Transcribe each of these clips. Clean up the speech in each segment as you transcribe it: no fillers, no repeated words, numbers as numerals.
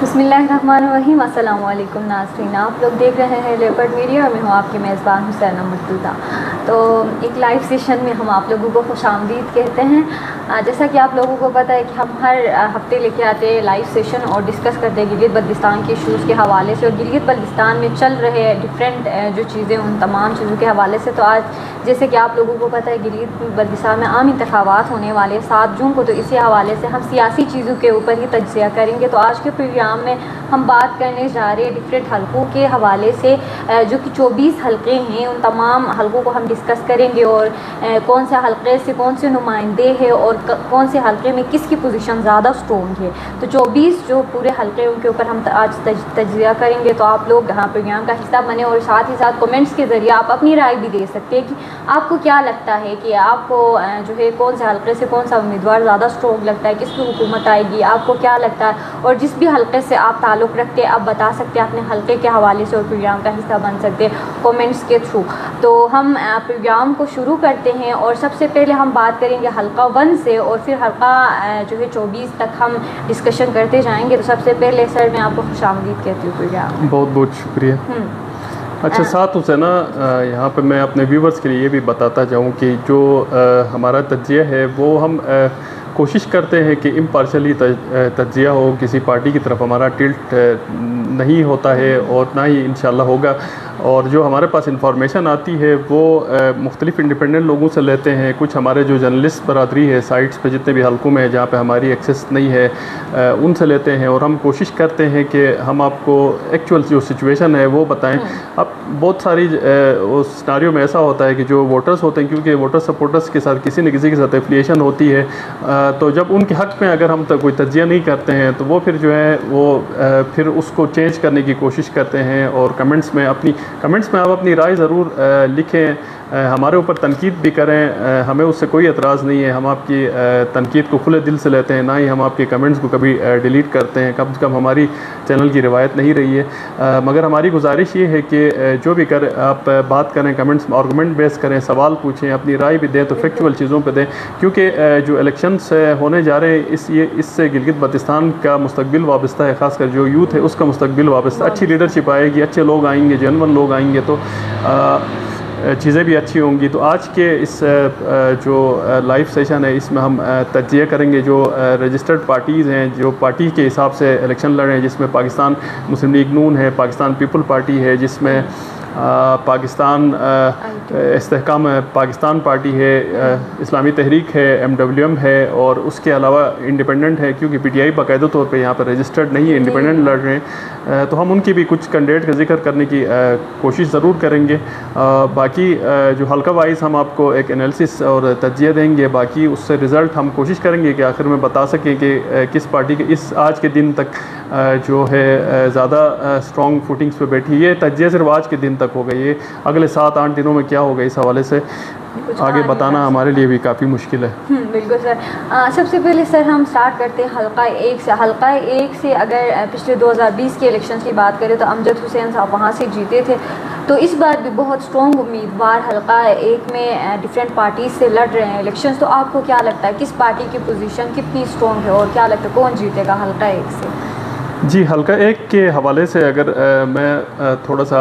बिस्मिल्लाहिर्रहमानिर्रहीम। अस्सलाम वालेकुम नाज़रीन, आप लोग देख रहे हैं लेपर्ड मीडिया और मैं हूँ आपकी मेज़बान हुसैना मर्तुज़ा। तो एक लाइव सेशन में हम आप लोगों को खुशामदीद कहते हैं। जैसा कि आप लोगों को पता है कि हम हर हफ्ते लेके आते हैं लाइव सेशन और डिस्कस करते हैं गिलगित बल्तिस्तान के इशूज़ के हवाले से और गिलगित बल्तिस्तान में चल रहे डिफरेंट जो चीज़ें उन तमाम चीज़ों के हवाले से। तो आज जैसे कि आप लोगों को पता है गिलगित बल्तिस्तान में आम इंतखाबात होने वाले 7 जून को, तो इसी हवाले से हम सियासी चीज़ों के ऊपर ही तज्ज़िया करेंगे। तो आज के प्रोग्राम में हम बात करने जा रहे हैं डिफरेंट हलकों के हवाले से, जो कि 24 हलके हैं, उन तमाम हलकों को हम डिस्कस करेंगे और कौन से हलके से कौन से नुमाइंदे हैं और कौन से हलके में किसकी पोजीशन ज़्यादा स्ट्रॉन्ग है। तो 24 जो पूरे हलके उनके ऊपर हम आज तज्ज़िया करेंगे। तो आप लोग यहाँ प्रोग्राम का हिस्सा बने और साथ ही साथ कमेंट्स के ज़रिए आप अपनी राय भी दे सकते हैं कि आपको क्या लगता है कि आपको जो है कौन से हलके से कौन सा उम्मीदवार ज़्यादा स्ट्रॉन्ग लगता है, किसकी हुकूमत आएगी, आपको क्या लगता है। और जिस भी हलके से आप ताल्लुक़ रखते हैं आप बता सकते हैं अपने हलके के हवाले से और प्रोग्राम का हिस्सा बन सकते हैं कमेंट्स के थ्रू। तो हम प्रोग्राम को शुरू करते हैं और सबसे पहले हम बात करेंगे हलका 1 से और फिर हलका जो है 24 तक हम डिस्कशन करते जाएंगे। तो सबसे पहले सर मैं आपको खुशामदीद कहती हूँ प्रोग्राम। बहुत बहुत शुक्रिया। अच्छा, साथ हुसैना यहाँ पे मैं अपने व्यूवर्स के लिए ये भी बताता जाऊँ कि जो हमारा तज्ज़िया है वो हम कोशिश करते हैं कि इम्पार्शली तज्ज़िया हो, किसी पार्टी की तरफ हमारा टिल्ट नहीं होता है और ना ही इंशाल्लाह होगा। और जो हमारे पास इंफॉर्मेशन आती है वो मुख्तलिफ़ इंडिपेंडेंट लोगों से लेते हैं। कुछ हमारे जो जर्नलिस्ट बरादरी है साइट्स पे जितने भी हलकों में है जहाँ पे हमारी एक्सेस नहीं है उनसे लेते हैं और हम कोशिश करते हैं कि हम आपको एक्चुअल जो सिचुएशन है वो बताएं। अब बहुत सारी उस सिनारियो में ऐसा होता है कि जो वोटर्स होते हैं, क्योंकि वोटर सपोर्टर्स के साथ किसी न किसी के साथ एफिलिएशन होती है, तो जब उनके हक़ में अगर हम कोई तज्ज़िया नहीं करते हैं तो वो फिर जो है वो फिर उसको चेंज करने की कोशिश करते हैं। और कमेंट्स में आप अपनी राय ज़रूर लिखें, हमारे ऊपर तनकीद भी करें, हमें उससे कोई एतराज़ नहीं है। हम आपकी तनकीद को खुले दिल से लेते हैं, ना ही हम आपके कमेंट्स को कभी डिलीट करते हैं। कम से कम हमारी चैनल की रिवायत नहीं रही है। मगर हमारी गुजारिश ये है कि जो भी करें आप बात करें, कमेंट्स में आर्गूमेंट बेस करें, सवाल पूछें, अपनी राय भी दें तो फैक्चुअल चीज़ों पर दें, क्योंकि जो इलेक्शंस होने जा रहे हैं इससे गिलगित बल्तिस्तान का मुस्तकबिल वाबस्ता है। ख़ासकर जो यूथ है उसका मुस्तकबिल वाबस्ता। अच्छी लीडरशिप आएगी, अच्छे लोग आएंगे, जेन्युइन लोग आएंगे तो चीज़ें भी अच्छी होंगी। तो आज के इस जो लाइव सेशन है इसमें हम तज्ज़िया करेंगे जो रजिस्टर्ड पार्टीज़ हैं, जो पार्टी के हिसाब से इलेक्शन लड़ रहे हैं, जिसमें पाकिस्तान मुस्लिम लीग नून है, पाकिस्तान पीपल पार्टी है, जिसमें पाकिस्तान इस्तेहकाम पाकिस्तान पार्टी है, इस्लामी तहरीक है, MWM है और उसके अलावा इंडिपेंडेंट है, क्योंकि PTI बाकायदा तौर पे यहाँ पर रजिस्टर्ड नहीं है, इंडिपेंडेंट लड़ रहे हैं। तो हम उनकी भी कुछ कैंडिडेट का जिक्र करने की कोशिश ज़रूर करेंगे। बाकी जो हल्का वाइज हम आपको एक एनालिसिस और तज्ज़िया देंगे, बाकी उससे रिज़ल्ट हम कोशिश करेंगे कि आखिर में बता सकें कि किस पार्टी के इस आज के दिन तक जो है ज़्यादा स्ट्रॉन्ग फुटिंग्स पे बैठी। ये तज्ज़िया सिर्फ आज के दिन तक हो गई है, अगले 7-8 दिनों में क्या होगा इस हवाले से आगे बताना हमारे लिए भी काफ़ी मुश्किल है। बिल्कुल सर। सबसे पहले सर हम स्टार्ट करते हैं हल्का 1 से। हल्का 1 से अगर पिछले 2020 के इलेक्शन की बात करें तो अमजद हुसैन साहब वहाँ से जीते थे। तो इस बार भी बहुत स्ट्रॉन्ग उम्मीदवार हल्का 1 में डिफरेंट पार्टीज से लड़ रहे हैं इलेक्शंस। तो आपको क्या लगता है किस पार्टी की पोजीशन कितनी स्ट्रॉन्ग है और क्या लगता है कौन जीतेगा हल्का 1 से? जी, हल्का 1 के हवाले से अगर मैं थोड़ा सा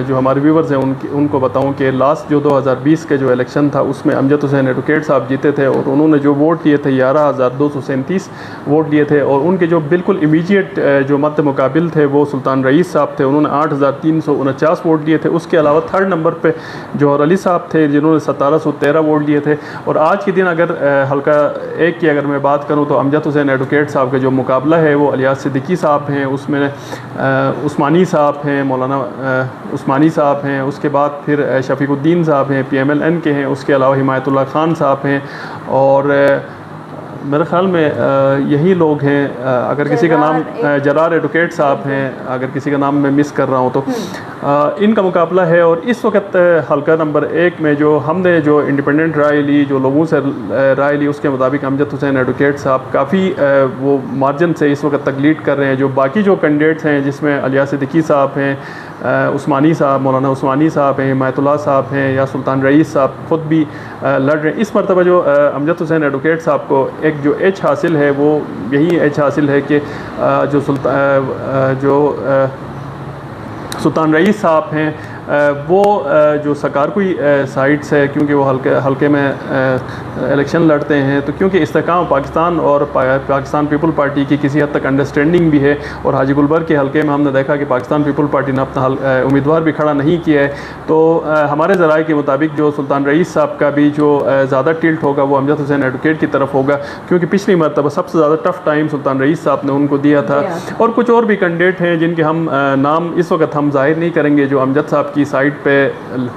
जो हमारे व्यूवर्स हैं उनको बताऊं कि लास्ट जो 2020 के जो इलेक्शन था उसमें अमजद हुसैन एडवोकेट साहब जीते थे और उन्होंने जो वोट लिए थे 11,237 वोट लिए थे। और उनके जो बिल्कुल इमीडिएट जो मद्द मुकाबिल थे वो सुल्तान रईस साहब थे, उन्होंने 8,349 वोट लिए थे। उसके अलावा थर्ड नंबर पर जौहर अली साहब थे जिन्होंने 1,713 वोट लिए थे। और आज के दिन अगर हल्का 1 की अगर मैं बात करूँ तो अमजद हुसैन एडवोकेट साहब का जो मुकाबला है वो अलियास सिद्दीकी साहब हैं, उसमें उस्मानी साहब हैं, मौलाना उस्मानी साहब हैं, उसके बाद फिर शफीकुद्दीन साहब हैं, PMLN के हैं, उसके अलावा हिमायतुल्लाह खान साहब हैं और मेरे ख़्याल में यही लोग हैं। अगर किसी का नाम जरार एडवोकेट साहब हैं, अगर किसी का नाम मैं मिस कर रहा हूँ तो इनका मुकाबला है। और इस वक्त हल्का नंबर 1 में जो हमने जो इंडिपेंडेंट राय ली, जो लोगों से राय ली, उसके मुताबिक अमजद हुसैन एडवोकेट साहब काफ़ी वो मार्जिन से इस वक्त तक लीड कर रहे हैं। जो बाकी जो कैंडिडेट्स हैं जिसमें अलियास सिद्दीकी साहब हैं, उस्मानी साहब, मौलाना उस्मानी साहब हैं, हिमायतुल्लाह साहब हैं, या सुल्तान रईस साहब ख़ुद भी लड़ रहे हैं। इस मरतबा जो अमजद हुसैन एडवोकेट साहब को एक जो एच हासिल है वो यही एच हासिल है कि जो सुल्तान रईस साहब हैं वो जो सकारकुई साइड से, क्योंकि वो हल्के में इलेक्शन लड़ते हैं, तो क्योंकि इस्तेकाम पाकिस्तान और पाकिस्तान पीपल पार्टी की किसी हद तक अंडरस्टैंडिंग भी है, और हाजी गुलबर के हल्के में हमने देखा कि पाकिस्तान पीपल पार्टी ने अपना उम्मीदवार भी खड़ा नहीं किया है, तो हमारे ज़राए के मुताबिक जो सुल्तान रईस साहब का भी जो ज़्यादा टिल्ट होगा वो अमजद हुसैन एडवोकेट की तरफ होगा, क्योंकि पिछली मरतबा सबसे ज़्यादा टफ टाइम सुल्तान रईस साहब ने उनको दिया था। और कुछ और भी कैंडिडेट हैं जिनके हम नाम इस वक्त हम जाहिर नहीं करेंगे, जो अमजद साहब की साइड पे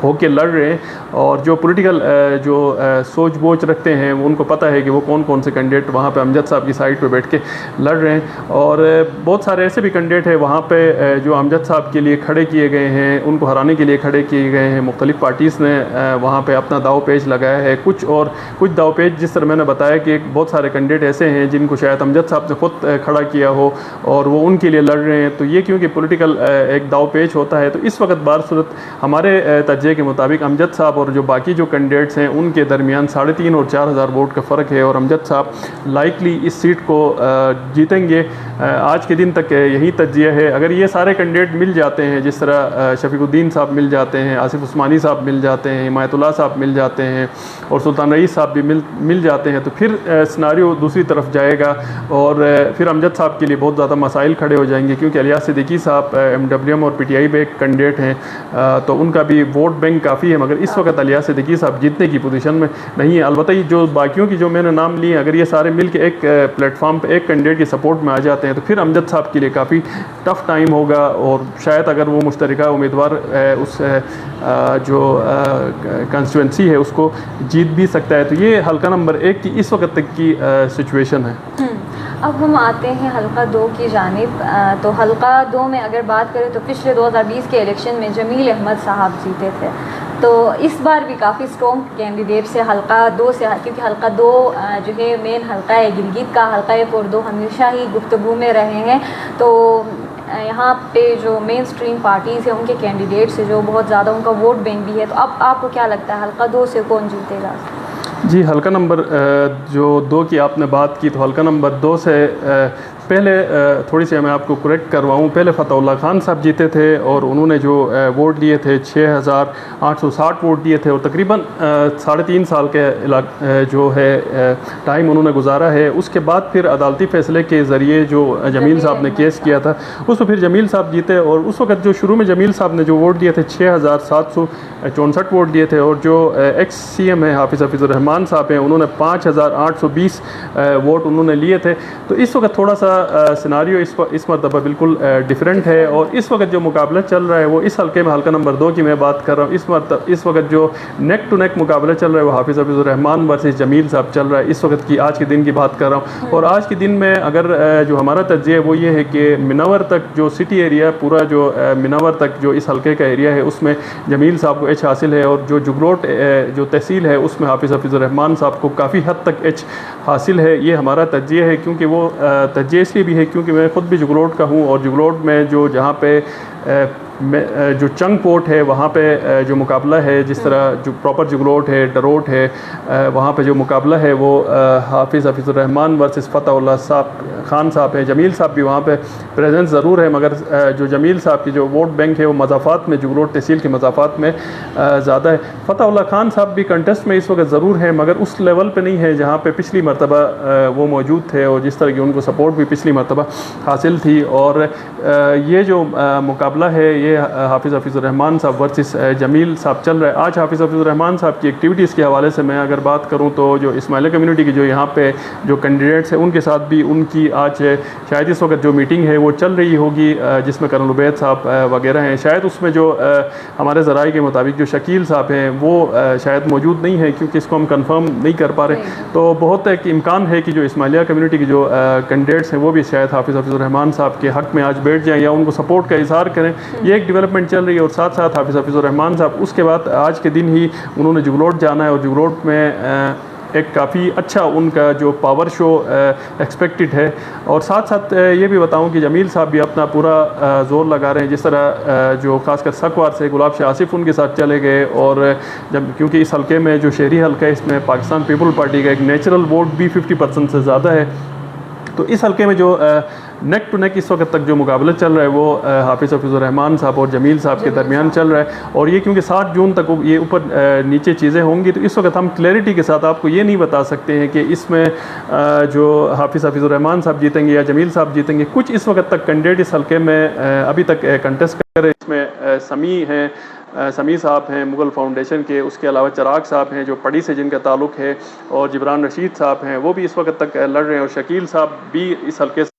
होके लड़ रहे हैं, और जो पॉलिटिकल जो सोच बोच रखते हैं वो उनको पता है कि वो कौन कौन से कैंडिडेट वहाँ पे अमजद साहब की साइड पे बैठ के लड़ रहे हैं। और बहुत सारे ऐसे भी कैंडिडेट हैं वहाँ पे जो अमजद साहब के लिए खड़े किए गए हैं, उनको हराने के लिए खड़े किए गए हैं। मुख्तलिफ पार्टीज़ ने वहाँ पे अपना दाव पेच लगाया है, कुछ दाव पेच जिस तरह मैंने बताया कि बहुत सारे कैंडिडेट ऐसे हैं जिनको शायद अमजद साहब ने ख़ुद खड़ा किया हो और वो उनके लिए लड़ रहे हैं। तो ये क्योंकि पॉलिटिकल एक दाव पेच होता है, तो इस वक्त बारसूरत हमारे तज्ज़िये के मुताबिक अमजद साहब और जो बाकी जो कैंडिडेट्स हैं उनके दरमियान 3,500 और 4,000 वोट का फ़र्क है, और अमजद साहब लाइकली इस सीट को जीतेंगे। आज के दिन तक यही तज्ज़िया है। अगर ये सारे कैंडिडेट मिल जाते हैं, जिस तरह शफीकुद्दीन साहब मिल जाते हैं, आसिफ उस्मानी साहब मिल जाते हैं, हिमायतुल्लाह साहब मिल जाते हैं, और सुल्तान रईस साहब भी मिल जाते हैं, तो फिर सिनारियो दूसरी तरफ जाएगा, और फिर अमजद साहब के लिए बहुत ज़्यादा मसाइल खड़े हो जाएंगे, क्योंकि इलियास सिद्दीकी साहब MWM और PTI पे एक कैंडिडेट हैं, तो उनका भी वोट बैंक काफ़ी है, मगर इस वक्त इलियास सिद्दीकी साहब जीतने की पोजीशन में नहीं है। अलबत्ता ये जो बाकियों की जो मैंने नाम लिए, अगर ये सारे मिल के एक प्लेटफॉर्म पे एक कैंडिडेट की सपोर्ट में आ जाते हैं, तो फिर अमजद साहब के लिए काफ़ी टफ टाइम होगा, और शायद अगर वो मुश्तरका उम्मीदवार उस जो कंस्टिट्यूंसी है उसको जीत भी सकता है। तो ये हल्का नंबर 1 की इस वक्त तक की सिचुएशन है। अब हम आते हैं हल्का 2 की जानिब। तो हल्का 2 में अगर बात करें तो पिछले 2020 के इलेक्शन में जमील अहमद साहब जीते थे, तो इस बार भी काफ़ी स्ट्रॉन्ग कैंडिडेट से हल्का 2 से, क्योंकि हल्का 2 जो है मेन हल्का है गिलगित का। हल्का 1 और 2 हमेशा ही गुफ्तगू में रहे हैं, तो यहाँ पे जो मेन स्ट्रीम पार्टीज़ हैं उनके कैंडिडेट से जो बहुत ज़्यादा उनका वोट बैंक भी है। तो अब आपको क्या लगता है हल्का 2 से कौन जीतेगा? जी, हल्का नंबर जो 2 की आपने बात की, तो हल्का नंबर 2 से पहले थोड़ी सी मैं आपको करेक्ट करवाऊँ, पहले फ़तहुल्लाह खान साहब जीते थे और उन्होंने जो वोट लिए थे 6,860 वोट दिए थे, और तकरीबन 3.5 साल के जो है टाइम उन्होंने गुजारा है। उसके बाद फिर अदालती फ़ैसले के ज़रिए जो जमील साहब ने केस किया था उस पर फिर जमील साहब जीते, और उस वक्त जो शुरू में जमील साहब ने जो वोट दिए थे 6,764 वोट दिए थे, और जो एक्स CM है हाफिज़-उर-रहमान साहब हैं उन्होंने 5,820 वोट उन्होंने लिए थे। तो इस वक्त थोड़ा सा सिनारियो इस मरतबा बिल्कुल डिफरेंट है, और इस वक्त जो मुकाबला चल रहा है वो इस हल्के में हल्का नंबर 2 की मैं बात कर रहा हूँ। इस वक्त जो नेक टू नेक मुकाबला चल रहा है वो हाफिज़-उर-रहमान वर्सेस जमील साहब चल रहा है। इस वक्त की आज के दिन की बात कर रहा हूँ, और आज के दिन में अगर जो हमारा तज्ज़िया है वो ये है कि मिनावर तक जो सिटी एरिया पूरा जो मिनावर तक जो इस हल्के का एरिया है उसमें जमील साहब को एच हासिल है, और जो जुगलोट जो तहसील है उसमें हाफिज़-उर-रहमान साहब को काफ़ी हद तक एच हासिल है। ये हमारा तज्ज़िया है, क्योंकि वो तज्ज़िया इसलिए भी है क्योंकि मैं ख़ुद भी जुगलोट का हूँ, और जुगलोट में जो जहाँ पे जो चंग पोर्ट है वहाँ पे जो मुकाबला है, जिस तरह जो प्रॉपर जुगलोट है, डरोट है, वहाँ पे जो मुकाबला है वो हाफिज़-उर-रहमान वर्सेस फ़तहुल्लाह खान साहब है। जमील साहब भी वहाँ पे प्रेजेंस ज़रूर है, मगर जो जमील साहब की जो वोट बैंक है वो मज़ाफ़ात में, जुगलोट तहसील के मज़ाफ़ात में ज़्यादा है। फ़तहुल्लाह खान साहब भी कंटेस्ट में इस वक्त ज़रूर है, मगर उस लेवल पे नहीं है जहाँ पे पिछली मरतबा वो मौजूद थे, और जिस तरह की उनको सपोर्ट भी पिछली मरतबा हासिल थी। और ये जो मुकाबला है ये हाफिज़-उर-रहमान साहब वर्सेस जमील साहब चल रहा है। आज हाफिज़-उर-रहमान साहब की एक्टिविटीज़ के हवाले से मैं अगर बात करूँ तो जो इस्माइलिया कम्युनिटी की जो यहाँ पे जो कैंडिडेट्स हैं उनके साथ भी उनकी आज शायद इस वक्त जो मीटिंग है वो चल रही होगी, जिसमें कर्नल उबैद साहब वगैरह हैं। शायद उसमें जो हमारे ज़राए के मुताबिक जो शकील साहब हैं वो शायद मौजूद नहीं है, क्योंकि इसको हम कंफर्म नहीं कर पा रहे। तो बहुत एक इम्कान है कि जो इस्माइलिया कम्युनिटी की जो कैंडिडेट्स हैं वो भी शायद हाफिज़-उर-रहमान साहब के हक़ में आज बैठ जाएँ या उनको सपोर्ट का इज़हार करें। ये एक डेवलपमेंट चल रही है, और साथ साथ हाफिज़-उर-रहमान साहब उसके बाद आज के दिन ही उन्होंने जुगलोट जाना है, और जुगलोट में एक काफ़ी अच्छा उनका जो पावर शो एक्सपेक्टेड है। और साथ साथ ये भी बताऊं कि जमील साहब भी अपना पूरा ज़ोर लगा रहे हैं, जिस तरह जो खासकर सकवार से गुलाब शाह आसिफ उनके साथ चले गए, और जब क्योंकि इस हल्के में जो शहरी हल्का है इसमें पाकिस्तान पीपल पार्टी का एक नेचुरल वोट भी 50% से ज़्यादा है। तो इस हल्के में जो नेक टू नेक इस वक्त तक जो मुकाबला चल रहा है वो हाफिज़ हफीज़ुर रहमान साहब और जमील साहब के दरमियान चल रहा है। और ये क्योंकि 7 जून तक ये ऊपर नीचे चीज़ें होंगी, तो इस वक्त हम क्लैरिटी के साथ आपको ये नहीं बता सकते हैं कि इसमें जो हाफिज़ हफीज़ुर रहमान साहब जीतेंगे या जमील साहब जीतेंगे। कुछ इस वक्त तक कैंडिडेट इस हल्के में अभी तक कंटेस्ट कर रहे हैं। इसमें समी हैं, समी साहब हैं मुग़ल फाउंडेशन के, उसके अलावा चिराग साहब हैं जो पड़ी से जिनका ताल्लुक़ है, और जिब्रान रशीद साहब हैं वो भी इस वक्त तक लड़ रहे हैं, और शकील साहब भी इस हल्के से।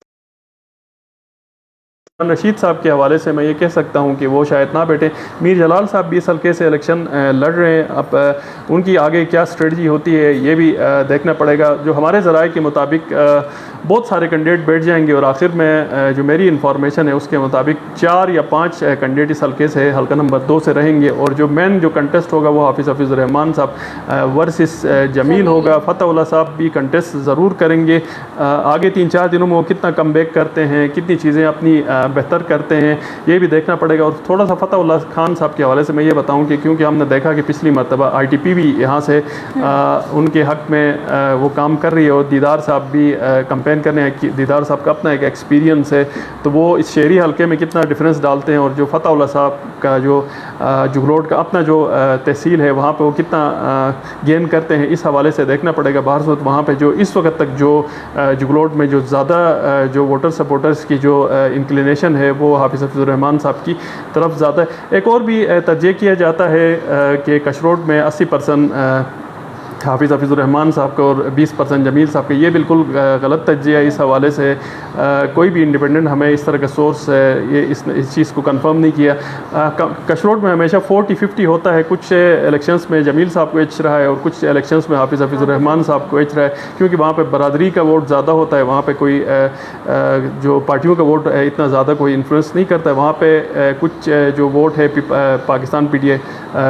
रशीद साहब के हवाले से मैं ये कह सकता हूँ कि वो शायद ना बैठे। मीर जलाल साहब भी इस हल्के से इलेक्शन लड़ रहे हैं। अब उनकी आगे क्या स्ट्रेटजी होती है ये भी देखना पड़ेगा। जो हमारे ज़राए के मुताबिक बहुत सारे कैंडिडेट बैठ जाएंगे, और आखिर में जो मेरी इन्फॉर्मेशन है उसके मुताबिक 4 या 5 कैंडिडेट इस हल्के से हल्का नंबर 2 से रहेंगे, और जो मेन जो कंटेस्ट होगा वो हाफिज़ हफीज़ुर रहमान साहब वर्सेस जमील होगा। फतहुल्लाह साहब भी कंटेस्ट ज़रूर करेंगे। आगे 3-4 दिनों में वो कितना कम बैक करते हैं, कितनी चीज़ें अपनी बेहतर करते हैं, ये भी देखना पड़ेगा। और थोड़ा सा फतहुल्लाह खान साहब के हवाले से मैं ये बताऊं कि क्योंकि हमने देखा कि पिछली मरतबा ITP भी यहाँ से उनके हक़ में वो काम कर रही है, और दीदार साहब भी कंपेन कर रहे हैं कि दीदार साहब का अपना एक एक्सपीरियंस है, तो वो इस शहरी हल्के में कितना डिफरेंस डालते हैं, और जो फतहुल्लाह साहब का जो जुगलोड का अपना जो तहसील है वहाँ पर वो कितना गेन करते हैं, इस हवाले से देखना पड़ेगा। बाहर से वहाँ पर जो इस वक्त तक जो जुगलोड में जो ज़्यादा जो वोटर सपोर्टर्स की जो इंक्लिनेशन है वो हाफिज़ हफीज़ुर रहमान साहब की तरफ ज़्यादा है। एक और भी तरजीह किया जाता है कि कशरोड में 80% हाफिज़ हफीज़ुर रहमान साहब का और 20% जमील साहब का। ये बिल्कुल गलत तज्जिया है। इस हवाले से कोई भी इंडिपेंडेंट हमें इस तरह का सोर्स ये इस चीज़ को कंफर्म नहीं किया। कशरोड में हमेशा 40-50 होता है। कुछ इलेक्शंस में जमील साहब को एच रहा है, और कुछ इलेक्शंस में हाफिज़ हफीज़ुर रहमान साहब को एच रहा है, क्योंकि वहाँ पर बरादरी का वोट ज़्यादा होता है। वहाँ पर कोई जो पार्टियों का वोट इतना ज़्यादा कोई इन्फ्लुएंस नहीं करता है। वहाँ पर कुछ जो वोट है पाकिस्तान PTI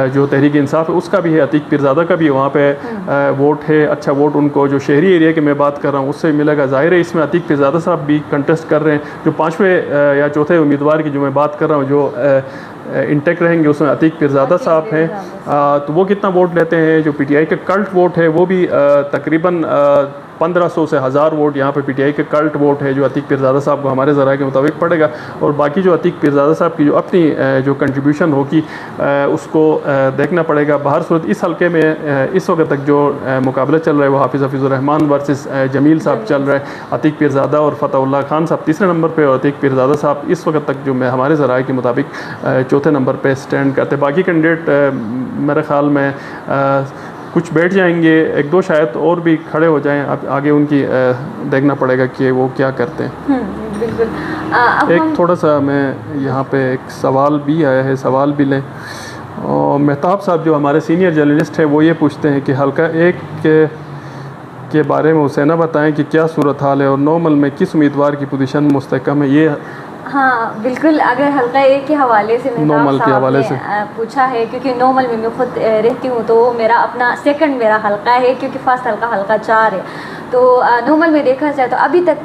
जो तहरीक इंसाफ है उसका भी है, अतीक पीरज़ादा का भी है, वहाँ पे वोट है। अच्छा वोट उनको जो शहरी एरिया के मैं बात कर रहा हूँ उससे मिलेगा। ज़ाहिर है इसमें अतीक पीरज़ादा साहब भी कंटेस्ट कर रहे हैं। जो 5वें या चौथे उम्मीदवार की जो मैं बात कर रहा हूँ जो इंटेक रहेंगे उसमें अतीक पीरज़ादा साहब हैं। तो वो कितना वोट लेते हैं। जो PTI का कल्ट वोट है वो भी तकरीबन 1500 से 1000 वोट यहाँ पे PTI के कल्ट वोट है जो अतीक पीरज़ादा साहब को हमारे ज़राए के मुताबिक पड़ेगा। और बाकी जो अतीक पीरज़ादा साहब की जो अपनी जो कंट्रीब्यूशन होगी उसको देखना पड़ेगा। बाहर सूरत इस हल्के में इस वक्त तक जो मुकाबला चल रहा है वो हाफिज़ हफीज़ुर रहमान वर्सेस जमील साहब चल रहा है। अतीक पीरज़ादा और फतहुल्लाह खान साहब तीसरे नंबर पर, और अतीक पीरज़ादा साहब इस वक्त तक जो मैं हमारे ज़राए के मुताबिक चौथे नंबर पर स्टैंड करते। बाकी कैंडिडेट मेरे ख़्याल में कुछ बैठ जाएंगे, 1-2 शायद और भी खड़े हो जाएं। अब आगे उनकी देखना पड़ेगा कि वो क्या करते हैं। बिल्कुल। एक थोड़ा सा मैं यहाँ पे एक सवाल भी आया है, सवाल भी लें। और मेहताब साहब जो हमारे सीनियर जर्नलिस्ट हैं वो ये पूछते हैं कि हल्का 1 के बारे में हुसैना बताएं कि क्या सूरत हाल है, और नॉर्मल में किस उम्मीदवार की पोजीशन मुस्तहकम है। ये हाँ बिल्कुल। अगर हल्का 1 के हवाले से नॉर्मल के हवाले से पूछा है, क्योंकि नॉर्मल में मैं खुद रहती हूँ तो मेरा अपना सेकंड मेरा हल्का है, क्योंकि फर्स्ट हल्का 4 है। तो नॉर्मल में देखा जाए तो अभी तक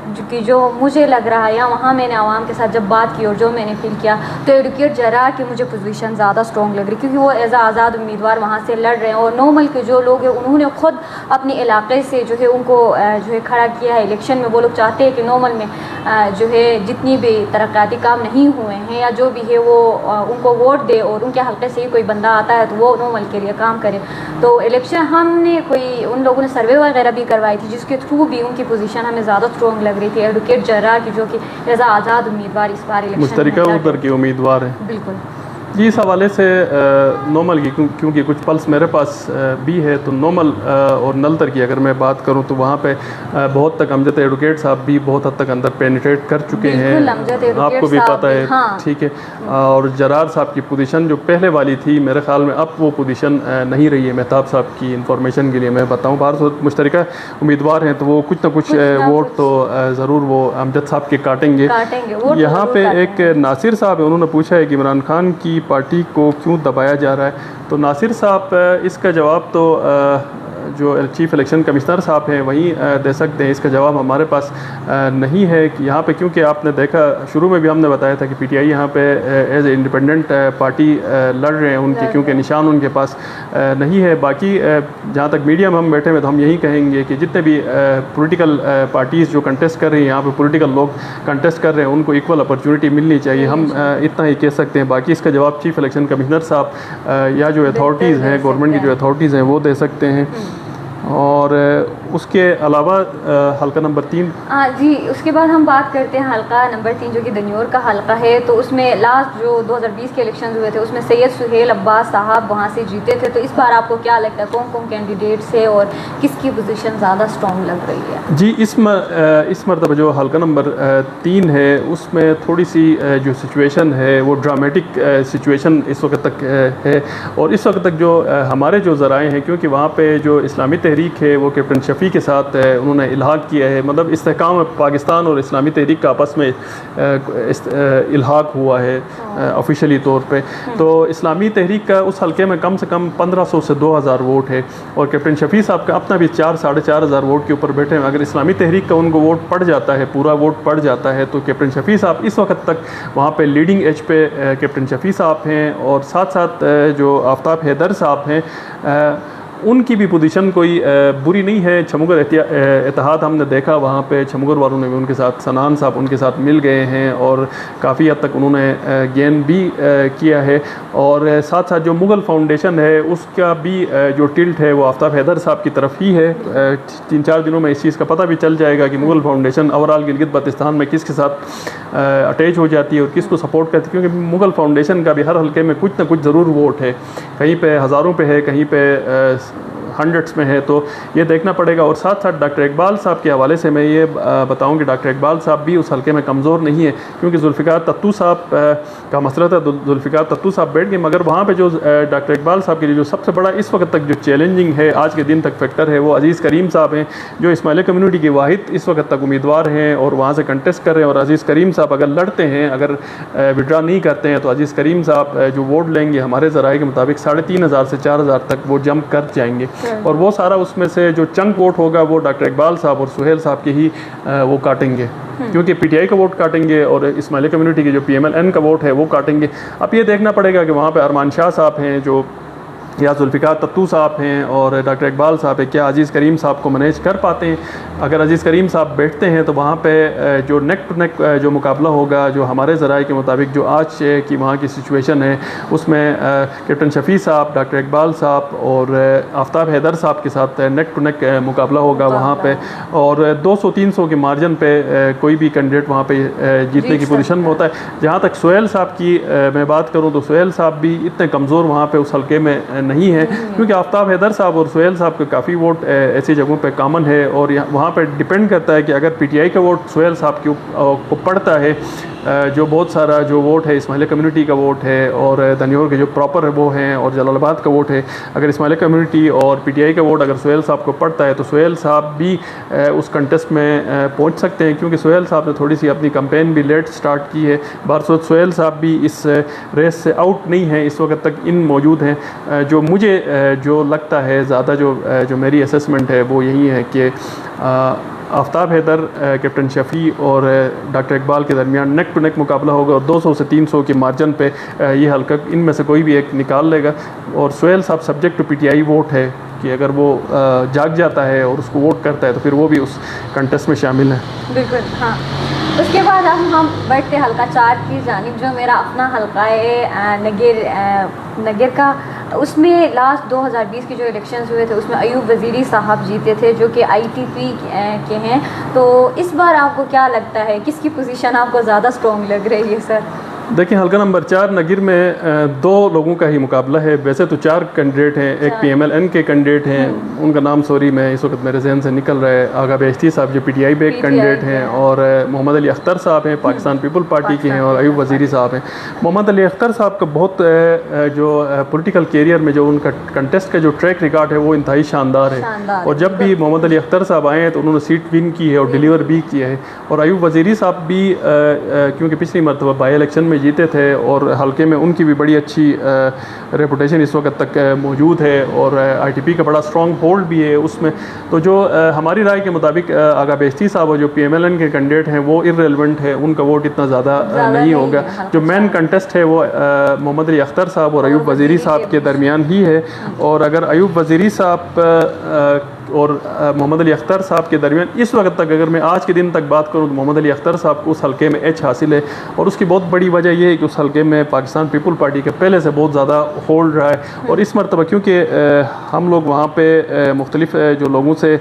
जो मुझे लग रहा है, या वहाँ मैंने आवाम के साथ जब बात की और जो मैंने फील किया, तो एडवोकेट जरा की मुझे पोजीशन ज़्यादा स्ट्रॉन्ग लग रही, क्योंकि वो एज आज़ाद उम्मीदवार वहाँ से लड़ रहे हैं। और नॉर्मल के जो लोग हैं उन्होंने खुद अपने इलाके से जो है उनको जो है खड़ा किया है इलेक्शन में। वो लोग चाहते हैं कि नॉर्मल में जो है जितनी भी तरक्याती काम नहीं हुए हैं या जो भी है वो उनको वोट दे, और उनके हल्के से ही कोई बंदा आता है तो वो नॉर्मल के लिए काम करे। तो इलेक्शन हमने कोई उन लोगों ने सर्वे वगैरह भी करवाई थी जिसके थ्रू भी उनकी पोजीशन हमें ज़्यादा स्ट्रॉन्ग लग रही थी। एडवोकेट जरा की जो कि एज आज़ाद उम्मीदवार इस बार इलेक्शन मुश्तरका उधर की उम्मीदवार है। बिल्कुल जी। इस हवाले से नॉर्मल की क्योंकि कुछ पल्स मेरे पास भी है, तो नॉर्मल और नलतर की अगर मैं बात करूं तो वहाँ पे बहुत तक अमजद एडवोकेट साहब भी बहुत हद तक अंदर पेनिट्रेट कर चुके हैं, आपको भी पता है। हाँ। ठीक है। और जरार साहब की पोजीशन जो पहले वाली थी मेरे ख्याल में अब वो पोजीशन नहीं रही है। मेहताब साहब की इंफॉर्मेशन के लिए मैं बताऊँ, बाहर मुश्तरका उम्मीदवार हैं तो वो कुछ ना कुछ वोट तो ज़रूर वो अमजद साहब के काटेंगे। यहाँ पे एक नासिर साहब है, उन्होंने पूछा है कि इमरान खान की पार्टी को क्यों दबाया जा रहा है। तो नासिर साहब इसका जवाब तो जो चीफ़ इलेक्शन कमिश्नर साहब हैं वहीं दे सकते हैं। इसका जवाब हमारे पास नहीं है कि यहाँ पे, क्योंकि आपने देखा शुरू में भी हमने बताया था कि पीटीआई यहाँ पे एज ए इंडिपेंडेंट पार्टी लड़ रहे हैं उनके, क्योंकि निशान उनके पास नहीं है। बाकी जहाँ तक मीडिया में हम बैठे हुए तो हम यही कहेंगे कि जितने भी पॉलिटिकल पार्टीज़ जो कंटेस्ट कर रही हैं, यहाँ पे पॉलिटिकल लोग कंटेस्ट कर रहे हैं, उनको इक्वल अपॉर्चुनिटी मिलनी चाहिए। हम इतना ही कह सकते हैं। बाकी इसका जवाब चीफ़ इलेक्शन कमिश्नर साहब या जो अथॉरिटीज़ हैं, गवर्नमेंट की जो अथॉरिटीज़ हैं वो दे सकते हैं। और उसके अलावा हल्का नंबर 3। जी, उसके बाद हम बात करते हैं हल्का नंबर 3 जो कि दन्योर का हल्का है। तो उसमें लास्ट जो 2020 के इलेक्शन हुए थे उसमें सैयद सुहेल अब्बास साहब वहाँ से जीते थे। तो इस बार आपको क्या लगता है कौन कौन कैंडिडेट्स है और किसकी पोजीशन ज़्यादा स्ट्रॉन्ग लग रही है? जी, इस मरतबा जो हल्का नंबर 3 है उसमें थोड़ी सी जो सिचुएशन है वो ड्रामेटिक सिचुएशन इस वक्त तक है। और इस वक्त तक जो हमारे जो ज़राए हैं, क्योंकि वहाँ पे जो इस्लामी तहरीक है वो कैप्टन शफ़ी के साथ उन्होंने इल्हाक किया है, मतलब इस्तेहकाम पाकिस्तान और इस्लामी तहरीक का आपस में इल्हाक हुआ है ऑफिशियली तौर पे। तो इस्लामी तहरीक का उस हल्के में कम से कम 1500 से 2000 वोट है और कैप्टन शफ़ी साहब का अपना भी 4-4.5 वोट के ऊपर बैठे हैं। अगर इस्लामी तहरीक का उनको वोट पड़ जाता है, पूरा वोट पड़ जाता है, तो कैप्टन शफ़ी साहब इस वक्त तक वहाँ पे लीडिंग एज पे कैप्टन शफ़ी साहब हैं और साथ साथ जो आफ्ताब हैदर साहब हैं उनकी भी पोजीशन कोई बुरी नहीं है। छमुगर इत्तेहाद हमने देखा, वहाँ पे छमुगर वालों ने भी उनके साथ, सनान साहब उनके साथ मिल गए हैं और काफ़ी हद तक उन्होंने गेन भी किया है। और साथ साथ जो मुग़ल फाउंडेशन है उसका भी जो टिल्ट है वो आफ्ताब हैदर साहब की तरफ ही है। 3-4 दिनों में इस चीज़ का पता भी चल जाएगा कि मुग़ल फाउंडेशन ओवरऑल गिलगित बल्तिस्तान में किसके साथ अटैच हो जाती है और किसको सपोर्ट करती है, क्योंकि मुग़ल फाउंडेशन का भी हर हल्के में कुछ ना कुछ ज़रूर वोट है, कहीं पे हज़ारों पे है, कहीं पे हंड्रेड्स में है। तो ये देखना पड़ेगा। और साथ साथ डॉक्टर इकबाल साहब के हवाले से मैं ये बताऊं कि डॉक्टर इकबाल साहब भी उस हल्के में कमज़ोर नहीं है, क्योंकि जुल्फ़िकार तत्तू साहब का मसला था, जुल्फ़िकार तत्तू साहब बैठ गए, मगर वहाँ पे जो डॉक्टर इकबाल साहब के लिए जो सबसे बड़ा इस वक्त तक जो चैलेंजिंग है, आज के दिन तक फैक्टर है, वो अज़ीज़ करीम साहब हैं, जो इस्माइली कम्यूनिटी के वाहिद इस वक्त तक उम्मीदवार हैं और वहाँ से कंटेस्ट कर रहे हैं। और अज़ीज़ करीम साहब अगर लड़ते हैं, अगर विड्रा नहीं करते हैं, तो अज़ीज़ करीम साहब जो वोट लेंगे हमारे ज़राए के मुताबिक 3500 से 4000 तक वो जंप कर जाएंगे। और वो सारा उसमें से जो चंक वोट होगा वो डॉक्टर इकबाल साहब और सुहेल साहब के ही वो काटेंगे, क्योंकि पीटीआई का वोट काटेंगे और इस्माइली कम्युनिटी के जो पीएमएलएन का वोट है वो काटेंगे। अब ये देखना पड़ेगा कि वहाँ पे अरमान शाह साहब हैं जो, या जुल्फ़िकार तत्तू साहब हैं और डॉक्टर इकबाल साहब है, क्या अज़ीज़ करीम साहब को मैनेज कर पाते हैं। अगर अज़ीज़ करीम साहब बैठते हैं तो वहाँ पे जो नेक टू नेक जो मुकाबला होगा, जो हमारे ज़राए के मुताबिक जो आज की वहाँ की सिचुएशन है उसमें कैप्टन शफ़ी साहब, डॉक्टर इकबाल साहब और आफ्ताब हैदर साहब के साथ नेक टू नेक मुकाबला होगा वहाँ पे। और 200-300 के मार्जिन पे कोई भी कैंडिडेट वहाँ पे जीतने की पोजीशन में होता है। जहाँ तक सुहेल साहब की मैं बात करूँ तो सुहेल साहब भी इतने कमज़ोर वहाँ पे उस हल्के में नहीं है, क्योंकि आफ्ताब हैदर साहब और सुहेल साहब के काफ़ी वोट ऐसी जगहों पे कॉमन है। और वहाँ पे डिपेंड करता है कि अगर पीटीआई का वोट सुहेल साहब को पड़ता है, जो बहुत सारा जो वोट है इस्माइली कम्युनिटी का वोट है और दन्योर के जो प्रॉपर है वो हैं और जलालाबाद का वोट है, अगर इस्माइली कम्युनिटी और पीटीआई का वोट अगर सुहेल साहब को पड़ता है तो सुहेल साहब भी उस कंटेस्ट में पहुंच सकते हैं, क्योंकि सुहेल साहब ने थोड़ी सी अपनी कैंपेन भी लेट स्टार्ट की है। बारसूद सुहेल साहब भी इस रेस से आउट नहीं है, इस वक्त तक इन मौजूद हैं। जो मुझे जो लगता है ज़्यादा जो मेरी असेसमेंट है वो यही है कि आफ्ताब हैदर, कैप्टन शफ़ी और डॉक्टर इकबाल के दरमियान नेक टू नेक मुकाबला होगा और 200 से 300 के मार्जिन पे ये हल्का इनमें से कोई भी एक निकाल लेगा। और सुहेल साहब सब्जेक्ट टू पीटीआई वोट है कि अगर वो जाग जाता है और उसको वोट करता है तो फिर वो भी उस कंटेस्ट में शामिल है। बिल्कुल, हाँ। उसके बाद अब हम बढ़ते हल्का 4 की जानिब, जो मेरा अपना हल्का है नगर का। उसमें लास्ट 2020 के जो इलेक्शंस हुए थे उसमें अयूब वज़ीरी साहब जीते थे, जो कि आईटीपी के हैं। तो इस बार आपको क्या लगता है किसकी पोजीशन आपको ज़्यादा स्ट्रॉन्ग लग रही है सर? देखिए, हल्का नंबर 4 नगिर में 2 लोगों का ही मुकाबला है। वैसे तो 4 कैंडिडेट हैं, एक पीएमएलएन के कैंडिडेट हैं, उनका नाम सॉरी मैं इस वक्त मेरे जहन से निकल रहा है, आगा बेहश्ती साहब जो पीटीआई पे एक कैंडिडेट हैं, और मोहम्मद अली अख्तर साहब हैं पाकिस्तान पीपल पार्टी के हैं, और अयूब वज़ीरी साहब हैं। मोहम्मद अली अख्तर साहब का बहुत जो पॉलिटिकल कैरियर में जो उनका कंटेस्ट का जो ट्रैक रिकॉर्ड है वो इंतहाई शानदार है। और जब भी मोहम्मद अली अख्तर साहब आए हैं तो उन्होंने सीट विन की है और डिलीवर भी किया है। और अयूब वज़ीरी साहब भी क्योंकि पिछली मरतबा बाई इलेक्शन में में जीते थे और हलके में उनकी भी बड़ी अच्छी रेपुटेशन इस वक्त तक मौजूद है और आईटीपी का बड़ा स्ट्रॉन्ग होल्ड भी है उसमें। तो जो हमारी राय के मुताबिक आगा बेश्ती साहब और जो PMLN के कैंडिडेट हैं वो इररेलेवेंट है, उनका वोट इतना ज़्यादा नहीं होगा। जो मेन कंटेस्ट है वो मोहम्मद अली अख्तर साहब और अयूब वज़ीरी साहब के दरमियान ही है। और अगर अयूब वज़ीरी साहब और मोहम्मद अली अख्तर साहब के दरमियान इस वक्त तक अगर मैं आज के दिन तक बात करूं तो मोहम्मद अली अख्तर साहब को उस हलके में एच हासिल है। और उसकी बहुत बड़ी वजह यह है कि उस हलके में पाकिस्तान पीपल पार्टी के पहले से बहुत ज़्यादा होल्ड रहा है। और इस मरतबा क्योंकि हम लोग वहाँ पे मुख्तलिफ जो लोगों से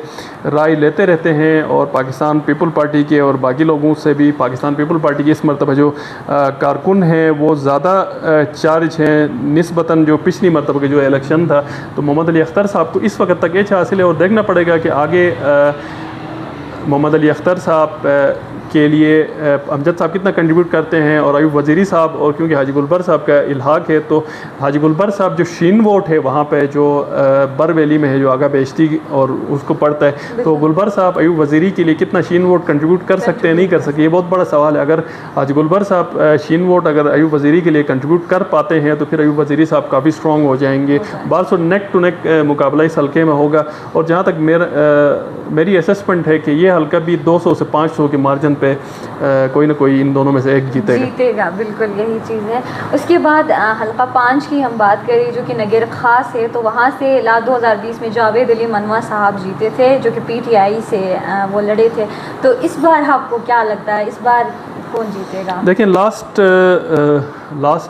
राय लेते रहते हैं और पाकिस्तान पीपल पार्टी के और बाकी लोगों से भी पाकिस्तान पीपल पार्टी के इस मरतबा जो कारकुन हैं वो ज़्यादा चार्ज हैं निस्बतन जो पिछली मरतबा के जो इलेक्शन था। तो मोहम्मद अली अख्तर साहब को इस वक्त तक एच हासिल है और देखना पड़ेगा कि आगे मोहम्मद अली अख्तर साहब के लिए अमजद साहब कितना कंट्रीब्यूट करते हैं और अयूब वज़ीरी साहब। और क्योंकि हाजी गुलबर साहब का इल्हाक है तो हाजी गुलबर साहब जो शीन वोट है वहाँ पे जो बर वैली में है जो आगा बेश्ती और उसको पड़ता है, तो गुलबर साहब अयूब वज़ीरी के लिए कितना शीन वोट कंट्रीब्यूट कर सकते हैं नहीं कर सकते, ये बहुत बड़ा सवाल है। अगर हाजी गुलबर साहब शीन वोट अगर अयूब वज़ीरी के लिए कंट्रीब्यूट कर पाते हैं तो फिर अयूब वज़ीरी साहब काफ़ी स्ट्रॉन्ग हो जाएंगे। बार नेक टू नेक मुकाबला इस हल्के में होगा। और जहाँ तक मेरी असेसमेंट है कि ये हल्का भी 200 से 500 के मार्जिन पे कोई ना कोई इन दोनों में से एक जीतेगा। बिल्कुल यही चीज़ है। उसके बाद हल्का 5 की हम बात करें जो कि नगेर ख़ास है, तो वहाँ से लास्ट 2020 में जावेद अली मनवा साहब जीते थे जो कि PTI से वो लड़े थे। तो इस बार आपको क्या लगता है इस बार कौन जीतेगा? देखिए लास्ट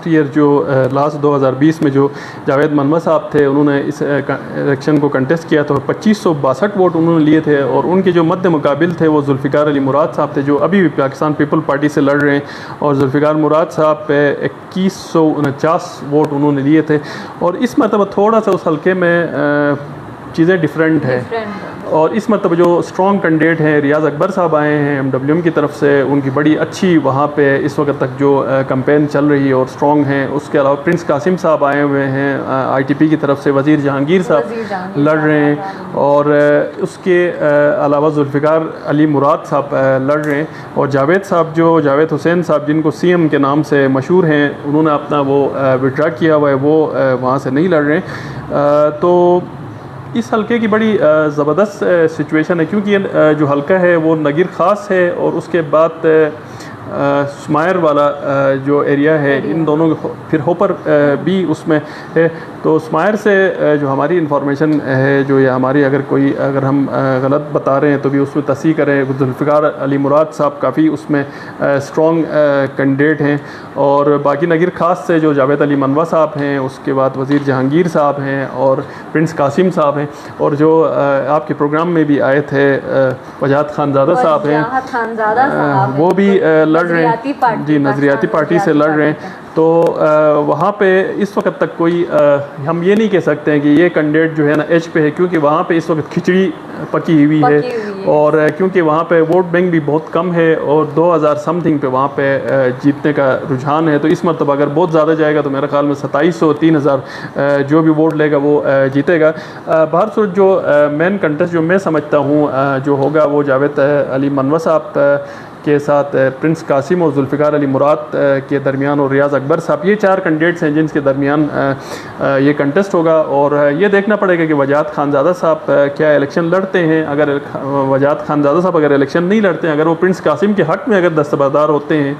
ईयर जो लास्ट 2020 में जो जावेद मनवा साहब थे उन्होंने इस इलेक्शन को कंटेस्ट किया तो 2562 वोट उन्होंने लिए थे। और उनके जो मद्दे मुकाबिल थे वो जुल्फ़िकार अली मुराद साहब थे जो अभी भी पाकिस्तान पीपल पार्टी से लड़ रहे हैं। और जुल्फ़िकार मुराद साहब पे 2149 वोट उन्होंने लिए थे। और इस मरतबा थोड़ा सा उस हल्के में चीज़ें डिफरेंट है। और इस मरतबा जो स्ट्रॉन्ग कैंडिडेट हैं रियाज़ अकबर साहब आए हैं MWM की तरफ से, उनकी बड़ी अच्छी वहाँ पे इस वक्त तक जो कैंपेन चल रही है और स्ट्रॉन्ग हैं। उसके अलावा प्रिंस कासिम साहब आए हुए हैं ITP की तरफ से, वज़ीर जहांगीर साहब लड़ रहे हैं। और उसके अलावा जुल्फ़िकार अली मुराद साहब लड़ रहे हैं। और जावेद हुसैन साहब जिनको CM के नाम से मशहूर हैं उन्होंने अपना वो विड्रा किया हुआ है, वो वहाँ से नहीं लड़ रहे हैं। तो इस हलके की बड़ी ज़बरदस्त सिचुएशन है क्योंकि जो हलका है वो नगीर ख़ास है और उसके बाद स्मायर वाला जो एरिया है, इन दोनों फिर होपर भी उसमें है। तो स्मायर से जो हमारी इंफॉर्मेशन है जो या हमारी अगर हम गलत बता रहे हैं तो भी उसमें तस्सीह करें। जुल्फ़िकार अली मुराद साहब काफ़ी उसमें स्ट्रॉन्ग कैंडिडेट हैं। और बाकी नगीर ख़ास से जो जावेद अली मनवा साहब हैं, उसके बाद वज़ीर जहांगीर साहब हैं और प्रिंस कासिम साहब हैं। और जो आपके प्रोग्राम में भी आए थे वजाहत खानज़ादा साहब हैं, वो भी लड़ रहे हैं जी, नज़रियाती पार्टी से लड़ रहे हैं। तो वहाँ पे इस वक्त तक कोई हम ये नहीं कह सकते हैं कि ये कैंडिडेट जो है ना एच पे है क्योंकि वहाँ पे इस वक्त खिचड़ी पकी हुई है। और क्योंकि वहाँ पे वोट बैंक भी बहुत कम है और 2000 समथिंग पे वहाँ पे जीतने का रुझान है। तो इस मरतबा अगर बहुत ज़्यादा जाएगा तो मेरे ख्याल में 2700 3000 जो भी वोट लेगा वो जीतेगा। बहरसूरत जो मेन कंटेस्ट जो मैं समझता हूँ जो होगा वो जावेद अली मनवा साहब के साथ प्रिंस कासिम और जुल्फ़िकार अली मुराद के दरमियान और रियाज़ अकबर साहब, ये 4 कैंडिडेट्स हैं जिनके दरमियान ये कंटेस्ट होगा। और ये देखना पड़ेगा कि वजाहत खानज़ादा साहब क्या इलेक्शन लड़ते हैं। अगर वजाहत खानज़ादा साहब अगर इलेक्शन नहीं लड़ते हैं, अगर वो प्रिंस कासिम के हक़ में अगर दस्तबरदार होते हैं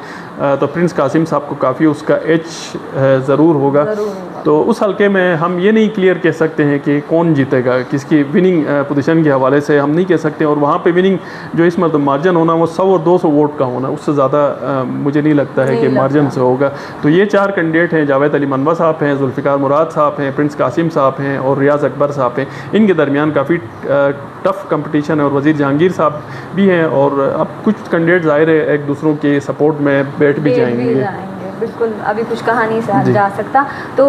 तो प्रिंस कासिम साहब को काफ़ी उसका एच ज़रूर होगा। तो उस हल्के में हम ये नहीं क्लियर कह सकते हैं कि कौन जीतेगा, किसकी विनिंग पोजीशन के हवाले से हम नहीं कह सकते। और वहाँ पे विनिंग जो इस मतलब मार्जिन होना वो 100 और 200 वोट का होना, उससे ज़्यादा मुझे नहीं लगता है कि मार्जिन से होगा। तो ये 4 कैंडिडेट हैं, जावेद अली मनवा साहब हैं, जुल्फ़िकार मुराद साहब हैं, प्रिंस कासिम साहब हैं और रियाज़ अकबर साहब हैं। इनके दरमियान काफ़ी टफ़ कंपटीशन है और वज़ीर जहांगीर साहब भी हैं। और अब कुछ कैंडिडेट ज़ाहिर है एक दूसरों के सपोर्ट में बैठ भी जाएंगे। बिल्कुल, अभी कुछ कहा नहीं जा सकता। तो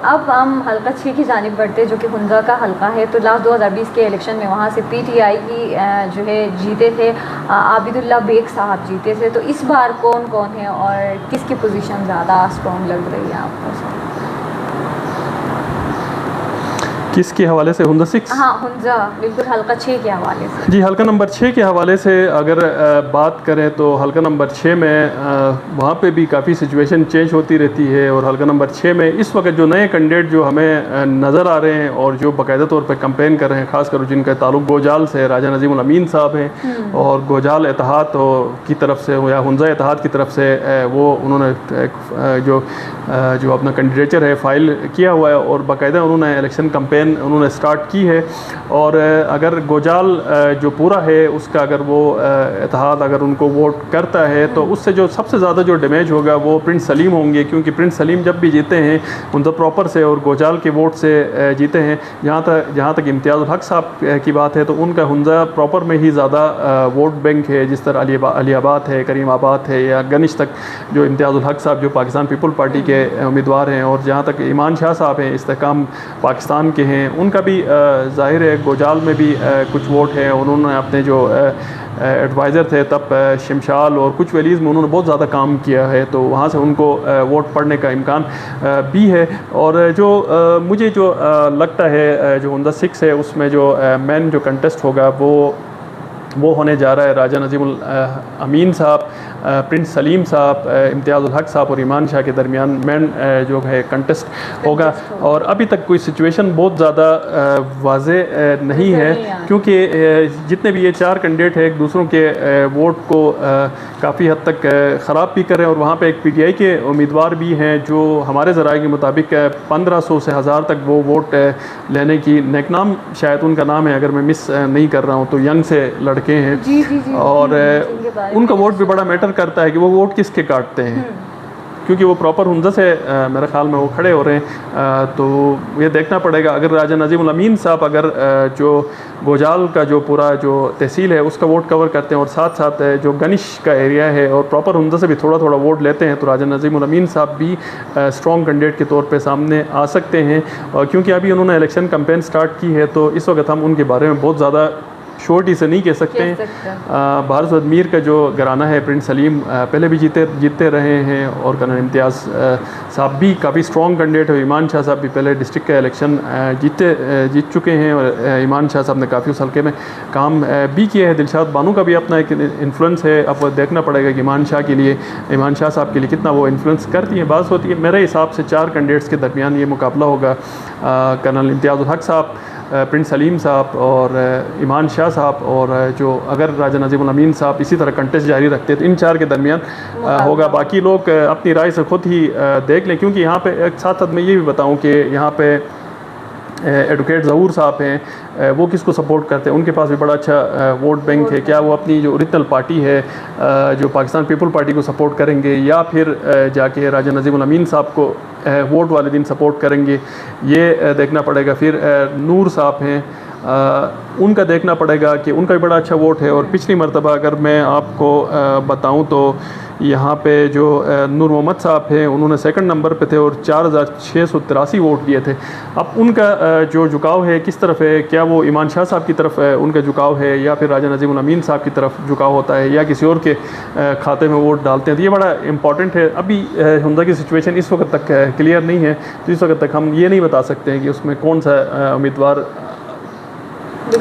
अब हम हल्का 6 की जानिब बढ़ते हैं जो कि हुंजा का हल्का है। तो लास्ट 2020 के इलेक्शन में वहाँ से PTI की जो है जीते थे आबिदुल्ला बेग साहब जीते थे। तो इस बार कौन कौन है और किसकी पोजीशन ज़्यादा स्ट्रॉन्ग लग रही है आपको? किसके हवाले से? हुंजा 6? हाँ, हुंजा बिल्कुल हल्का 6 के हवाले से। जी, हल्का नंबर 6 के हवाले से अगर बात करें तो हल्का नंबर 6 में वहाँ पे भी काफ़ी सिचुएशन चेंज होती रहती है। और हल्का नंबर 6 में इस वक्त जो नए कैंडिडेट जो हमें नज़र आ रहे हैं और जो बाकायदा तौर पर कंपेन कर रहे हैं, ख़ासकर जिनका ताल्लुक गोजाल से राजा नजीमुल अमीन साहब हैं और गोजाल इत्तेहाद की तरफ से या हुंजा इत्तेहाद की तरफ से वो उन्होंने जो अपना कैंडिडेचर है फ़ाइल किया हुआ है और बाकायदा उन्होंने इलेक्शन कंपेन उन्होंने स्टार्ट की है। और अगर गोजाल जो पूरा है उसका अगर वो इत्तेहाद अगर उनको वोट करता है तो उससे जो सबसे ज़्यादा जो डैमेज होगा वो प्रिंस सलीम होंगे, क्योंकि प्रिंस सलीम जब भी जीते हैं उनका प्रॉपर से और गोजाल के वोट से जीते हैं। जहाँ तक इम्तियाज़ुल हक साहब की बात है तो उनका हुंजा प्रॉपर में ही ज़्यादा वोट बैंक है, जिस तरह अलीबाद है, करीमाबाद है या गनिश तक जो इम्तियाज़ुल हक साहब जो पाकिस्तान पीपल पार्टी के उम्मीदवार हैं और जहाँ तक ईमान शाह साहब हैं इस्तेहकाम पाकिस्तान के हैं, उनका भी ज़ाहिर है गोजाल में भी कुछ वोट है। उन्होंने अपने जो एडवाइज़र थे तब शमशाल और कुछ वैलीज़ में उन्होंने बहुत ज़्यादा काम किया है, तो वहाँ से उनको वोट पड़ने का इम्कान भी है। और जो मुझे जो लगता है जो हुंजा 6 है उसमें जो मेन जो कंटेस्ट होगा वो होने जा रहा है राजा नजीमुल अमीन साहब, प्रिंस सलीम साहब, इम्तियाज़ुल हक साहब और ईमान शाह के दरमियान मेन जो है कंटेस्ट होगा। और अभी तक कोई सिचुएशन बहुत ज़्यादा वाज़े नहीं है, क्योंकि जितने भी ये 4 कैंडिडेट हैं एक दूसरों के वोट को काफ़ी हद तक ख़राब भी कर रहे हैं। और वहाँ पे एक PTI के उम्मीदवार भी हैं जो हमारे ज़राए के मुताबिक 1500 से 1000 तक वो वोट लेने की, नेकनाम शायद उनका नाम है अगर मैं मिस नहीं कर रहा हूँ, तो यंग से लड़के हैं। जी, जी, जी, और उनका वोट भी बड़ा मैटर करता है कि वो वोट किसके काटते हैं, क्योंकि वो प्रॉपर हुंजा से मेरे ख्याल में वो खड़े हो रहे हैं। तो ये देखना पड़ेगा अगर राजा नजीमुल अमीन साहब अगर जो गोजाल का जो पूरा जो तहसील है उसका वोट कवर करते हैं और साथ साथ जो गनिश का एरिया है और प्रॉपर हुंजा से भी थोड़ा थोड़ा वोट लेते हैं, तो राजा नजीमुल अमीन साहब भी स्ट्रॉन्ग कैंडिडेट के तौर पे सामने आ सकते हैं। और क्योंकि अभी उन्होंने इलेक्शन कैंपेन स्टार्ट की है तो इस वक्त हम उनके बारे में बहुत ज़्यादा शॉर्टी से नहीं कह सकते हैं। भारत मीर का जो घराना है प्रिंस सलीम पहले भी जीतते रहे हैं और कर्नल इम्तियाज़ साहब भी काफ़ी स्ट्रॉन्ग कैंडिडेट है। ईमान शाह साहब भी पहले डिस्ट्रिक्ट का इलेक्शन जीत चुके हैं और ईमान शाह साहब ने काफ़ी उस हल्के में काम भी किया है। दिलशाद बानो का भी अपना एक इन्फ्लुएंस है, अब देखना पड़ेगा कि ईमान शाह साहब के लिए कितना वो इन्फ्लुएंस करती है। बात होती है मेरे हिसाब से 4 कैंडिडेट्स के दरमियान ये मुकाबला होगा, कर्नल इम्तियाज़ुल हक साहब, प्रिंस सलीम साहब और ईमान शाह साहब, और जो अगर राजा नजीमुल अमीन साहब इसी तरह कंटेस्ट जारी रखते हैं तो इन 4 के दरमियान होगा। बाकी लोग अपनी राय से ख़ुद ही देख लें, क्योंकि यहाँ पे एक साथ मैं ये भी बताऊँ कि यहाँ पे एडवोकेट ज़हूर साहब हैं, वो किसको सपोर्ट करते हैं, उनके पास भी बड़ा अच्छा वोट बैंक है। क्या वो अपनी जो ओरिजिनल पार्टी है जो पाकिस्तान पीपल पार्टी को सपोर्ट करेंगे या फिर जाके राजा नजीमुल अमीन साहब को वोट वाले दिन सपोर्ट करेंगे, ये देखना पड़ेगा। फिर नूर साहब हैं, उनका देखना पड़ेगा कि उनका भी बड़ा अच्छा वोट है। और पिछली मरतबा अगर मैं आपको बताऊं तो यहाँ पे जो नूर मोहम्मद साहब हैं उन्होंने 2nd नंबर पे थे और 4683 वोट दिए थे। अब उनका जो झुकाव है किस तरफ है, क्या वो ईमान शाह साहब की तरफ उनका झुकाव है या फिर राजा नजीमुल अमीन साहब की तरफ झुकाव होता है या किसी और के खाते में वोट डालते हैं, तो ये बड़ा इंपॉर्टेंट है। अभी हुंजा की सिचुएशन इस वक्त तक क्लियर नहीं है, तो इस वक्त तक हम ये नहीं बता सकते हैं कि उसमें कौन सा उम्मीदवार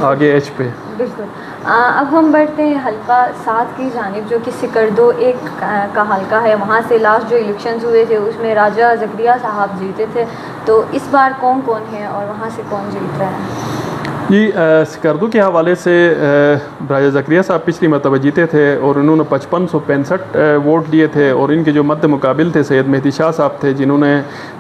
आगे एच पे। बिल्कुल। अब हम बढ़ते हैं हल्का 7 की जानिब, जो कि सिकरदो 1 का हल्का है। वहाँ से लास्ट जो इलेक्शंस हुए थे उसमें राजा ज़करिया साहब जीते थे, तो इस बार कौन कौन है और वहाँ से कौन जीत रहा है? जी, सिकरदो के हवाले से राजा ज़करिया साहब पिछली मरतबा जीते थे और उन्होंने 5565 वोट दिए थे और इनके जो मद्द मुकाबिल थे सैयद मेहदी शाह साहब थे जिन्होंने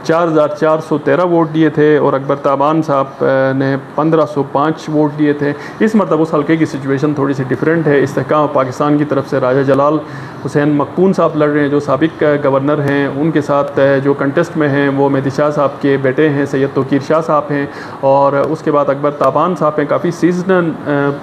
4413 वोट दिए थे और अकबर ताबान साहब ने 1505 वोट दिए थे। इस मरतबा उस हल्के की सिचुएशन थोड़ी सी डिफरेंट है। इस्तेहकाम पाकिस्तान की तरफ से राजा जलाल हुसैन मकबून साहब लड़ रहे हैं जो साबिक गवर्नर हैं, उनके साथ जो कंटेस्ट में हैं वो मेहदी शाह साहब के बेटे हैं सैयद तोकीर शाह साहब हैं और उसके बाद अकबर ताबान साहब हैं, काफ़ी सीजनल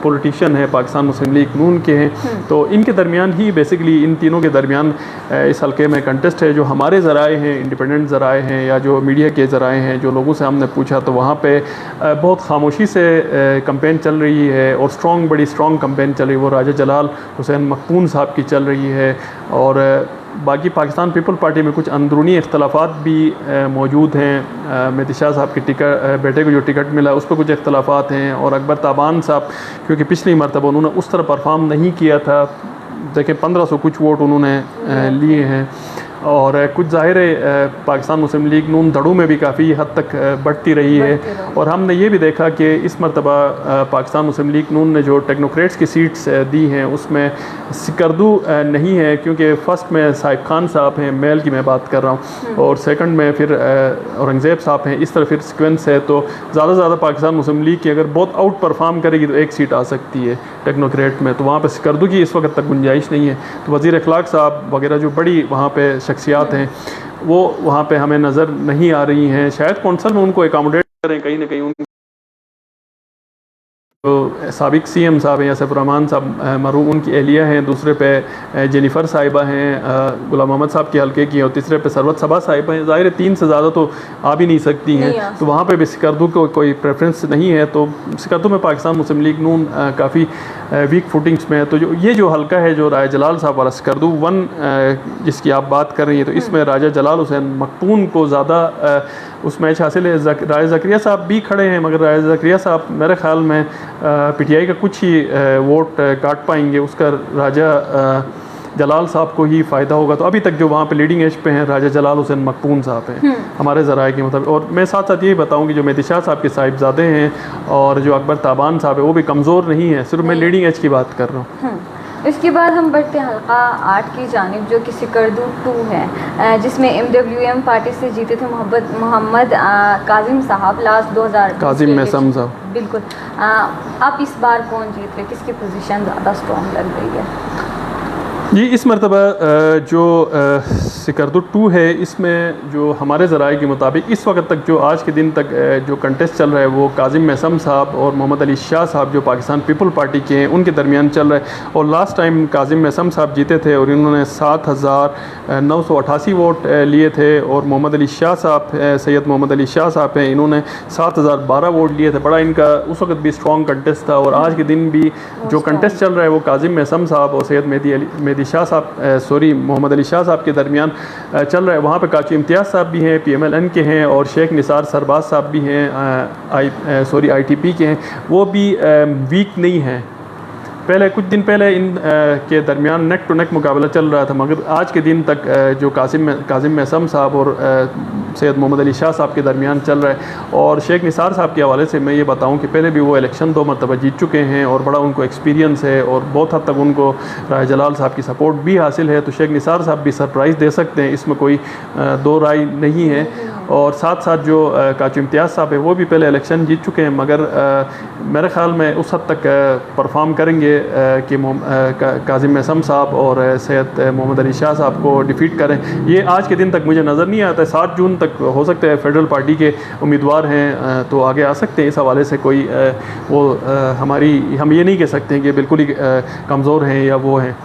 पॉलिटिशियन है, पाकिस्तान मुस्लिम लीग नून के हैं। तो इनके दरमियान ही बेसिकली इन तीनों के दरमियान इस हल्के में कंटेस्ट है। जो हमारे ज़राए हैं, इंडिपेंडेंट ज़राए हैं या जो मीडिया के ज़राए हैं, जो लोगों से हमने पूछा तो वहाँ पे बहुत खामोशी से कंपेन चल रही है और बड़ी स्ट्रॉन्ग कंपेन चल रही है, वो राजा जलाल हुसैन मकबून साहब की चल रही है। और बाकी पाकिस्तान पीपल पार्टी में कुछ अंदरूनी इख्तलाफात भी मौजूद हैं। मेहदी शाह साहब की बेटे को जो टिकट मिला उस पर कुछ इख्तलाफात हैं, और अकबर ताबान साहब क्योंकि पिछली मरतबा उन्होंने उस तरह परफॉर्म नहीं किया था, देखें 1500 कुछ वोट उन्होंने लिए हैं, और कुछ ज़ाहिर है पाकिस्तान मुस्लिम लीग नून धड़ों में भी काफ़ी हद तक बढ़ती रही है। और हमने ये भी देखा कि इस मरतबा पाकिस्तान मुस्लिम लीग नून ने जो टेक्नोक्रेट्स की सीट्स दी हैं उसमें सिकरदू नहीं है, क्योंकि फ़र्स्ट में साहिब खान साहब हैं, मेल की मैं बात कर रहा हूँ, और सेकंड में फिर औरंगज़ेब साहब हैं। इस तरह फिर सिक्वेंस है, तो ज़्यादा से ज़्यादा पाकिस्तान मुस्लिम लीग की अगर बहुत आउट परफॉर्म करेगी तो एक सीट आ सकती है टेक्नोक्रेट में, तो वहाँ पर सिकरदू की इस वक्त तक गुंजाइश नहीं है। तो वज़ीर अखलाक साहब वगैरह जो बड़ी वहाँ पर शख्सियात हैं वो वहाँ पे हमें नज़र नहीं आ रही हैं। शायद कौंसल में उनको एकोमोडेट करें कहीं ना कहीं। उनको तो साबिक सीएम साहब हैं यासिर रहमान साहब मरहूम, उनकी एहलिया हैं, दूसरे पे जेनिफ़र साहिबा हैं गुलाम मोहम्मद साहब के हल्के की, और तीसरे पे सरवत सबा साहिबा हैं। ज़ाहिर है 3 से ज़्यादा तो आ भी नहीं सकती हैं, तो वहाँ पे भी सिकरदू को कोई प्रेफरेंस नहीं है। तो सिकरदू में पाकिस्तान मुस्लिम लीग नून काफ़ी वीक फुटिंग्स में है। तो ये जो हल्का है जो राजा जलाल साहब वाला सिकरदू 1 जिसकी आप बात कर रही हैं, तो इसमें राजा जलाल हुसैन मकपून को ज़्यादा उस मैच हासिल है। राजा ज़करिया साहब भी खड़े हैं, मगर राजा ज़करिया साहब मेरे ख़्याल में पीटीआई का कुछ ही वोट काट पाएंगे, उसका राजा जलाल साहब को ही फ़ायदा होगा। तो अभी तक जो वहाँ पे लीडिंग एज पे हैं राजा जलाल हुसैन मकपून साहब हैं हमारे ज़राए के मुताबिक। और मैं साथ साथ यही बताऊँ कि जो मेहदी शाह साहब के साहिबजादे हैं और जो अकबर ताबान साहब है वो भी कमज़ोर नहीं है, सिर्फ मैं लीडिंग एज की बात कर रहा हूँ। इसके बाद हम बढ़ते हैं हल्का 8 की जानिब, जो कि सिकरदू 2 है, जिसमें MWM पार्टी से जीते थे मोहम्मद काजिम साहब लास्ट 2000 काजिम मैसम साहब। बिल्कुल। अब इस बार कौन जीत रहे, किसकी पोजीशन ज़्यादा स्ट्रॉन्ग लग रही है? जी इस मरतबा जो सिकरदू 2 है, इसमें जो हमारे ज़राए के मुताबिक इस वक्त तक जो आज के दिन तक जो कंटेस्ट चल रहा है वो काजिम मैसम साहब और मोहम्मद अली शाह साहब जो पाकिस्तान पीपल पार्टी के हैं उनके दरमियान चल रहा है। और लास्ट टाइम काजिम मैसम साहब जीते थे और इन्होंने 7,988 वोट लिए थे, और मोहम्मद अली शाह साहब सैयद मोहम्मद अली शाह साहब हैं, इन्होंने 7,012 वोट लिए थे। बड़ा इनका उस वक्त भी स्ट्रॉन्ग कंटेस्ट था, और आज के दिन भी जो कंटेस्ट चल रहा है वो काजिम मैसम साहब और सैयद मेहदी शाह साहब मोहम्मद अली शाह साहब के दरमियान चल रहा है। वहाँ पे काची इम्तियाज़ साहब भी हैं, PMLN के हैं, और शेख निसार सरबाज साहब भी हैं, ITP के हैं, वो भी वीक नहीं हैं। पहले कुछ दिन पहले इन के दरमियान नेक टू नेक मुकाबला चल रहा था, मगर आज के दिन तक जो काजिम मैसम साहब और सैयद मोहम्मद अली शाह साहब के दरमियान चल रहा है। और शेख निसार साहब के हवाले से मैं ये बताऊं कि पहले भी वो इलेक्शन 2 मरतबा जीत चुके हैं और बड़ा उनको एक्सपीरियंस है, और बहुत हद तक उनको राय जलाल साहब की सपोर्ट भी हासिल है। तो शेख निसार साहब भी सरप्राइज़ दे सकते हैं, इसमें कोई दो राय नहीं है। और साथ साथ जो काची इम्तियाज़ साहब है वो भी पहले इलेक्शन जीत चुके हैं, मगर मेरे ख़्याल में उस हद तक परफॉर्म करेंगे कि काजिम मैसम साहब और सैयद मोहम्मद अली शाह साहब को डिफीट करें। ये आज के दिन तक मुझे नज़र नहीं आता है। 7 जून तक हो सकता है फेडरल पार्टी के उम्मीदवार हैं तो आगे आ सकते हैं। इस हवाले से कोई हम ये नहीं कह सकते हैं कि बिल्कुल ही कमज़ोर हैं या वो हैं।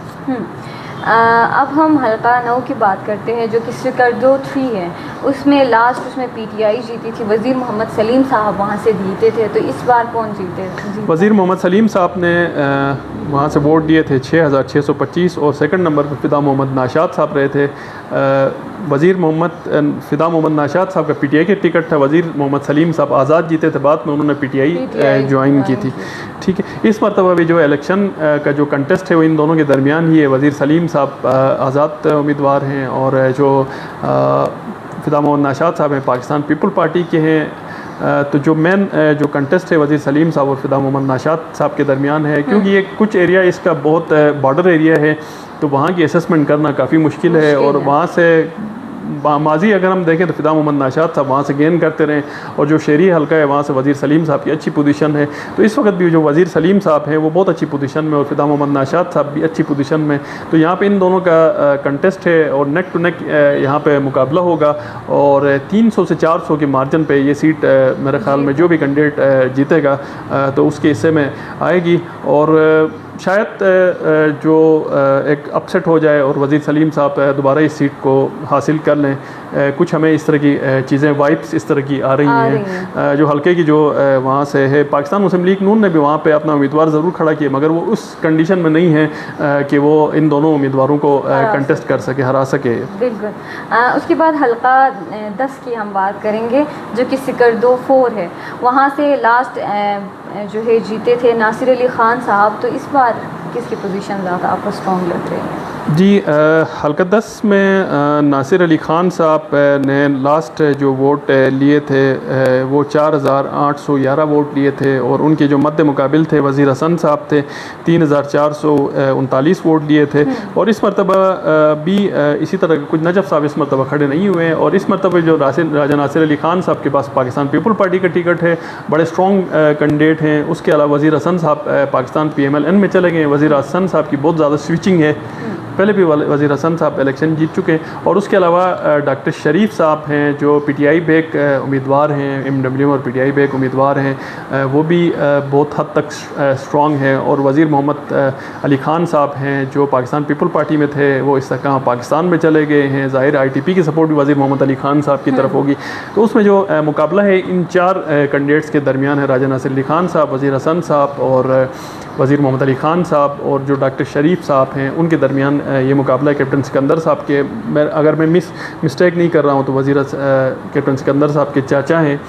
अब हम हल्का 9 की बात करते हैं, जो कि सिकरदू 3 है। उसमें PTI जीती थी, वज़ीर मोहम्मद सलीम साहब वहाँ से जीते थे। तो इस बार कौन जीते? वज़ीर मोहम्मद सलीम साहब ने वहाँ से वोट दिए थे 6,625, और सेकंड नंबर पर फ़िदा मोहम्मद नाशाद साहब रहे थे। वज़ीर फ़िदा मोहम्मद नाशाद साहब का PTI के टिकट था, वज़ीर मोहम्मद सलीम साहब आज़ाद जीते थे, बाद में उन्होंने PTI ज्वाइन की थी। ठीक है, इस मरतबा भी जो इलेक्शन का जो कंटेस्ट है वो इन दोनों के दरमियान ही है। वज़ीर सलीम साहब आज़ाद उम्मीदवार हैं, और जो फ़िदा मोहम्मद नाशाद साहब हैं पाकिस्तान पीपल पार्टी के हैं। तो जो मेन जो कंटेस्ट है वज़ीर सलीम साहब और फ़िदा मोहम्मद नाशाद साहब के दरमियान है, क्योंकि ये कुछ एरिया इसका बहुत बॉर्डर एरिया है, तो वहाँ की असेसमेंट करना काफ़ी मुश्किल है। और वहाँ से माजी अगर हम देखें तो फ़िदा मोहम्मद नाशाद साहब वहाँ से गेन करते रहे, और जो शहरी हल्का है वहाँ से वज़ीर सलीम साहब की अच्छी पोजीशन है। तो इस वक्त भी जो वज़ीर सलीम साहब हैं वो बहुत अच्छी पोजीशन में, और फ़िदा मोहम्मद नाशाद साहब भी अच्छी पोजीशन में। तो यहाँ पे इन दोनों का कंटेस्ट है, और नेक टू नेक यहाँ पे मुकाबला होगा, और 300 से 400 के मार्जिन पे ये सीट मेरे ख़्याल में जो भी कैंडिडेट जीतेगा तो उसके हिस्से में आएगी। और शायद जो एक अपसेट हो जाए और वज़ीर सलीम साहब दोबारा इस सीट को हासिल कर लें, कुछ हमें इस तरह की चीज़ें वाइब्स इस तरह की आ रही हैं जो हल्के की जो वहाँ से है। पाकिस्तान मुस्लिम लीग नून ने भी वहाँ पे अपना उम्मीदवार ज़रूर खड़ा किया, मगर वो उस कंडीशन में नहीं है कि वो इन दोनों उम्मीदवारों को कंटेस्ट कर सके, हरा सके। बिल्कुल। उसके बाद हल्का 10 की हम बात करेंगे जो कि सिकरदो 4 है। वहाँ से लास्ट जो है जीते थे नासिर अली ख़ान साहब। तो इस बार किसकी पोजीशन ज़्यादा आपको स्ट्रॉन्ग लग रही है? जी, हल्का 10 में नासिर अली ख़ान साहब ने लास्ट जो वोट लिए थे वो 4811 वोट लिए थे, और उनके जो मद्दे मुकाबिल थे वज़ीर हसन साहब थे 3439 वोट लिए थे। और इस मरतबा भी इसी तरह कुछ नजफ़ साहब इस मरतबा खड़े नहीं हुए हैं, और इस मरतबा जो राजा नासिर अली ख़ान साहब के पास पाकिस्तान पीपल पार्टी का टिकट है, बड़े स्ट्रॉन्ग कैंडिडेट हैं। उसके अलावा वज़ीर हसन साहब पाकिस्तान PMLN में चले गए हैं। वज़ीर हसन साहब की बहुत ज़्यादा स्विचिंग है, पहले भी वज़ीर हसन साहब इलेक्शन जीत चुके हैं। और उसके अलावा डॉक्टर शरीफ साहब हैं जो PTI बैक उम्मीदवार हैं, MWM और PTI बैक उम्मीदवार हैं, वो भी बहुत हद तक स्ट्रॉन्ग हैं। और वज़ीर मोहम्मद अली ख़ान साहब हैं जो पाकिस्तान पीपल पार्टी में थे, वो इस तरह पाकिस्तान में चले गए हैं। ज़ाहिर ITP की सपोर्ट भी वज़ीर मोहम्मद अली ख़ान साहब की तरफ होगी। तो उसमें जो मुकाबला है इन 4 कैंडिडेट्स के दरमियान है, राजा नासिर अली ख़ान साहब, वज़ीर हसन साहब और वज़ीर मोहम्मद अली ख़ान साहब, और जो डॉक्टर शरीफ साहब हैं उनके दरमियान ये मुकाबला है। कैप्टन सिकंदर साहब के, अगर मैं मिस्टेक नहीं कर रहा हूँ तो वज़ीर कैप्टन सिकंदर साहब के चाचा हैं,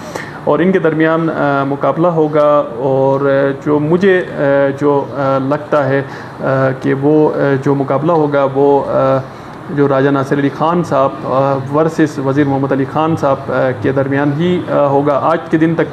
और इनके दरमियान मुकाबला होगा। और जो मुझे जो लगता है कि वो जो मुकाबला होगा वो जो राजा नासिर अली ख़ान साहब वर्सेस वज़ीर मोहम्मद अली ख़ान साहब के दरमियान ही होगा। आज के दिन तक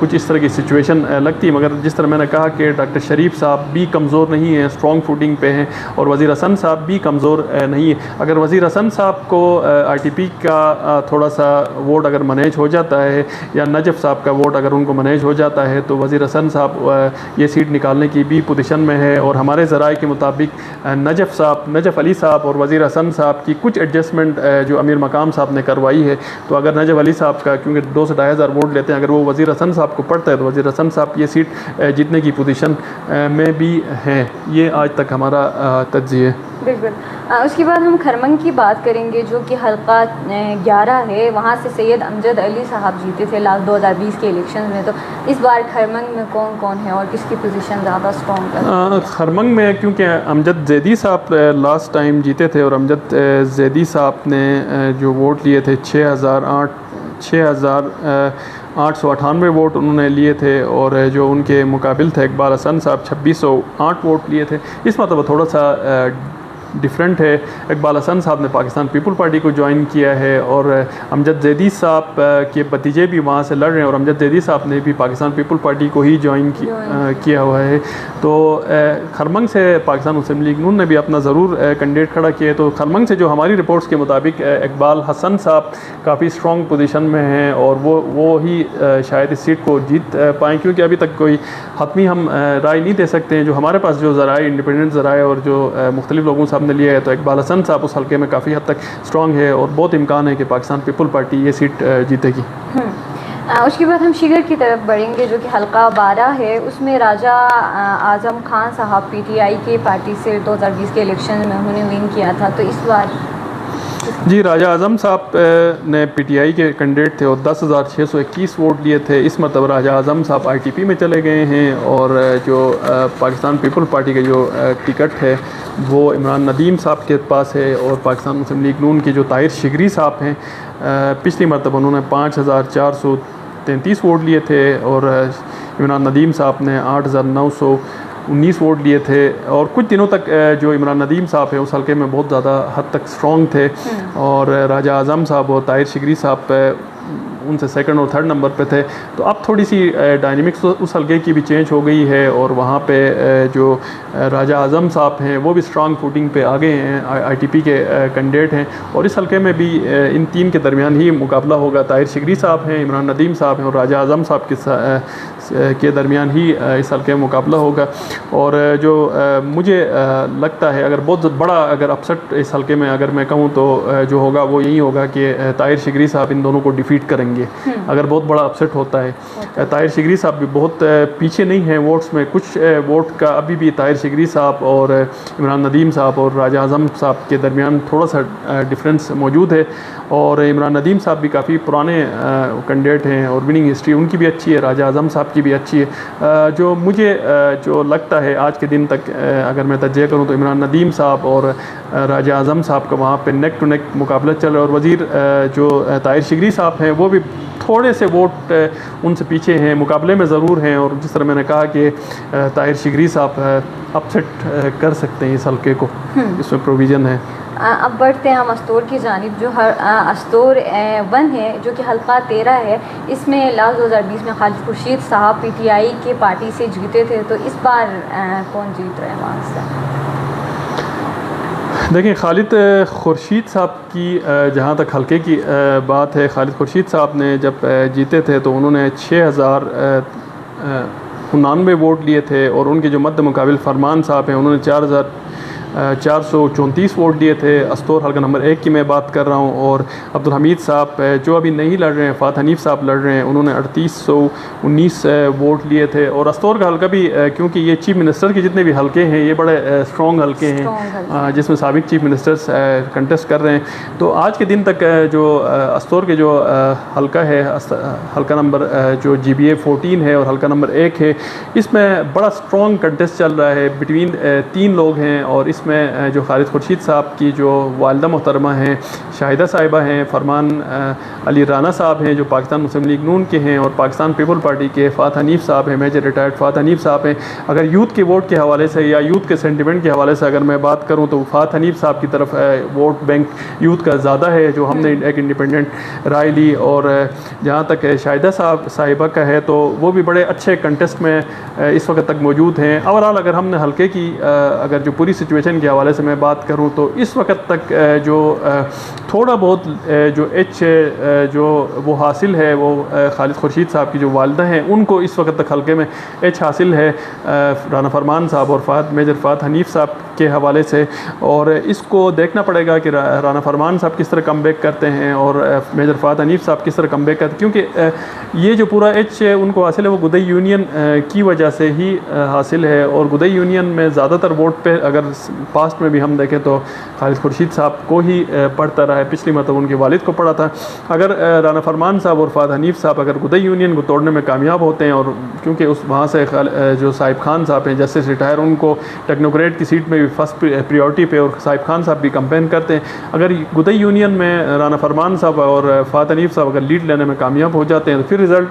कुछ इस तरह की सिचुएशन लगती है, मगर जिस तरह मैंने कहा कि डॉक्टर शरीफ साहब भी कमज़ोर नहीं हैं, स्ट्रॉन्ग फुटिंग पे हैं, और वज़ीर हसन साहब भी कमज़ोर नहीं है। अगर वज़ीर हसन साहब को ITP का थोड़ा सा वोट अगर मैनेज हो जाता है, या नजफ़ साहब का वोट अगर उनको मैनेज हो जाता है, तो वज़ीर हसन साहब ये सीट निकालने की भी पोजीशन में है। और हमारे ज़राए के मुताबिक नजफ़ अली साहब और वज़ीर हसन साहब की कुछ एडजस्टमेंट जो अमीर मकाम साहब ने करवाई है, तो अगर नजफ़ अली साहब का, क्योंकि 2 से 2,500 वोट लेते हैं, अगर वो वज़ीर हसन साहब को पड़ता है तो वज़ीर हसन साहब ये सीट जीतने की पोजीशन में भी हैं। ये आज तक हमारा तज्ज़िया है। बिल्कुल। उसके बाद हम खरमंग की बात करेंगे जो कि हल्का 11 है। वहाँ से सैयद अमजद अली साहब जीते थे लास्ट 2020 के इलेक्शन में। तो इस बार खरमंग में कौन कौन है और किसकी पोजीशन ज़्यादा स्ट्रॉन्ग है? खरमंग में क्योंकि अमजद ज़ैदी साहब लास्ट टाइम जीते थे, और अमजद ज़ैदी साहब ने जो वोट लिए थे 6,898 वोट उन्होंने लिए थे, और जो उनके मुकाबिल थे इकबाल हसन साहब 2,608 वोट लिए थे। इस मतलब थोड़ा सा डिफरेंट है। इकबाल हसन साहब ने पाकिस्तान पीपल पार्टी को ज्वाइन किया है, और अमजद ज़ैदी साहब के भतीजे भी वहाँ से लड़ रहे हैं, और अमजद ज़ैदी साहब ने भी पाकिस्तान पीपल पार्टी को ही ज्वाइन किया हुआ है। तो खरमंग से पाकिस्तान मुस्लिम लीग नून ने भी अपना ज़रूर कैंडिडेट खड़ा किया है। तो खरमंग से जो हमारी रिपोर्ट्स के मुताबिक इकबाल हसन साहब काफ़ी स्ट्रॉन्ग पोजीशन में हैं, और वो ही शायद इस सीट को जीत पाएँ, क्योंकि अभी तक कोई हतमी हम राय नहीं दे सकते हैं। जो हमारे पास जो ज़राए, इंडिपेंडेंट ज़राए और जो मुख्तलिफ लोगों से हमने लिया है, तो इकबाल हसन साहब उस हल्के में काफ़ी हद तक स्ट्रॉन्ग है, और बहुत इम्कान है कि पाकिस्तान पीपल पार्टी ये सीट जीतेगी। उसके बाद हम शिगर की तरफ बढ़ेंगे जो कि हल्का 12 है। उसमें राजा आज़म खान साहब PTI के पार्टी से 2020 के इलेक्शन में उन्होंने विन किया था। तो इस बार जी, राजा आज़म साहब ने PTI के कैंडिडेट थे और 10,621 वोट लिए थे। इस मतलब राजा आज़म साहब ITP में चले गए हैं, और जो पाकिस्तान पीपल पार्टी का जो टिकट है वो इमरान नदीम साहब के पास है, और पाकिस्तान मुस्लिम लीग नून के जो ताहिर शिगरी साहब हैं, पिछली मरतबा उन्होंने 5,433 वोट लिए थे, और इमरान नदीम साहब ने 8,919 वोट लिए थे। और कुछ दिनों तक जो इमरान नदीम साहब है उस हल्के में बहुत ज़्यादा हद तक स्ट्रॉन्ग थे, और राजा आज़म साहब और ताहिर शिगरी साहब उनसे सेकंड और थर्ड नंबर पे थे। तो अब थोड़ी सी डायनेमिक्स उस हल्के की भी चेंज हो गई है, और वहाँ पे जो राजा आज़म साहब हैं वो भी स्ट्रॉन्ग फुटिंग पे आ गए हैं, ITP के कैंडिडेट हैं। और इस हल्के में भी इन तीन के दरमियान ही मुकाबला होगा। ताहिर शिगरी साहब हैं, इमरान नदीम साहब हैं, और राजा आज़म साहब के के दरमियान ही इस हल्के में मुकाबला होगा। और जो मुझे लगता है अगर बहुत बड़ा अगर अपसेट इस हल्के में अगर मैं कहूँ तो जो होगा वो यही होगा कि ताहिर शिगरी साहब इन दोनों को डिफीट करेंगे। अगर बहुत बड़ा अपसेट होता है, ताहिर शिगरी साहब भी बहुत पीछे नहीं हैं वोट्स में, कुछ वोट का अभी भी ताहिर शिगरी साहब और इमरान नदीम साहब और राजा आज़म साहब के दरमियान थोड़ा सा डिफरेंस मौजूद है। और इमरान नदीम साहब भी काफ़ी पुराने कैंडिडेट हैं और विनिंग हिस्ट्री उनकी भी अच्छी है, राजा आज़म साहब की भी अच्छी है। जो मुझे जो लगता है आज के दिन तक अगर मैं तज्ज़िया करूँ तो इमरान नदीम साहब और राजा आज़म साहब का वहाँ पे नेक टू नेक मुकाबला चल रहा है। और वज़ीर जो ताहिर शिगरी साहब हैं वो भी थोड़े से वोट उनसे पीछे हैं, मुकाबले में ज़रूर हैं। और जिस तरह मैंने कहा कि ताहिर शिगरी साहब अपसेट कर सकते हैं इस हल्के को, इसमें प्रोविज़न है। अब बढ़ते हैं हम अस्तोर की जानिब। जो अस्तोर 1 है जो कि हल्का 13 है, इसमें लास्ट 2020 में खालिद खुर्शीद साहब PTI के पार्टी से जीते थे, तो इस बार कौन जीत रहे हैं वहाँ से? देखिए खालिद खुर्शीद साहब की जहाँ तक हल्के की बात है, खालिद खुर्शीद साहब ने जब जीते थे तो उन्होंने 6099 वोट लिए थे। और उनके जो मद्द मुकाबिल फरमान साहब हैं उन्होंने 4434 वोट दिए थे। अस्तोर हल्का नंबर 1 की मैं बात कर रहा हूँ। और अब्दुल हमीद साहब जो अभी नहीं लड़ रहे हैं, फ़ात हनीफ़ साहब लड़ रहे हैं, उन्होंने 3819 वोट लिए थे। और अस्तोर का हल्का भी क्योंकि ये चीफ मिनिस्टर के जितने भी हल्के हैं ये बड़े स्ट्रॉन्ग हल्के हैं जिसमें साबिक चीफ मिनिस्टर्स कंटेस्ट कर रहे हैं। तो आज के दिन तक जो अस्तोर के जो हल्का है, हल्का नंबर जो GBA 14 है और हल्का नंबर 1 है, इसमें बड़ा स्ट्रॉन्ग कंटेस्ट चल रहा है बिटवीन 3 लोग हैं। और इसमें जो खालिद खुर्शीद साहब की जो वालिदा मोहतरमा हैं शाहिदा साहिबा हैं, फरमान अली राना साहब हैं जो पाकिस्तान मुस्लिम लीग नून के हैं, और पाकिस्तान पीपल पार्टी के फ़ात हनीफ़ साहब हैं, मेजर रिटायर्ड फ़ात हनीफ़ साहब हैं। अगर यूथ के वोट के हवाले से या यूथ के सेंटिमेंट के हवाले से अगर मैं बात करूं तो फ़ात हनीफ़ साहब की तरफ वोट बैंक यूथ का ज़्यादा है, जो हमने एक इंडिपेंडेंट राय ली। और जहाँ तक शाहिदा साहिबा का है तो वो भी बड़े अच्छे कंटेस्ट में इस वक्त तक मौजूद हैं। ओवरऑल अगर हमने हल्के की अगर जो पूरी सिचुएशन के हवाले से मैं बात करूं तो इस वक्त तक जो थोड़ा बहुत जो एच जो वो हासिल है वो खालिद खुर्शीद साहब की जो वालिदा हैं उनको इस वक्त तक हल्के में एच हासिल है राना फरमान साहब और मेजर फ़ात हनीफ़ साहब के हवाले से। और इसको देखना पड़ेगा कि राना फरमान साहब किस तरह कमबैक करते हैं और मेजर फ़ात हनीफ़ साहब किस तरह कमबैक करते हैं, क्योंकि ये जो पूरा एच उनको हासिल है वो गुदई यूनियन की वजह से ही हासिल है। और गुदई यूनियन में ज़्यादातर वोट पे अगर पास्ट में भी हम देखें तो खालिद खुर्शीद साहब को ही पढ़ता रहा है, पिछली मतलब उनके वालिद को पढ़ा था। अगर राना फरमान साहब और फ़ात हनीफ़ साहब अगर गुदई यूनियन को तोड़ने में कामयाब होते हैं, और क्योंकि उस वहाँ से जो साहिब खान साहब हैं जस्टिस रिटायर, उनको टेक्नोक्रेट की सीट में भी फर्स्ट प्रियोरिटी पे और साहिब खान साहब भी कंपेन करते हैं, अगर गुदई यूनियन में राना फरमान साहब और फ़ात हनीफ़ साहब अगर लीड लेने में कामयाब हो जाते हैं तो फिर रिज़ल्ट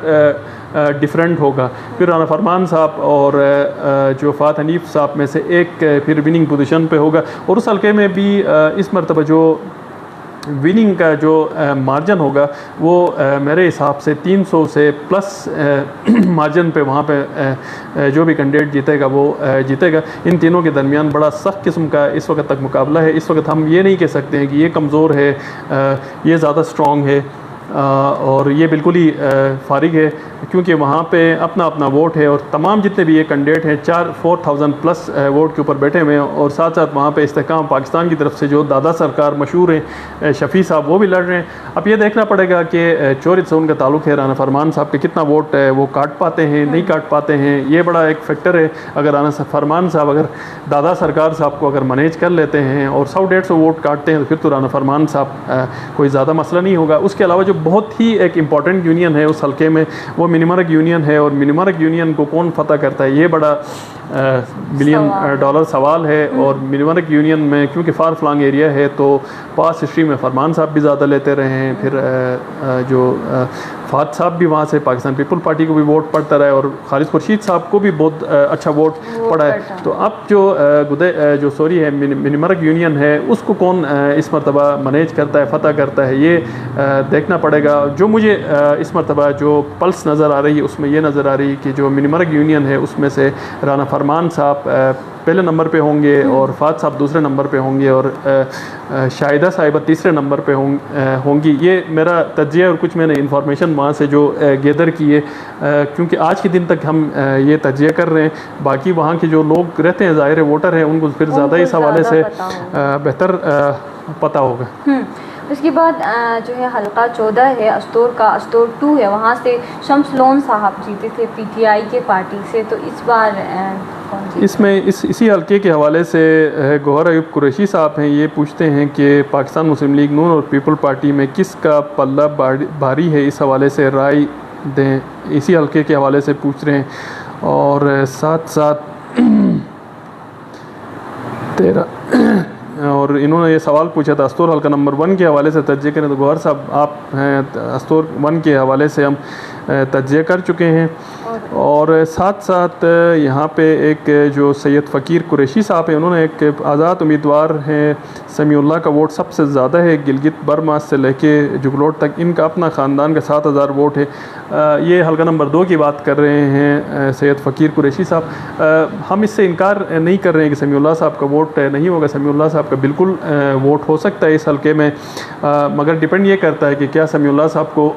डिफरेंट होगा। फिर राना फरमान साहब और जो फ़ात हनीफ़ साहब में से एक फिर विनिंग पोजीशन पे होगा। और उस हल्के में भी इस मरतबा जो विनिंग का जो मार्जिन होगा वो मेरे हिसाब से 300 से प्लस मार्जिन पे वहाँ पे जो भी कैंडिडेट जीतेगा वो जीतेगा। इन तीनों के दरमियान बड़ा सख्त किस्म का इस वक्त तक मुकाबला है। इस वक्त हम ये नहीं कह सकते हैं कि ये कमज़ोर है, ये ज़्यादा स्ट्रॉन्ग है, और ये बिल्कुल ही फारिग है, क्योंकि वहाँ पे अपना अपना वोट है। और तमाम जितने भी ये कैंडिडेट हैं 4000 प्लस वोट के ऊपर बैठे हुए हैं। और साथ साथ वहाँ पे इस्तेहकाम पाकिस्तान की तरफ से जो दादा सरकार मशहूर हैं शफ़ी साहब वो भी लड़ रहे हैं। अब ये देखना पड़ेगा कि चोरित से उनका ताल्लुक़ है, राना फरमान साहब के कितना वोट वो काट पाते हैं नहीं काट पाते हैं, ये बड़ा एक फैक्टर है। अगर राना फरमान साहब अगर दादा सरकार साहब को अगर मैनेज कर लेते हैं और 100-150 वोट काटते हैं तो फिर तो राना फरमान साहब कोई ज़्यादा मसला नहीं होगा। उसके अलावा जो बहुत ही एक इम्पॉर्टेंट यूनियन है उस हल्के में वो मिनीमर्ग यूनियन है, और मिनीमर्ग यूनियन को कौन फतह करता है ये बड़ा $1 बिलियन सवाल है। और मिनीमर्ग यूनियन में क्योंकि फार फ्लांग एरिया है तो पास हिस्ट्री में फरमान साहब भी ज़्यादा लेते रहे हैं, फिर जो फ़ात साहब भी वहाँ से पाकिस्तान पीपल पार्टी को भी वोट पड़ता रहा है, और खालिद खुर्शीद साहब को भी बहुत अच्छा वोट पड़ा है। तो अब जो मिनीमर्ग यूनियन है उसको कौन इस मरतबा मैनेज करता है, फतह करता है, ये देखना पड़ेगा। जो मुझे इस मरतबा जो पल्स नज़र आ रही है उसमें ये नज़र आ रही है कि जो मिनीमर्ग यूनियन है उसमें से राना फरमान साहब पहले नंबर पे होंगे और फात साहब दूसरे नंबर पे होंगे और शाहिदा साहिबा तीसरे नंबर पे होंगी। ये मेरा तज्जिया और कुछ मैंने इंफॉर्मेशन वहाँ से जो गैदर की है, क्योंकि आज के दिन तक हम ये तज्जिया कर रहे हैं। बाकी वहाँ के जो लोग रहते हैं ज़ाहिर वोटर हैं उनको फिर ज़्यादा इस हवाले से बेहतर पता होगा। उसके बाद जो है हल्का 14 है अस्तोर का, अस्तोर 2 है, वहाँ से शम्स लोन साहब जीते थे पीटीआई के पार्टी से। तो इस बार कौन जीते? इसमें इसी हल्के के हवाले से गौहर अयूब कुरैशी साहब हैं, ये पूछते हैं कि पाकिस्तान मुस्लिम लीग नून और पीपल पार्टी में किसका पल्ला भारी है, इस हवाले से राय दें। इसी हल्के के हवाले से पूछ रहे हैं। और साथ साथ और इन्होंने ये सवाल पूछा था अस्तोर हल्का नंबर 1 के हवाले से तज्जिया करें, तो गौहर साहब आप हैं अस्तोर 1 के हवाले से हम तज्जिया कर चुके हैं। और साथ साथ यहाँ पे एक जो सैयद फ़कीर कुरैशी साहब हैं, उन्होंने एक आज़ाद उम्मीदवार हैं समीउल्लाह का वोट सबसे ज़्यादा है गिलगित बर्मा से लेके जुगलोट तक, इनका अपना ख़ानदान का 7000 वोट है। ये हल्का नंबर 2 की बात कर रहे हैं सैयद फ़कीर कुरैशी साहब। हम इससे इनकार नहीं कर रहे हैं कि समीउल्लाह साहब का वोट नहीं होगा, समीउल्लाह साहब का बिल्कुल वोट हो सकता है इस हल्के में, मगर डिपेंड ये करता है कि क्या समीउल्लाह साहब को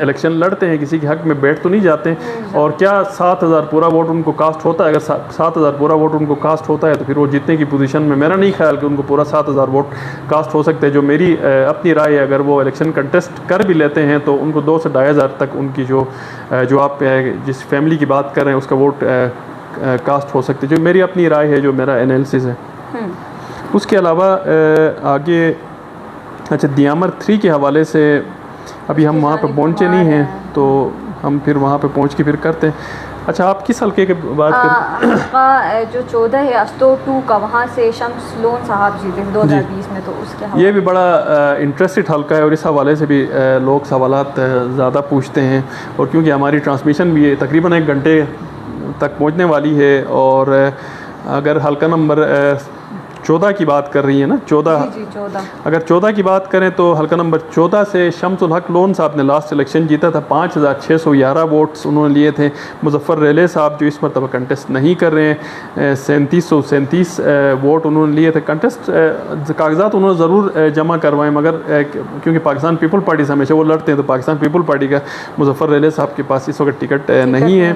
इलेक्शन लड़ते हैं, किसी के हक़ में बैठ तो नहीं जाते, और क्या 7000 पूरा वोट उनको कास्ट होता है। अगर 7000 पूरा वोट उनको कास्ट होता है तो फिर वो जीतने की पोजीशन में, मेरा नहीं ख्याल कि उनको पूरा 7000 वोट कास्ट हो सकते हैं। जो मेरी अपनी राय है, अगर वो इलेक्शन कंटेस्ट कर भी लेते हैं तो उनको 2 से 2500 तक उनकी जो आप जिस फैमिली की बात कर रहे हैं उसका वोट कास्ट हो सकते हैं। जो मेरी अपनी राय है, जो मेरा एनालिसिस है। उसके अलावा आगे अच्छा दियामर 3 के हवाले से अभी हम वहाँ पे पहुँचे नहीं हैं, तो हम फिर वहाँ पे पहुँच के फिर करते हैं। अच्छा, आप किस हल्के की बात करें? जो 14 है अस्तोर 2 का, वहाँ से शम्स लोन साहब जीते 2020 में, तो उसके ये भी बड़ा इंटरेस्टेड हल्का है और इस हवाले से भी लोग सवालात ज़्यादा पूछते हैं। और क्योंकि हमारी ट्रांसमिशन भी तकरीबन 1 घंटे तक पहुँचने वाली है, और अगर हल्का नंबर 14 की बात कर रही है ना, 14 अगर 14 की बात करें तो हल्का नंबर 14 से शम्सुल हक लोन साहब ने लास्ट इलेक्शन जीता था, 5611 वोट्स उन्होंने लिए थे। मुजफ्फर रेले साहब जो इस मरतबा कंटेस्ट नहीं कर रहे हैं, 3737 वोट उन्होंने लिए थे। कंटेस्ट कागजात उन्होंने ज़रूर जमा करवाएं, मगर क्योंकि पाकिस्तान पीपल पार्टी से हमेशा वो लड़ते हैं, तो पाकिस्तान पीपल पार्टी का मुजफ्फर रेले साहब के पास इस वक्त टिकट नहीं है।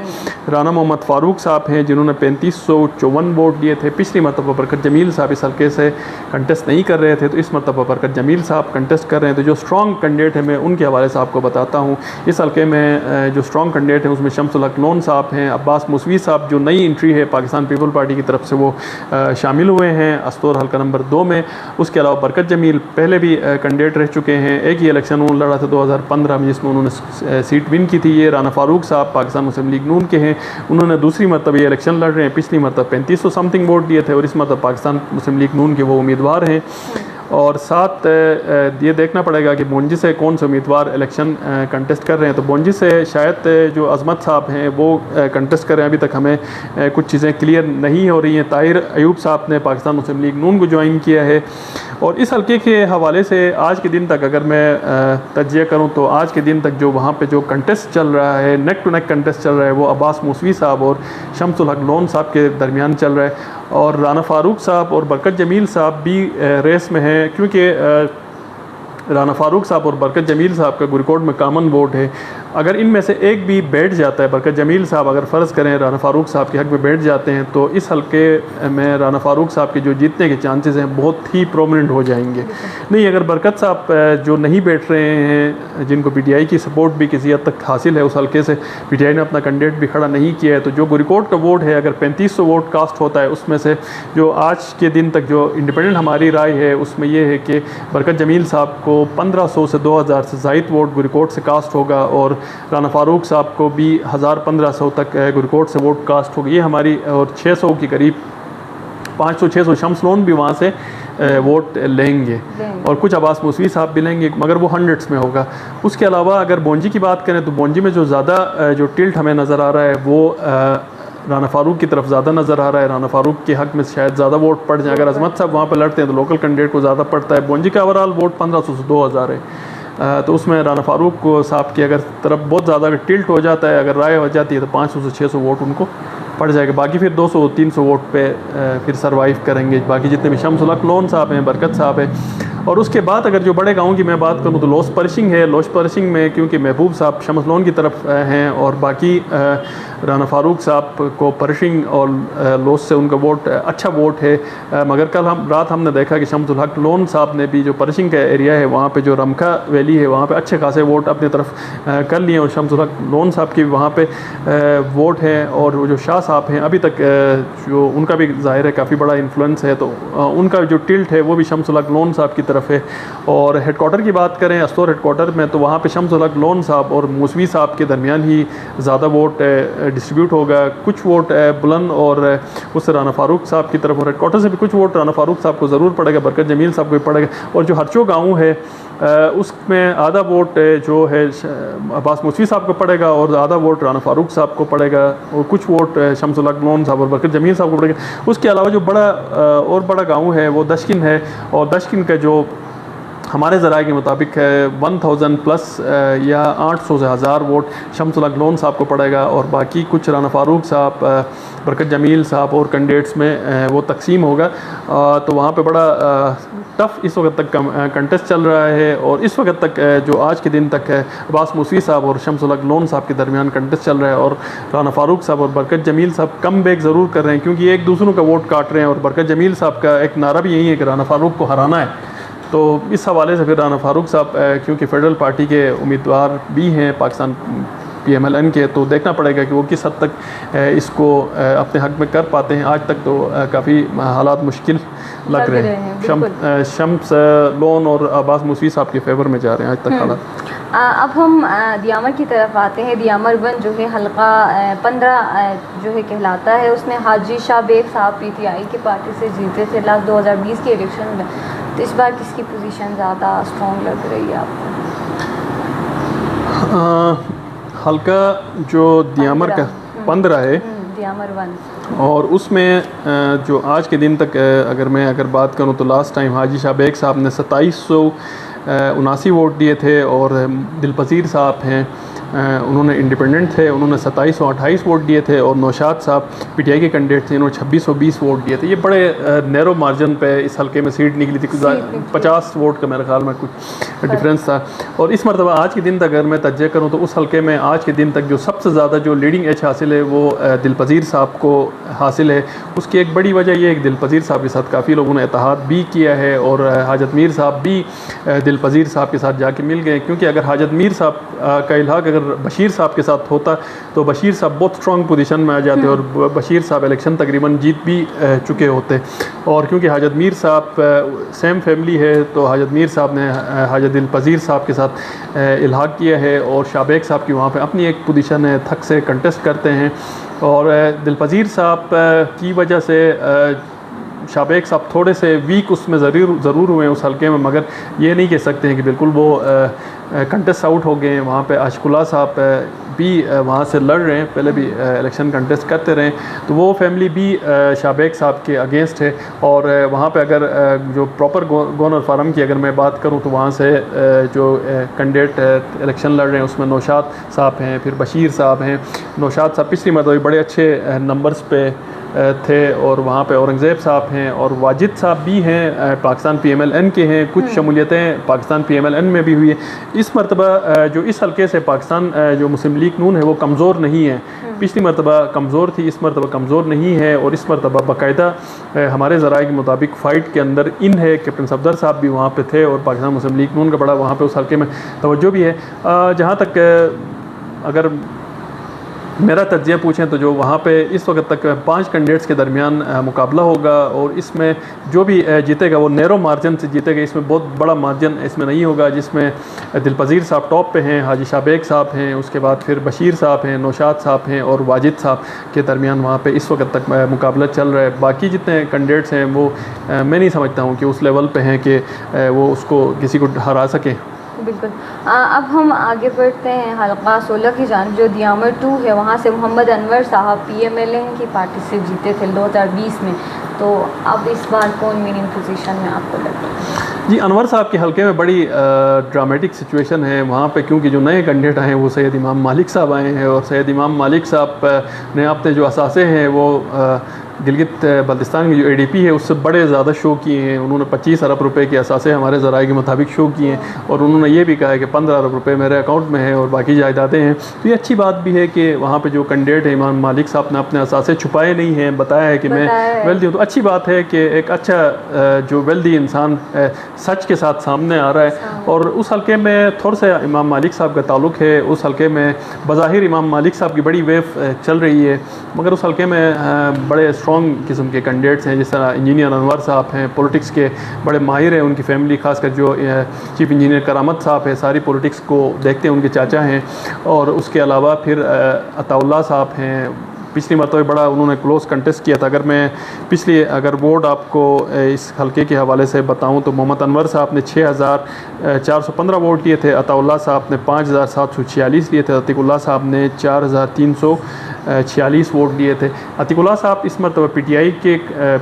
राना मोहम्मद फ़ारूक साहब हैं जिन्होंने 3554 वोट लिए थे। पिछली मरतबा बरकत जमील साहब इस हल्के से कंटेस्ट नहीं कर रहे थे, तो इस मरतबा बरकत जमील साहब कंटेस्ट कर रहे हैं। तो जो स्ट्रॉन्ग कैंडिडेट है मैं उनके हवाले से आपको बताता हूँ। इस हल्के में जो स्ट्रॉन्ग कैंडिडेट हैं उसमें शम्सुल हक लोन साहब हैं, अब्बास मुसवी साहब जो नई एंट्री है पाकिस्तान पीपल पार्टी की तरफ से वो शामिल हुए हैं अस्तोर हल्का नंबर 2 में। उसके अलावा बरकत जमील पहले भी कैंडिडेट रह चुके हैं, एक ही इलेक्शन उन्होंने लड़ा था 2015 में जिसमें उन्होंने सीट विन की थी। ये राना फ़ारूक साहब पाकिस्तान मुस्लिम लीग नून के हैं, उन्होंने दूसरी मरतबा ये इलेक्शन लड़ रहे हैं। पिछली मरतबा 3500 समथिंग वोट दिए थे और इस मरतबा पाकिस्तान मुस्लिम लीग नून के वो उम्मीदवार हैं। और साथ ये देखना पड़ेगा कि बोंजी से कौन से उम्मीदवार इलेक्शन कंटेस्ट कर रहे हैं। तो बोंजी से शायद जो अजमत साहब हैं वो कंटेस्ट कर रहे हैं। अभी तक हमें कुछ चीज़ें क्लियर नहीं हो रही हैं। ताहिर अयूब साहब ने पाकिस्तान मुस्लिम लीग नून को ज्वाइन किया है। और इस हल्के के हवाले से आज के दिन तक अगर मैं तज्जिया करूं तो आज के दिन तक जो वहाँ पे जो कंटेस्ट चल रहा है, नेक टू नेक कंटेस्ट चल रहा है, वो अब्बास मुसवी साहब और शम्सुल हक लोन साहब के दरमियान चल रहा है। और राना फ़ारूक साहब और बरकत जमील साहब भी रेस में हैं, क्योंकि राना फ़ारूक साहब और बरकत जमील साहब का गुरकोट में कॉमन वोट है। अगर इनमें से एक भी बैठ जाता है, बरकत जमील साहब अगर फ़र्ज़ करें राना फ़ारूक साहब के हक़ में बैठ जाते हैं, तो इस हल्के में राना फ़ारूक साहब के जो जीतने के चांसेस हैं बहुत ही प्रोमिनेंट हो जाएंगे। नहीं, अगर बरकत साहब जो नहीं बैठ रहे हैं, जिनको पीटीआई की सपोर्ट भी किसी हद तक हासिल है उस हल्के से, पीटीआई ने अपना कैंडिडेट भी खड़ा नहीं किया है, तो जो गुरकोट का वोट है अगर 3500 वोट कास्ट होता है, उसमें से जो आज के दिन तक जो इंडिपेंडेंट हमारी राय है उसमें यह है कि बरकत जमील साहब को 1500 से 2000 से ज़ायद वोट गुरकोट से कास्ट होगा और राना फ़ारूक साहब को भी 1000-1500 तक गुरकोट से वोट कास्ट होगी। ये हमारी, और 600 के करीब 500-600 शम्स लोन भी वहाँ से वोट लेंगे और कुछ अब्बास मुसवी साहब भी लेंगे, मगर वो हंड्रेड्स में होगा। उसके अलावा अगर बोंजी की बात करें तो बोंजी में जो ज़्यादा जो टिल्ट हमें नज़र आ रहा है वो राना फ़ारूक की तरफ ज़्यादा नज़र आ रहा है। राना फ़ारूक के हक़ में शायद ज़्यादा वोट पड़ जाए। अगर अजमत साहब वहाँ पर लड़ते हैं तो लोकल कैंडिडेट को ज़्यादा पड़ता है। बोंजी का ओवरऑल वोट 1500 से 2000 है। तो उसमें राना फारूक को साहब की अगर तरफ बहुत ज़्यादा अगर टिल्ट हो जाता है, अगर राय हो जाती है, तो 500 से 600 वोट उनको पड़ जाएगा। बाकी फिर 200-300 वोट पे फिर सरवाइव करेंगे बाकी जितने भी शम्सुल हक लोन साहब हैं, बरकत साहब हैं। और उसके बाद अगर जो बड़े गाँव की मैं बात करूँ तो लोस परशिंग है। लोस परशिंग में क्योंकि महबूब साहब शम्स लोन की तरफ हैं और बाकी राना फारूक साहब को परशिंग और लोस से उनका वोट अच्छा वोट है। मगर कल रात हमने देखा कि शम्सुल हक लोन साहब ने भी जो परशिंग का एरिया है वहाँ पे जो रमखा वैली है वहाँ पे अच्छे खासे वोट अपनी तरफ कर लिए और शम्सुल हक लोन साहब की वहाँ पे वोट है। और वो जो शाह साहब हैं अभी तक जो उनका भी ज़ाहिर है काफ़ी बड़ा इन्फ्लुएंस है, तो उनका जो टिल्ट है वो भी शम्सुल हक लोन साहब की तरफ है। और हेडक्वार्टर की बात करें अस्तोर हेडक्वार्टर में, तो वहाँ पे शम्सुल हक लोन साहब और मूसवी साहब के दरमियान ही ज़्यादा वोट डिस्ट्रीब्यूट होगा। कुछ वोट बुलंद और उससे राना फारूक साहब की तरफ, और हेडक्वार्टर से भी कुछ वोट राना फारूक साहब को ज़रूर पड़ेगा, बरकत जमील साहब को भी पड़ेगा। और जो हरचो गाँव है उसमें आधा वोट जो है अब्बास मूसवी साहब को पड़ेगा और आधा वोट राना फारूक साहब को पड़ेगा और कुछ वोट शम्सुल हक लोन साहब और बरकत जमील साहब को पड़ेगा। उसके अलावा जो बड़ा गाँव है वो दशकिन है, और दशकिन का जो हमारे ज़राए के मुताबिक 1000 प्लस या 800 से 1000 वोट शम्सुल हक लोन साहब को पड़ेगा। और बाकी कुछ राना फारूक साहब, बरकत जमील साहब और कैंडिडेट्स में वो तकसीम होगा। तो वहाँ पे बड़ा टफ़ इस वक्त तक कंटेस्ट चल रहा है। और इस वक्त तक जो आज के दिन तक है अब्बास मूसवी साहब और शम्सुल हक लोन साहब के दरमियान कंटेस्ट चल रहा है। और राना फारूक साहब और बरकत जमील साहब कम बैक ज़रूर कर रहे हैं क्योंकि एक दूसरों का वोट काट रहे हैं। और बरकत जमील साहब का एक नारा भी यही है कि राना फारूक को हराना है। तो इस हवाले से फिर राना फारूक साहब क्योंकि फेडरल पार्टी के उम्मीदवार भी हैं पाकिस्तान PMLN के, तो देखना पड़ेगा कि वो किस हद तक इसको अपने हक में कर पाते हैं। आज तक तो काफ़ी हालात मुश्किल लग रहे हैं। शम्स लोन और अब्बास मूसवी साहब के फेवर में जा रहे हैं आज तक हालात। अब हम दियामर की तरफ आते हैं। दियामर 1 जो है हल्का 15 जो है कहलाता है, उसमें हाजी शाहबेग साहब PTI की पार्टी से जीते थे लास्ट 2020 के इलेक्शन में। तो इस बार किसकी पोजीशन ज़्यादा स्ट्रॉन्ग लग रही है आपको? हल्का जो दियामर का 15 है, दियामर 1, और उसमें जो आज के दिन तक अगर बात करूं तो लास्ट टाइम हाजी शाहबेग साहब ने 2779 वोट दिए थे। और दिलपजीर साहब हैं उन्होंने इंडिपेंडेंट थे, उन्होंने 2728 वोट दिए थे। और नौशाद साहब PTI के कैंडिडेट थे, इन्होंने 2620 वोट दिए थे। ये बड़े नैरो मार्जिन पे इस हल्के में सीट निकली थी, 50 वोट का मेरे ख्याल में कुछ डिफरेंस था। और इस मरतबा आज के दिन तक अगर मैं तज्ज़िया करूँ तो उस हल्के में आज के दिन तक जो सबसे ज़्यादा जो लीडिंग एज हासिल है वो दिलपजीर साहब को हासिल है। उसकी एक बड़ी वजह यह है कि दिलपजीर साहब के साथ काफ़ी लोगों ने इत्तेहाद भी किया है और हाजत मीर साहब भी दिलपजीर साहब के साथ जाके मिल गए। क्योंकि अगर हाजत मीर साहब का इल्हाक अगर बशीर साहब के साथ होता तो बशीर साहब बहुत स्ट्रॉन्ग पोजीशन में आ जाते और बशीर साहब इलेक्शन तकरीबन जीत भी चुके होते। और क्योंकि हाजत मीर साहब सेम फैमिली है तो हाजत मीर साहब ने हाजत दिलपजीर साहब के साथ इल्हाक किया है। और शाहबेग साहब की वहाँ पे अपनी एक पोजीशन है, थक से कंटेस्ट करते हैं। और दिलपजीर साहब की वजह से शाहबेग साहब थोड़े से वीक उसमें ज़रूर हुए हैं उस हल्के में, मगर ये नहीं कह सकते हैं कि बिल्कुल वो कंटेस्ट आउट हो गए हैं। वहाँ पे आशिकुल्लाह साहब भी वहाँ से लड़ रहे हैं, पहले भी इलेक्शन कंटेस्ट करते रहे, तो वो फैमिली भी शाहबेग साहब के अगेंस्ट है। और वहाँ पे अगर जो प्रॉपर गवर्नर फारम की अगर मैं बात करूँ तो वहाँ से जो कैंडिडेट इलेक्शन लड़ रहे हैं उसमें नौशाद साहब हैं, फिर बशीर साहब हैं। नौशाद साहब पिछली मरतबा बड़े अच्छे नंबर्स पे थे। और वहाँ पे औरंगज़ेब साहब हैं और वाजिद साहब भी हैं, पाकिस्तान PMLN के हैं। कुछ शमूलियतें पाकिस्तान PMLN में भी हुई है। इस मरतबा जो इस हल्के से पाकिस्तान जो मुस्लिम लीग नून है वो कमज़ोर नहीं है। पिछली मरतबा कमज़ोर थी, इस मरतबा कमज़ोर नहीं है। और इस मरतबा बाकायदा हमारे ज़राए के मुताबिक फ़ाइट के अंदर इन है। कैप्टन सफदर साहब भी वहाँ पे थे और पाकिस्तान मुस्लिम लीग नून का बड़ा वहाँ पे उस हल्के में तवज्जो भी है। जहाँ तक अगर मेरा तज्ज़िया पूछें तो जो वहाँ पे इस वक्त तक 5 कैंडिडेट्स के दरमियान मुकाबला होगा और इसमें जो भी जीतेगा वो नैरो मार्जिन से जीतेगा। इसमें बहुत बड़ा मार्जिन इसमें नहीं होगा, जिसमें दिलपजीर साहब टॉप पे हैं, हाजी शाहबेग साहब हैं, उसके बाद फिर बशीर साहब हैं, नौशाद साहब हैं और वाजिद साहब के दरमियान वहाँ पे इस वक्त तक मुकाबला चल रहा है। बाकी जितने कैंडिडेट्स हैं वो मैं नहीं समझता हूँ कि उस लेवल पर हैं कि वो उसको किसी को हरा सकें। बिल्कुल। अब हम आगे बढ़ते हैं हल्का 16 की जानिब, जो दियामर 2 है। वहाँ से मोहम्मद अनवर साहब PMLN की पार्टी से जीते थे 2020 में। तो अब इस बार कौन विनिंग पोजीशन में आपको लगता है? जी, अनवर साहब के हलके में बड़ी ड्रामेटिक सिचुएशन है वहाँ पे, क्योंकि जो नए कैंडिडेट आए हैं वो सैयद इमाम मालिक साहब आए हैं, और सैयद इमाम मालिक साहब ने अपने जो असासे हैं वो गिलगित बल्तिस्तान की जो ADP है उससे बड़े ज़्यादा शो किए हैं। उन्होंने 25 अरब रुपए के असासे हमारे ज़राए के मुताबिक शो किए हैं, और उन्होंने ये भी कहा है कि 15 अरब रुपए मेरे अकाउंट में है और बाकी जायदादें हैं। तो ये अच्छी बात भी है कि वहाँ पे जो कैंडिडेट है इमाम मालिक साहब ने अपने असासे छुपाए नहीं हैं, बताया है कि मैं वेल्दी हूँ। तो अच्छी बात है कि एक अच्छा जो वेल्दी इंसान सच के साथ सामने आ रहा है। और उस हल्के में थोड़ा सा इमाम मालिक साहब का ताल्लुक है, उस हल्के में बज़ाहिर इमाम मालिक साहब की बड़ी वेव चल रही है, मगर उस हल्के में बड़े स्ट्रॉन्ग किस्म के कैंडिडेट्स हैं, जिस तरह इंजीनियर अनवर साहब हैं, पॉलिटिक्स के बड़े माहिर हैं, उनकी फैमिली खासकर जो चीफ इंजीनियर करामत साहब है सारी पॉलिटिक्स को देखते हैं, उनके चाचा हैं। और उसके अलावा फिर अताउल्लाह साहब हैं, पिछली मरतबा बड़ा उन्होंने क्लोज कंटेस्ट किया था। अगर मैं पिछली वोट आपको इस हल्के के हवाले से बताऊं तो मोहम्मद अनवर साहब ने 6415 वोट लिए थे, अताउल्लाह साहब ने 5746 लिए थे, अतीकुल्लाह साहब ने 4346 वोट लिए थे। अतीकुल्लाह साहब इस मरतबा PTI के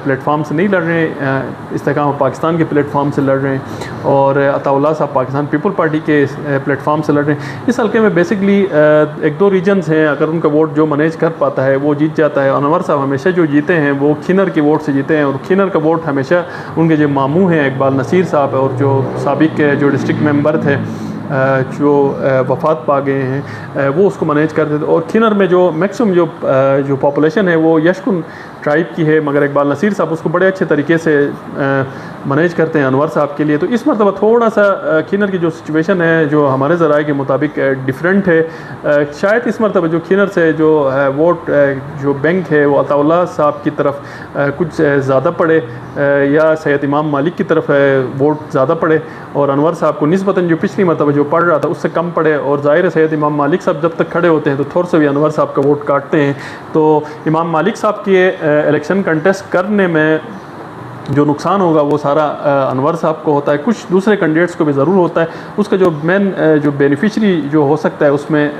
प्लेटफार्म से नहीं लड़ रहे हैं, इस्तेकाम पाकिस्तान के प्लेटफार्म से लड़ रहे हैं, और अताउल्लाह साहब पाकिस्तान पीपल पार्टी के प्लेटफार्म से लड़ रहे हैं। इस हल्के में बेसिकली एक दो रीजन्स हैं, अगर उनका वोट जो मैनेज कर पाता है वो जीत जाता है। अनवर साहब हमेशा जो जीते हैं वो खिनर की वोट से जीते हैं, और खिनर का वोट हमेशा उनके जो मामू हैं इकबाल नसीर साहब और जो साबिक जो डिस्ट्रिक्ट मेंबर थे जो वफ़ात पा गए हैं वो उसको मैनेज करते थे। और खिनर में जो मैक्सिमम जो पॉपुलेशन है वो यशकुन ट्राइब की है, मगर इकबाल नसीर साहब उसको बड़े अच्छे तरीके से मैनेज करते हैं अनवर साहब के लिए। तो इस मरतबा थोड़ा सा खिनर की जो सिचुएशन है जो हमारे ज़राए के मुताबिक डिफरेंट है। शायद इस मरतबा जो खिनर से जो वोट जो बैंक है वो अताउल्लाह साहब की तरफ कुछ ज़्यादा पड़े, या सैयद इमाम मालिक की तरफ वोट ज़्यादा पड़े, और अनवर साहब को निस्बतन जो पिछली मरतबा जो पढ़ रहा था उससे कम पड़े। और ज़ाहिर है सैयद इमाम मालिक साहब जब तक खड़े होते हैं तो थोड़ा सा भी अनवर साहब का वोट काटते हैं। तो इमाम मालिक साहब के इलेक्शन कंटेस्ट करने में जो नुकसान होगा वो सारा अनवर साहब को होता है, कुछ दूसरे कैंडिडेट्स को भी ज़रूर होता है। उसका जो मेन जो बेनिफिशरी जो हो सकता है उसमें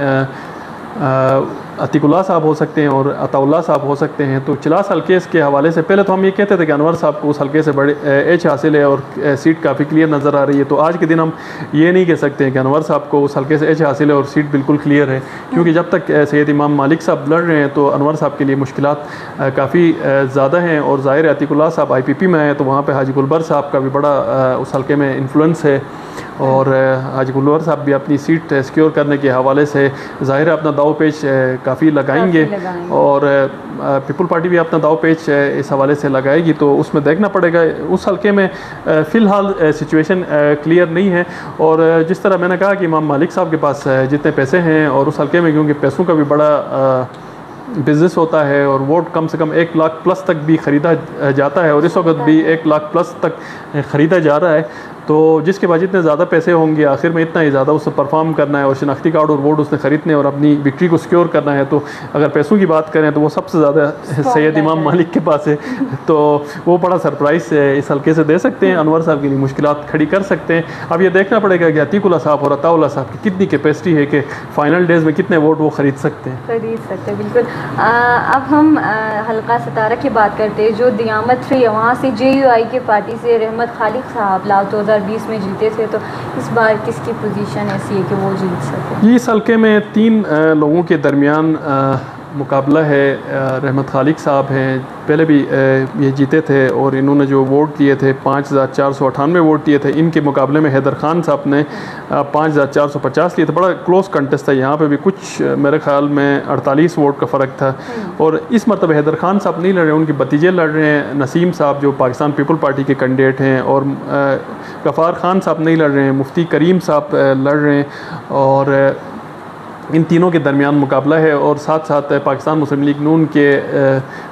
अतीकुल्लाह साहब हो सकते हैं और अताउल्लाह साहब हो सकते हैं। तो चिलास हल्के के हवाले से पहले तो हम ये कहते थे कि अनवर साहब को उस हल्के से बड़े एज हासिल है और सीट काफ़ी क्लियर नज़र आ रही है। तो आज के दिन हम ये नहीं कह सकते हैं कि अनवर साहब को उस हल्के से एज हासिल है और सीट बिल्कुल क्लियर है, क्योंकि जब तक सैयद इमाम मालिक साहब लड़ रहे हैं तो अनवर साहब के लिए मुश्किलात काफ़ी ज़्यादा हैं। और ज़ाहिर अतीकुल्लाह साहब IPP में है तो वहाँ पर हाजी गुलबर साहब का भी बड़ा उस हल्के में इन्फ्लुएंस है, और हाजी गुलबर साहब भी अपनी सीट सिक्योर करने के हवाले से ज़ाहिर अपना दाव पेच काफ़ी लगाएंगे, और पीपल पार्टी भी अपना दाव पेच इस हवाले से लगाएगी। तो उसमें देखना पड़ेगा। उस हल्के में फ़िलहाल सिचुएशन क्लियर नहीं है। और जिस तरह मैंने कहा कि इमाम मालिक साहब के पास जितने पैसे हैं, और उस हल्के में क्योंकि पैसों का भी बड़ा बिज़नेस होता है, और वोट कम से कम 1 लाख प्लस तक भी ख़रीदा जाता है, और इस वक्त भी 1 लाख प्लस तक ख़रीदा जा रहा है। तो जिसके पास जितने ज़्यादा पैसे होंगे आखिर में इतना ही ज़्यादा उससे परफॉर्म करना है, और शनाख्ती कार्ड और वोट उसने ख़रीदने और अपनी विक्ट्री को सिक्योर करना है। तो अगर पैसों की बात करें तो वो सबसे ज़्यादा सैयद इमाम मालिक के पास है, तो वो बड़ा सरप्राइज़ इस हल्के से दे सकते हैं, अनवर साहब के लिए मुश्किलात खड़ी कर सकते हैं। अब ये देखना पड़ेगा कि अतीकुल्लाह साहब और अताउल्लाह साहब की कितनी कैपेसिटी है कि फ़ाइनल डेज़ में कितने वोट वो ख़रीद सकते हैं। बिल्कुल। अब हम हल्का सतारा की बात करते हैं जो दियामत फ्री है, वहाँ से JUI की पार्टी से रहमत खालिक साहब 2020 में जीते थे। तो इस बार किसकी पोजीशन ऐसी है कि वो जीत सके? इस हल्के में 3 लोगों के दरमियान मुकाबला है। रहमत खालिक साहब हैं, पहले भी ये जीते थे और इन्होंने जो वोट दिए थे 5498 वोट दिए थे। इनके मुकाबले में हैदर खान साहब ने 5450 लिए थे। बड़ा क्लोज कंटेस्ट था, यहाँ पे भी कुछ मेरे ख्याल में 48 वोट का फ़र्क था। और इस मरतबा हैदर खान साहब नहीं लड़ रहे, उनके भतीजे लड़ रहे हैं, नसीम साहब जो पाकिस्तान पीपल पार्टी के कैंडिडेट हैं, और गफ़ार खान साहब नहीं लड़ रहे हैं, मुफ्ती करीम साहब लड़ रहे हैं। और इन तीनों के दरमियान मुकाबला है। और साथ साथ पाकिस्तान मुस्लिम लीग नून के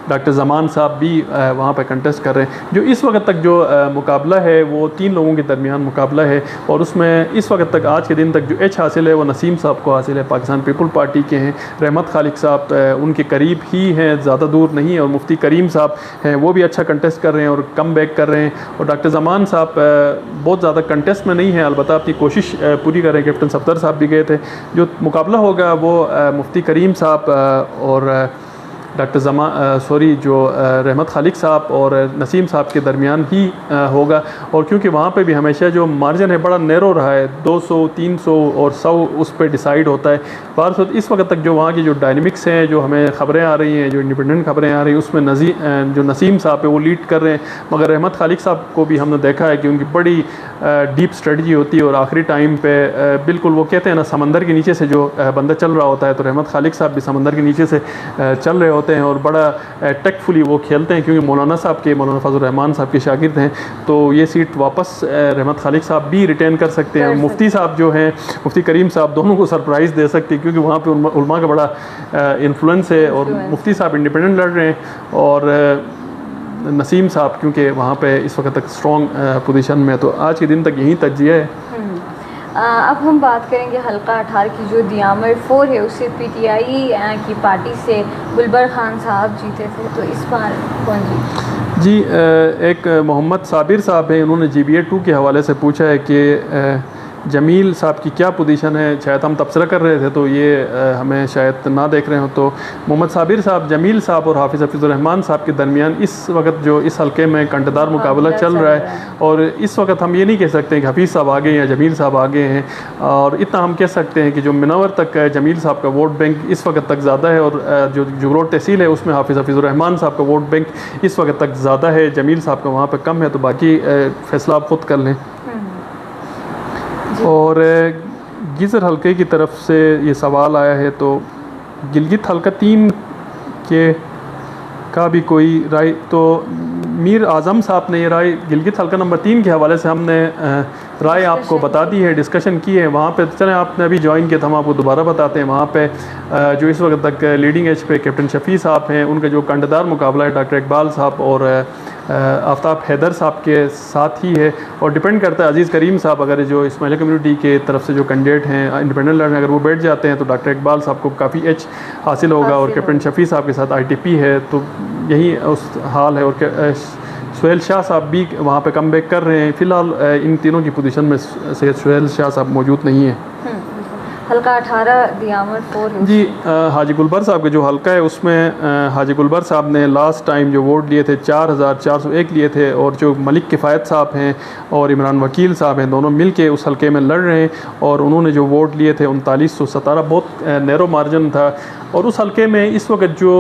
डॉक्टर ज़मान साहब भी वहाँ पर कंटेस्ट कर रहे हैं। जो इस वक्त तक जो मुकाबला है वो 3 लोगों के दरमियान मुकाबला है, और उसमें इस वक्त तक आज के दिन तक जो एज हासिल है वो नसीम साहब को हासिल है, पाकिस्तान पीपल पार्टी के हैं। रहमत खालिक साहब उनके करीब ही हैं, ज़्यादा दूर नहीं है। और मुफ्ती करीम साहब हैं, वो भी अच्छा कंटेस्ट कर रहे हैं और कम बैक कर रहे हैं। और डॉक्टर ज़मान साहब बहुत ज़्यादा कंटेस्ट में नहीं है, अलबत्ता अपनी कोशिश पूरी कर रहे हैं। कैप्टन सफदर साहब भी गए थे। जो मुकाबला होगा वो मुफ्ती करीम साहब और रहमत खालिक साहब और नसीम साहब के दरमियान ही होगा। और क्योंकि वहाँ पे भी हमेशा जो मार्जिन है बड़ा नैरो रहा है, 200, 300 और 100 उस पर डिसाइड होता है। बार इस वक्त तक जो वहाँ की जो डायनेमिक्स हैं, जो हमें ख़बरें आ रही हैं, जो इंडिपेंडेंट ख़बरें आ रही हैं, उसमें जो नसीम साहब है वो लीड कर रहे हैं। मगर रहमत खालिक साहब को भी हमने देखा है कि उनकी बड़ी डीप स्ट्रेटजी होती है और आखिरी टाइम पे बिल्कुल वो कहते हैं ना, समंदर के नीचे से जो बंदा चल रहा होता है, तो रहमत खालिक साहब भी समंदर के नीचे से चल रहे होते हैं और बड़ा टेक्टफुली वो खेलते हैं, क्योंकि मौलाना फजल रहमान साहब के शागिर्द हैं। तो ये सीट वापस रहमत खालिक साहब भी रिटेन कर सकते हैं। मुफ्ती साहब जो हैं, मुफ्ती करीम साहब, दोनों को सरप्राइज़ दे सकते हैं, क्योंकि वहाँ पे उलमा का बड़ा इन्फ्लुएंस है। और मुफ्ती साहब इंडिपेंडेंट लड़ रहे हैं और नसीम साहब क्योंकि वहाँ पे इस वक्त तक स्ट्रॉन्ग पोजीशन में, तो आज के दिन तक यही तज्जिया है। अब हम बात करेंगे हल्का 18 की जो दियामर 4 है, उससे PTI की पार्टी से गुलबर खान साहब जीते थे, तो इस बार कौन जीते? जी, एक मोहम्मद साबिर साहब हैं, उन्होंने GBA 2 के हवाले से पूछा है कि जमील साहब की क्या पोजीशन है। शायद हम तबसरा कर रहे थे तो ये हमें शायद ना देख रहे हो। तो मोहम्मद साबिर साहब, जमील साहब और हफीज़ुर रहमान साहब के दरमियान इस वक्त जो इस हल्के में कंटदार मुकाबला चल रहा है। और इस वक्त हम ये नहीं कह सकते कि हफीज़ साहब आगे या जमील साहब आगे हैं। और इतना हम कह सकते हैं कि जो मुनव्वर तक जमील साहब का वोट बैंक इस वक्त तक ज़्यादा है, और जो जुगरोट तहसील है उसमें हफीज़ुर रहमान साहब का वोट बैंक इस वक्त तक ज़्यादा है, जमील साहब का वहाँ पर कम है। तो बाकी फ़ैसला आप ख़ुद कर लें। और गिज़र हल्के की तरफ से ये सवाल आया है, तो गिलगित हल्का 3 के का भी कोई राय, तो मीर आज़म साहब ने ये राय गिलगित हल्का नंबर 3 के हवाले से हमने राय आपको बता दी है, डिस्कशन की है। वहाँ पे चलें, आपने अभी ज्वाइन किया था, हम आपको दोबारा बताते हैं। वहाँ पे जो इस वक्त तक लीडिंग एज पे कैप्टन शफ़ी साहब हैं, उनका जो कंडदार मुकाबला है डॉक्टर इकबाल साहब और आफ्ताब हैदर साहब के साथ ही है। और डिपेंड करता है अजीज़ करीम साहब अगर जो इस्माइली कम्युनिटी के तरफ से जो कैंडिडेट हैं इंडिपेंडेंट लड़ रहे हैं, अगर वो बैठ जाते हैं तो डॉक्टर इकबाल साहब को काफ़ी एज हासिल होगा। और कैप्टन शफ़ी साहब के साथ ITP है, तो यही उस हाल है। और सुहेल शाह साहब भी वहाँ पे कम बैक कर रहे हैं। फ़िलहाल इन तीनों की पोजीशन में सुहेल शाह साहब मौजूद नहीं है। हल्का 18 दियामर 4 जी, हाजी गुलबर साहब का जो हल्का है उसमें हाजी गुलबर साहब ने लास्ट टाइम जो वोट लिए थे 4401 लिए थे। और जो मलिक किफ़ायत साहब हैं और इमरान वकील साहब हैं, दोनों मिल के उस हल्के में लड़ रहे हैं। और उन्होंने जो वोट लिए थे 3917, बहुत नैरो मार्जिन था। और उस हल्के में इस वक्त जो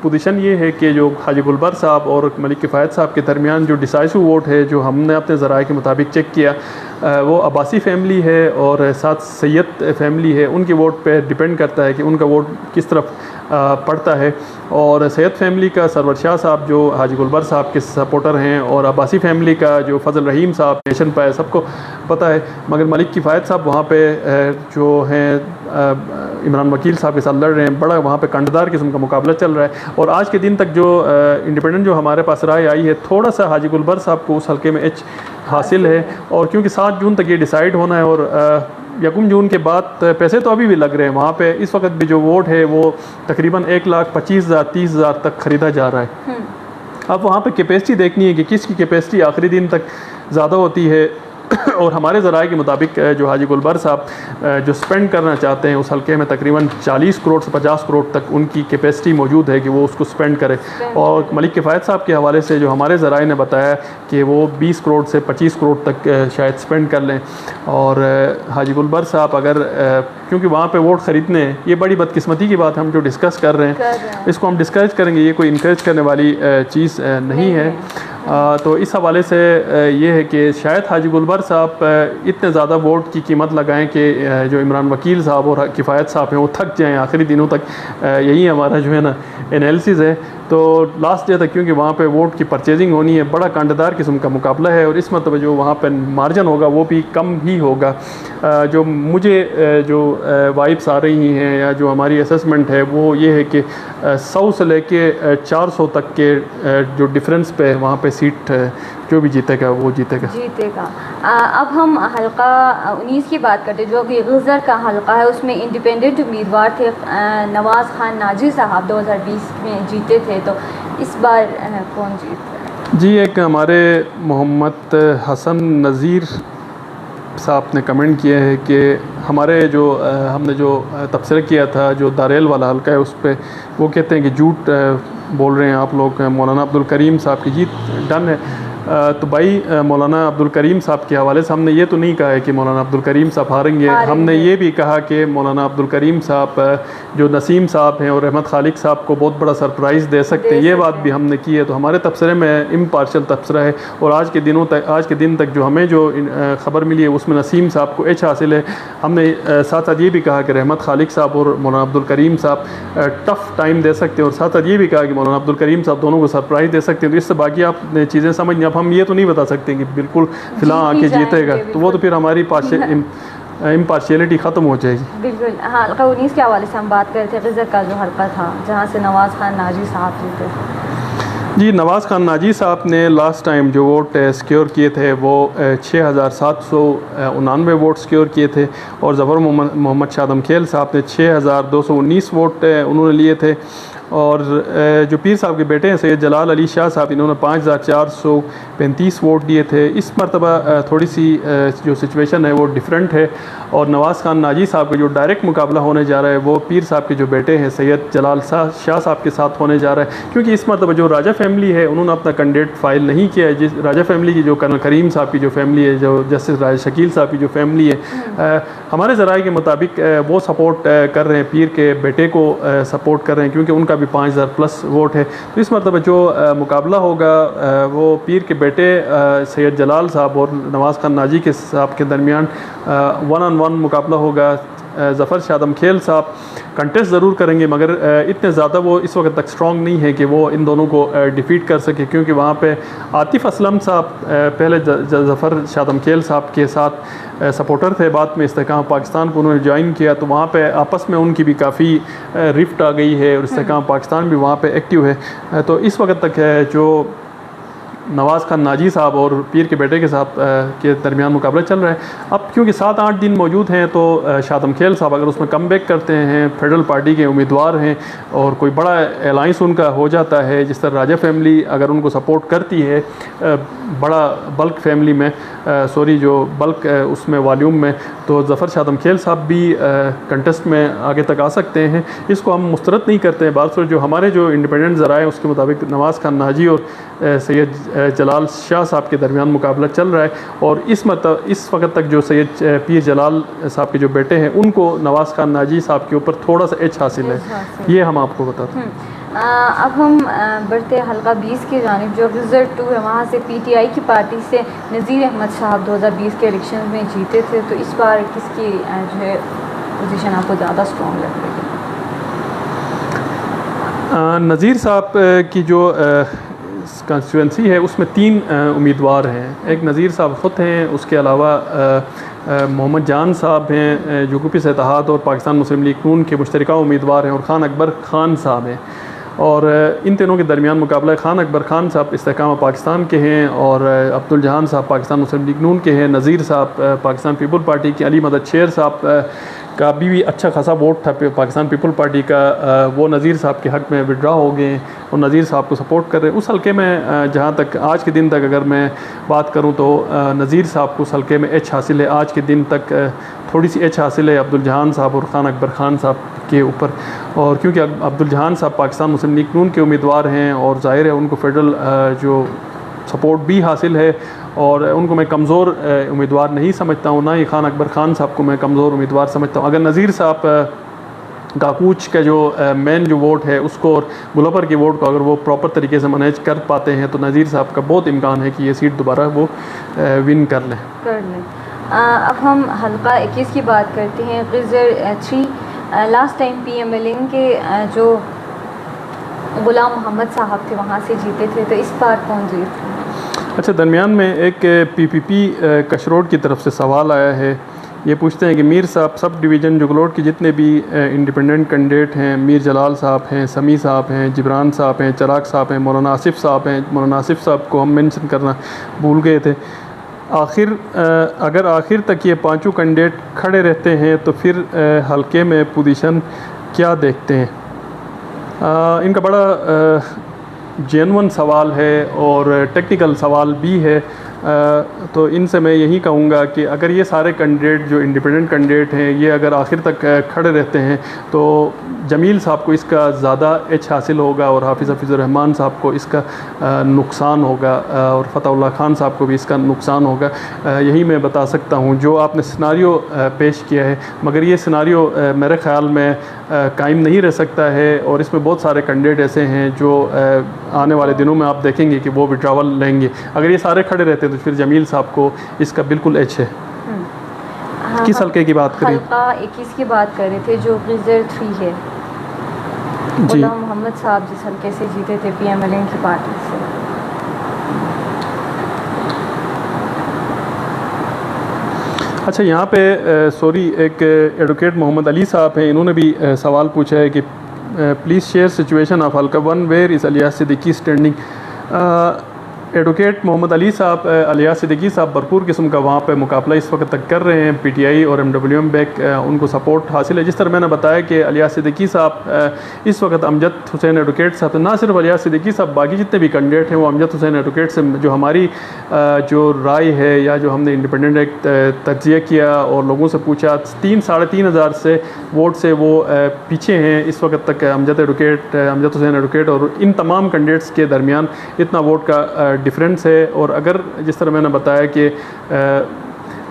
पोजीशन ये है कि जो हाजी गुलबर साहब और मलिक किफ़ायत साहब के दरमियान जो डिसाइसिव वोट है, जो हमने अपने ज़राए के मुताबिक चेक किया, वो अब्बासी फैमिली है और साथ सैयद फैमिली है। उनके वोट पे डिपेंड करता है कि उनका वोट किस तरफ पड़ता है। और सैयद फैमिली का सरवर शाह साहब जो हाजी गुलबर साहब के सपोर्टर हैं, और अब्बासी फैमिली का जो फजल रहीम साहब नेशन पाए सबको पता है। मगर मलिक किफ़ायत साहब वहाँ पे जो हैं इमरान वकील साहब के साथ लड़ रहे हैं, बड़ा वहाँ पे कंडदार किस्म का मुकाबला चल रहा है। और आज के दिन तक जो इंडिपेंडेंट जो हमारे पास राय आई है, थोड़ा सा हाजी गुलबर साहब को उस हल्के में एच हासिल है। और क्योंकि 7 जून तक ये डिसाइड होना है, और 1 जून के बाद पैसे तो अभी भी लग रहे हैं वहाँ पे। इस वक्त भी जो वोट है वो तकरीबन 1,25,000 30,000 तक ख़रीदा जा रहा है। अब वहाँ पे कैपेसिटी देखनी है कि किसकी कैपेसिटी आखिरी दिन तक ज़्यादा होती है। और हमारे ज़राए के मुताबिक जो हाजी गुलबर साहब जो स्पेंड करना चाहते हैं उस हल्के में तकरीबन 40 करोड़ से 50 करोड़ तक उनकी कैपेसिटी मौजूद है कि वो उसको स्पेंड करें। और मलिक किफ़ायत साहब के हवाले से जो हमारे ज़राए ने बताया कि वो 20 करोड़ से 25 करोड़ तक शायद स्पेंड कर लें। और हाजी गुलबर साहब अगर क्योंकि वहाँ पे वोट ख़रीदने हैं, ये बड़ी बदकिस्मती की बात हम जो डिस्कस कर रहे हैं इसको हम डिस्करेज करेंगे, ये कोई इनकरेज करने वाली चीज़ नहीं है। तो इस हवाले से ये है कि शायद हाजी गुलबर साहब इतने ज़्यादा वोट की कीमत लगाएं कि जो इमरान वकील साहब और किफ़ायत साहब हैं वो थक जाएं आखिरी दिनों तक। यही हमारा जो है ना एनालिसिस है। तो लास्ट डे तक क्योंकि वहाँ पे वोट की परचेजिंग होनी है, बड़ा कांटेदार किस्म का मुकाबला है। और इस मतलब जो वहाँ पे मार्जिन होगा वो भी कम ही होगा। जो मुझे जो वाइब्स आ रही हैं या जो हमारी असेसमेंट है वो ये है कि 100 से लेके 400 तक के जो डिफरेंस पे वहाँ पे सीट जो भी जीतेगा वो जीतेगा। अब हम हल्का 19 की बात करते हैं, जो कि गुजर का हल्का है। उसमें इंडिपेंडेंट उम्मीदवार थे नवाज़ खान नाजी साहब, 2020 में जीते थे। तो इस बार कौन जीत रहा है? जी, एक हमारे मोहम्मद हसन नज़ीर साहब ने कमेंट किया है कि हमारे जो हमने जो तबसरा किया था जो दारेल वाला हल्का है उस पर वो कहते हैं कि झूठ बोल रहे हैं आप लोग, मौलाना अब्दुल करीम साहब की जीत डन है। तो भाई मौलाना अब्दुल करीम साहब के हवाले से हमने ये तो नहीं कहा है कि मौलाना अब्दुल करीम साहब हारेंगे। हमने ये भी कहा कि मौलाना अब्दुल करीम साहब जो नसीम साहब हैं और रहमत खालिक साहब को बहुत बड़ा सरप्राइज़ दे सकते हैं, ये बात भी हमने की है। तो हमारे तबसरे में इम्पार्शल तबसरा है और आज के दिन तक जो हमें जो ख़बर मिली है उसमें नसीम साहब को एच हासिल है। हमने साथ साथ ये भी कहा कि रहमत खालिक साहब और मौलाना अब्दुल करीम साहब टफ़ टाइम दे सकते हैं और साथ साथ ये भी कहा कि मौलाना अब्दुल करीम साहब दोनों को सरप्राइज़ दे सकते हैं। तो इससे बाकी आप चीज़ें समझ, अब हम ये तो नहीं बता सकते कि बिल्कुल फ़िलहाल आके जीतेगा, तो वो तो फिर हमारी इम्पार्शियलिटी ख़त्म हो जाएगी। बिल्कुल। हाँ, हल्का 19 के हवाले से हम बात कर रहे थे, ग़ज़र का जो हल्का था जहाँ से नवाज़ खान नाजी साहब जीते। जी, नवाज़ खान नाजी साहब ने लास्ट टाइम जो वोट सिक्योर किए थे वो 6799 वोट सिक्योर किए थे और ज़फ़र मोहम्मद शादम खेल साहब ने 6219 वोट उन्होंने लिए थे। और जो पीर साहब के बेटे हैं सैयद जलाल अली शाह साहब, इन्होंने 5435 वोट दिए थे। इस मरतबा थोड़ी सी जो सिचुएशन है वो डिफरेंट है और नवाज़ खान नाजी साहब का जो डायरेक्ट मुकाबला होने जा रहा है वो पीर साहब के जो बेटे हैं सैयद जलाल शाह साहब के साथ होने जा रहा है। क्योंकि इस मरतबा जो राजा फैमिली है उन्होंने अपना कैंडिडेट फाइल नहीं किया है। जिस राजा फैमिली की जो कर्नल करीम साहब की जो फैमिली है, जो जस्टिस राजा शकील साहब की जो फैमिली है, हमारे ज़राए के मुताबिक वो सपोर्ट कर रहे हैं, पीर के बेटे को सपोर्ट कर रहे हैं क्योंकि उनका भी 5000 प्लस वोट है। तो इस मरतबा जो मुकाबला होगा वो पीर के बेटे सैयद जलाल साहब और नवाज़ खान नाजी के साहब के दरमियान 1-on-1 मुकाबला होगा। ज़फ़र शादम खेल साहब कंटेस्ट ज़रूर करेंगे मगर इतने ज़्यादा वो इस वक्त तक स्ट्रॉन्ग नहीं है कि वो इन दोनों को डिफ़ीट कर सके, क्योंकि वहाँ पे आतिफ़ असलम साहब पहले ज़फ़र शादम खेल साहब के साथ सपोर्टर थे, बाद में इस्तेहकाम पाकिस्तान को उन्होंने ज्वाइन किया तो वहाँ पे आपस में उनकी भी काफ़ी रिफ्ट आ गई है और इस्तेहकाम पाकिस्तान भी वहाँ पे एक्टिव है। तो इस वक्त तक है जो नवाज़ खान नाजी साहब और पीर के बेटे के साथ के दरमियान मुकाबला चल रहा है। अब क्योंकि 7-8 दिन मौजूद हैं तो शादम खेल साहब अगर उसमें कम बैक करते हैं, फेडरल पार्टी के उम्मीदवार हैं और कोई बड़ा अलाइंस उनका हो जाता है, जिस तरह राजा फैमिली अगर उनको सपोर्ट करती है बड़ा बल्क फैमिली में जो बल्क उसमें वॉल्यूम में, तो ज़फ़र शादम खेल साहब भी कंटेस्ट में आगे तक आ सकते हैं। इसको हम मुस्तरद नहीं करते हैं। बात जो हमारे जो इंडिपेंडेंट ज़राए हैं उसके मुताबिक नवाज़ खान नाजी और सैयद जलाल शाह साहब के दरमियान मुकाबला चल रहा है और इस वक्त तक जो सैयद पीर जलाल साहब के जो बेटे हैं उनको नवाज़ खान नाजी साहब के ऊपर थोड़ा सा एच हासिल है, ये हम आपको बताते हैं। अब हम बढ़ते हल्का 20 की जानिब, जो ग़ज़र 2 है, वहाँ से PTI की पार्टी से नज़ीर अहमद साहब 2020 के इलेक्शन में जीते थे। तो इस बार किसकी जो है पोजीशन आपको ज़्यादा स्ट्रॉन्ग लग रही है? नज़ीर साहब की जो कंस्टिट्यूंसी है उसमें 3 उम्मीदवार हैं। एक नज़ीर साहब ख़ुद हैं, उसके अलावा मोहम्मद जान साहब हैं जो पीपल्स इत्तेहाद और पाकिस्तान मुस्लिम लीग नून के मुश्तरका उम्मीदवार हैं और खान अकबर खान साहब हैं। और इन तीनों के दरमियान मुकाबला है। खान अकबर खान साहब इस्तेहकाम पाकिस्तान के हैं और अब्दुल जहान साहब पाकिस्तान मुस्लिम लीग नून के हैं। नज़ीर साहब पाकिस्तान पीपल पार्टी के, अली मदद शेर साहब का भी अच्छा खासा वोट था पाकिस्तान पीपल पार्टी का, वो नज़ीर साहब के हक़ में विड्रा हो गए और नज़ीर साहब को सपोर्ट कर रहे हैं। उस हल्के में जहाँ तक आज के दिन तक अगर मैं बात करूँ तो नज़ीर साहब को उस हल्के में एच हासिल है। आज के दिन तक थोड़ी सी एच हासिल है अब्दुल जहान साहब और खान अकबर खान साहब के ऊपर, और क्योंकि अब्दुल जहान साहब पाकिस्तान मुस्लिम लीग नून के उम्मीदवार हैं और ज़ाहिर है उनको फेडरल जो सपोर्ट भी हासिल है और उनको मैं कमज़ोर उम्मीदवार नहीं समझता हूँ, ना ही खान अकबर खान साहब को मैं कमज़ोर उम्मीदवार समझता हूँ। अगर नज़ीर साहब गाकूच का जो मेन जो वोट है उसको और गुलापर के वोट को अगर वो प्रॉपर तरीके से मैनेज कर पाते हैं तो नज़ीर साहब का बहुत इम्कान है कि ये सीट दोबारा वो विन कर लें। अब हम हल्का 21 की बात करते हैं। ग़ज़र 3 लास्ट टाइम PMLN के जो ग़ुलाम मोहम्मद साहब थे वहाँ से जीते थे, तो इस बार कौन जीते? अच्छा, दरमियान में एक PPP कशरोड की तरफ से सवाल आया है। ये पूछते हैं कि मीर साहब सब डिवीज़न जुगलोट के जितने भी इंडिपेंडेंट कैंडिडेट हैं, मीर जलाल साहब हैं, समी साहब हैं, जिब्रान साहब हैं, चराग साहब हैं, मौलाना आसिफ साहब हैं। मौलाना आसिफ साहब को हम मेंशन करना भूल गए थे। अगर आखिर तक ये पांचों कैंडिडेट खड़े रहते हैं तो फिर हल्के में पोजीशन क्या देखते हैं? इनका बड़ा जेन्युइन सवाल है और टेक्निकल सवाल भी है। तो इनसे मैं यही कहूँगा कि अगर ये सारे कैंडिडेट जो इंडिपेंडेंट कैंडिडेट हैं ये अगर आखिर तक खड़े रहते हैं तो जमील साहब को इसका ज़्यादा एच हासिल होगा और हाफिज़-उर-रहमान साहब को इसका नुकसान होगा और फ़तहुल्लाह खान साहब को भी इसका नुकसान होगा। यही मैं बता सकता हूँ। जो आपने सिनारियो पेश किया है, मगर ये सिनारियो मेरे ख़्याल में कायम नहीं रह सकता है और इसमें बहुत सारे कैंडिडेट ऐसे हैं जो आने वाले दिनों में आप देखेंगे कि वो विड्रावल लेंगे। अगर ये सारे खड़े रहते हैं तो फिर जमील साहब को इसका बिल्कुल एच है। किस हल्के की बात करें? हल्का 21 की बात कर रहे थे जो गिज़र 3 है। गुलाम मोहम्मद साहब जिस हल्के से जीते थे PMLN की पार्टी से। अच्छा, यहाँ पे सॉरी एक एडवोकेट मोहम्मद अली साहब हैं, इन्होंने भी सवाल पूछा है कि प्लीज़ शेयर सिचुएशन ऑफ हल्का 1 where is alias Siddiqui standing. Advocate Mohammed Ali साहब अलियास सिद्दीकी साहब भरपूर किस्म का वहाँ पे मुकाबला इस वक्त तक कर रहे हैं। PTI और MWM बैक उनको सपोर्ट हासिल है। जिस तरह मैंने बताया कि अलियास सिद्दीकी साहब इस वक्त अमजद हुसैन एडवोकेट साहब, ना सिर्फ अलियास सिद्दीकी साहब, बाकी जितने भी कैंडिडेट हैं वो अमजद हुसैन एडवोकेट से जो हमारी जो राय है या जो हमने इंडिपेंडेंट एक तज्जिया किया और लोगों से पूछा, 3-3.5 हज़ार से वोट से वो पीछे हैं इस वक्त तक अमजद हुसैन एडवोकेट और इन तमाम कैंडिडेट्स के दरमियान इतना वोट का डिफरेंस है। और अगर जिस तरह मैंने बताया कि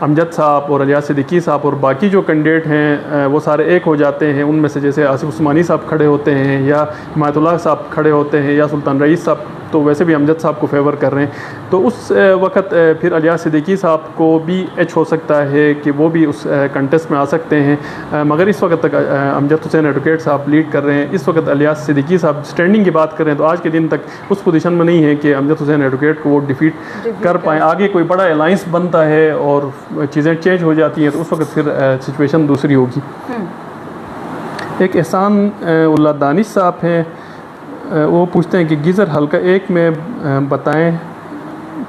अमजद साहब और अलियास सिद्दीकी साहब और बाकी जो कैंडिडेट हैं वो सारे एक हो जाते हैं, उनमें से जैसे आसिफ उस्मानी साहब खड़े होते हैं या हिमायतुल्लाह साहब खड़े होते हैं या सुल्तान रईस साहब तो वैसे भी अमजद साहब को फेवर कर रहे हैं, तो उस वक़्त फिर अलियास सिद्दीकी साहब को भी एच हो सकता है कि वो भी उस कंटेस्ट में आ सकते हैं। मगर इस वक्त तक अमजद हुसैन एडवोकेट साहब लीड कर रहे हैं। इस वक्त अलियास सिद्दीकी साहब स्टैंडिंग की बात करें तो आज के दिन तक उस पोजीशन में नहीं है कि अमजद हुसैन एडवोकेट को वो डिफीट कर पाएँ। आगे कोई बड़ा अलाइंस बनता है और चीज़ें चेंज हो जाती हैं तो उस वक्त फिर सिचुएशन दूसरी होगी। एक एहसान उल्लाह दानिश साहब हैं, वो पूछते हैं कि गिज़र हल्का 1 में बताएं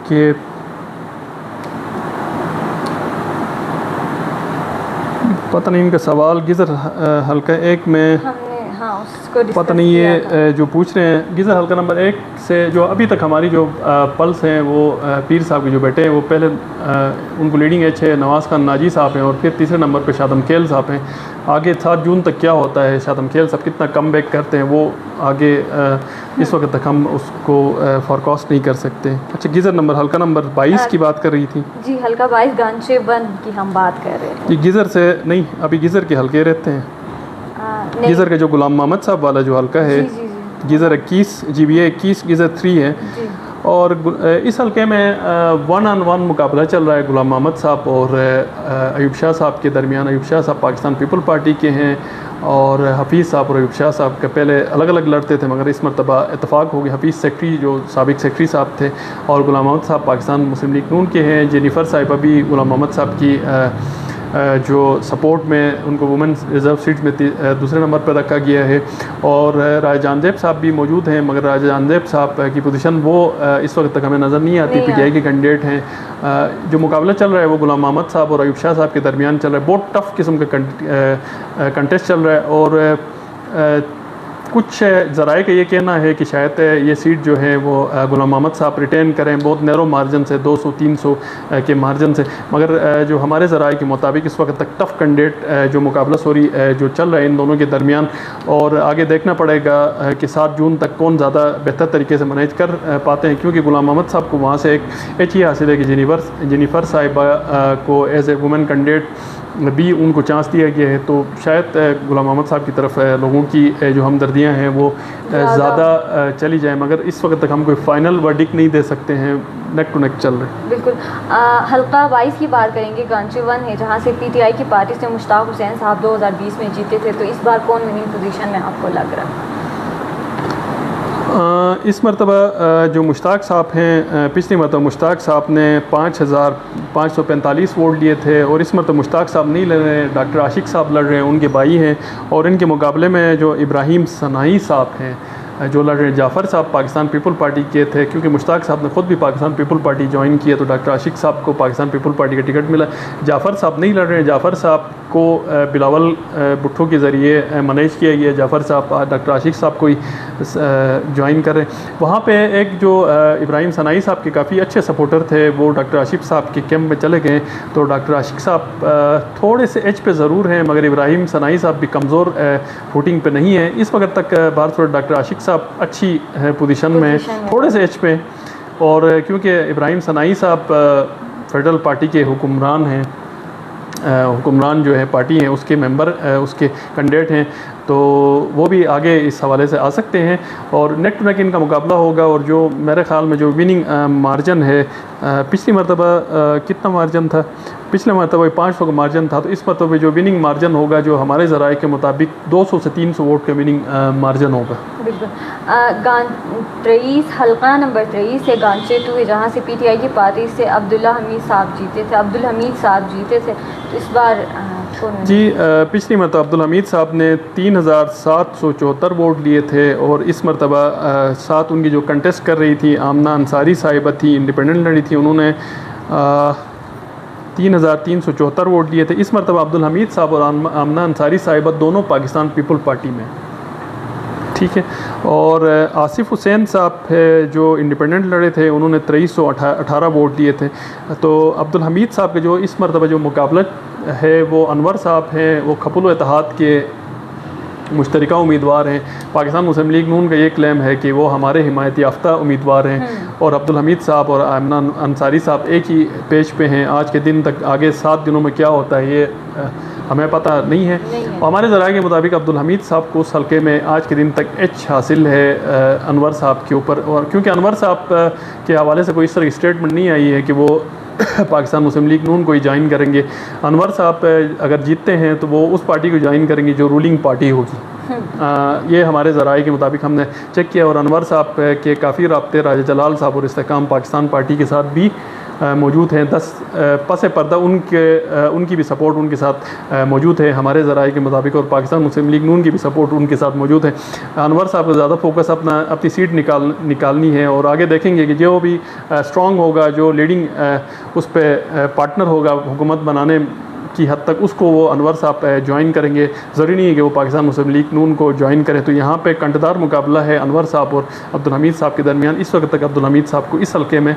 कि पता नहीं इनका सवाल गिज़र हल्का 1 में पता नहीं ये जो पूछ रहे हैं गिज़र हल्का नंबर 1 से जो अभी तक हमारी जो पल्स हैं वो पीर साहब के जो बेटे हैं वो पहले उनको लीडिंग एच है नवाज़ खान नाजी साहब हैं और फिर तीसरे नंबर पे शादम खेल साहब हैं। आगे 7 जून तक क्या होता है, शादम खेल साहब कितना कम बैक करते हैं वो आगे इस वक्त तक हम उसको फॉरकास्ट नहीं कर सकते। अच्छा, गिज़र नंबर हल्का नंबर 22 की बात कर रही थी जी, हल्का 22 गांचे बन की हम बात कर रहे हैं। ये गिज़र से नहीं, अभी गिज़र के हल्के रहते हैं। गिज़र के जो गुलाम मोहम्मद साहब वाला जो हल्का है गिज़र 21 GBA 21 गिज़र 3 है और इस हल्के में 1-on-1 मुकाबला चल रहा है गुलाम मोहम्मद साहब और अयूब शाह साहब के दरमियान। अयूब शाह साहब पाकिस्तान पीपल पार्टी के हैं और हफीज़ साहब और अयूब शाह साहब के पहले अलग अलग लड़ते थे मगर इस मरतबा इत्तफाक हो गया। हफीज़ सेक्रेटरी जो साबिक सेक्रेटरी साहब थे और गुलाम मोहम्मद साहब पाकिस्तान मुस्लिम लीग नून के हैं। जेनिफ़र साहिबा भी गुलाम मोहम्मद साहब की जो सपोर्ट में उनको वुमेन रिज़र्व सीट में दूसरे नंबर पर रखा गया है और राजा जानजेब साहब भी मौजूद हैं मगर राजा जानजेब साहब की पोजीशन वो इस वक्त तक हमें नज़र नहीं आती। PTI के कैंडिडेट हैं। जो मुकाबला चल रहा है वो गुलाम मोहम्मद साहब और अयूब शाह साहब के दरमियान चल रहा है। बहुत टफ किस्म का कंटेस्ट चल रहा है और कुछ ज़राए का ये कहना है कि शायद ये सीट जो है वो गुलाम मोहम्मद साहब रिटेन करें बहुत नैरो मार्जिन से 200-300 के मार्जिन से। मगर जो हमारे ज़राए के मुताबिक इस वक्त तक टफ कैंडिडेट जो मुकाबला जो चल रहा है इन दोनों के दरमियान और आगे देखना पड़ेगा कि 7 जून तक कौन ज़्यादा बेहतर तरीके से मैनेज कर पाते हैं क्योंकि गुलाम मोहम्मद साहब को वहाँ से एक एच हासिल है कि जेनिफ़र साहिबा को एज ए वुमेन कैंडिडेट भी उनको चांस दिया गया है। तो शायद गुलाम मोहम्मद साहब की तरफ लोगों की जो हमदर्दियाँ हैं वो ज़्यादा चली जाए मगर इस वक्त तक हम कोई फ़ाइनल वर्डिक्ट नहीं दे सकते हैं। नेक टू नेक चल रहे हैं। बिल्कुल। हल्का 22 की बात करेंगे। गांची 1 है जहाँ से PTI की पार्टी से मुश्ताक हुसैन साहब 2020 में जीते थे, तो इस बार कौन विनिंग पोजीशन में आपको लग रहा है? इस मरतबा जो मुश्ताक साहब हैं पिछली मरतबा मुश्ताक साहब ने 5545 वोट लिए थे और इस मरतबा मुश्ताक साहब नहीं लड़ रहे हैं, डॉक्टर आशिक साहब लड़ रहे हैं, उनके भाई हैं और इनके मुकाबले में जो इब्राहिम सनाई साहब हैं जो लड़ रहे हैं जाफ़र साहब पाकिस्तान पीपल पार्टी के थे, क्योंकि मुश्ताक साहब ने ख़ुद भी पाकिस्तान पीपल पार्टी ज्वाइन किया तो डॉक्टर आशिक साहब को पाकिस्तान पीपल पार्टी का टिकट मिला। जाफ़र साहब नहीं लड़ रहे हैं, जाफ़र साहब को बिलावल भुट्टो के ज़रिए मैनेज किया गया। जाफ़र साहब डॉक्टर आशिक साहब को ही ज्वाइन कर रहे हैं। वहाँ पे एक जो इब्राहिम सनाई साहब के काफ़ी अच्छे सपोर्टर थे, वो डॉक्टर आशिक साहब के कैंप में चले गए। तो डॉक्टर आशिक साहब थोड़े से एज पे ज़रूर हैं, मगर इब्राहिम सनाई साहब भी कमज़ोर फुटिंग पे नहीं है इस वक्त तक। बार डॉक्टर आशिक साहब अच्छी पोजीशन में, थोड़े से एज पे, और क्योंकि इब्राहिम सनाई साहब फेडरल पार्टी के हुक्मरान हैं, हुक्मरान जो है पार्टी हैं उसके मेंबर, उसके कैंडिडेट हैं, तो वो भी आगे इस हवाले से आ सकते हैं और नेक टू नेक इनका मुकाबला होगा। और जो मेरे ख़्याल में जो विनिंग मार्जिन है, पिछली मरतबा कितना मार्जिन था, पिछले मरतबा 500 का मार्जिन था, तो इस मरतबा जो विनिंग मार्जिन होगा जो हमारे ज़राए के मुताबिक 200 से 300 वोट का विनिंग मार्जिन होगा। बिल्कुल। 23 हल्का नंबर 23 से गांचे 2 है, जहाँ से PTI की पार्टी से अब्दुल्ला हमीद साहब जीते थे, अब्दुल हमीद साहब जीते थे। तो इस बार जी पिछली मरतबा अब्दुल हमीद साहब ने 3774 वोट लिए थे और इस मरतबा साथ उनकी जो कंटेस्ट कर रही थी आमना अंसारी साहिबा थी, इंडिपेंडेंट लड़ी थी, उन्होंने 3374 वोट लिए थे। इस मरतबा अब्दुल हमीद साहब और आमना अंसारी साहिबा दोनों पाकिस्तान पीपल पार्टी में, ठीक है। और आसिफ हुसैन साहब जो इंडिपेंडेंट लड़े थे, उन्होंने 2318 वोट लिए थे। तो अब्दुल हमीद साहब के जो इस मरतबा जो मुकाबला है वो अनवर साहब हैं, वो खपुल इत्तेहाद के मुश्तरका उम्मीदवार हैं। पाकिस्तान मुस्लिम लीग नून का ये क्लेम है कि वो हमारे हिमायत याफ्ता उम्मीदवार हैं और अब्दुल हमीद साहब और आमना अंसारी साहब एक ही पेज पे हैं। आज के दिन तक, आगे 7 दिनों में क्या होता है ये हमें पता नहीं है। और हमारे ज़राए के मुताबिक अब्दुल हमीद साहब को उस हल्के में आज के दिन तक एच हासिल है अनवर साहब के ऊपर, और क्योंकि अनवर साहब के हवाले से कोई इस तरह की स्टेटमेंट नहीं आई है कि वो पाकिस्तान मुस्लिम लीग नून को ही ज्वाइन करेंगे। अनवर साहब अगर जीतते हैं तो वो उस पार्टी को ज्वाइन करेंगे जो रूलिंग पार्टी होगी। ये हमारे ज़राए के मुताबिक हमने चेक किया। और अनवर साहब के काफ़ी राब्ते राजा जलाल साहब और इस्तेकाम पाकिस्तान पार्टी के साथ भी मौजूद हैं। 10 पसे पर्दा उनकी भी सपोर्ट उनके साथ मौजूद है हमारे ज़राए के मुताबिक, और पाकिस्तान मुस्लिम लीग नून की भी सपोर्ट उनके साथ मौजूद है। अनवर साहब को ज़्यादा फोकस अपनी सीट निकालनी है और आगे देखेंगे कि जो भी स्ट्रॉन्ग होगा, जो लीडिंग उस पर पार्टनर होगा हुकूमत बनाने की हद तक, उसको वो अनवर साहब ज्वाइन करेंगे। ज़रूरी नहीं है कि वो पाकिस्तान मुस्लिम लीग नून को ज्वाइन करें। तो यहाँ पे कंटदार मुकाबला है अनवर साहब और अब्दुल हमीद साहब के दरमियान। इस वक्त तक अब्दुल हमीद साहब को इस हल्के में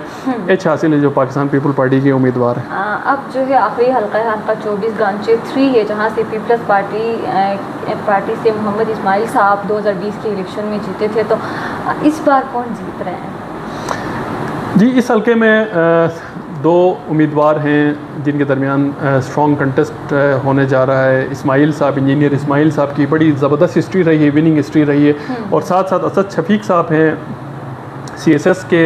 एच हासिल है जो पाकिस्तान पीपल पार्टी के उम्मीदवार हैं। अब जो है आखिरी हल्का है, हल्का 24 गांचे 3 है, जहाँ से पीपल्स पार्टी से मोहम्मद इस्माइल साहब 2020 के इलेक्शन में जीते थे। तो इस बार कौन जीत रहे हैं? जी इस हल्के में 2 उम्मीदवार हैं जिनके दरमियान स्ट्रॉन्ग कंटेस्ट होने जा रहा है। इस्माइल साहब, इंजीनियर इस्माइल साहब की बड़ी ज़बरदस्त हिस्ट्री रही है, विनिंग हिस्ट्री रही है, और साथ साथ असद शफीक साहब हैं, CSS के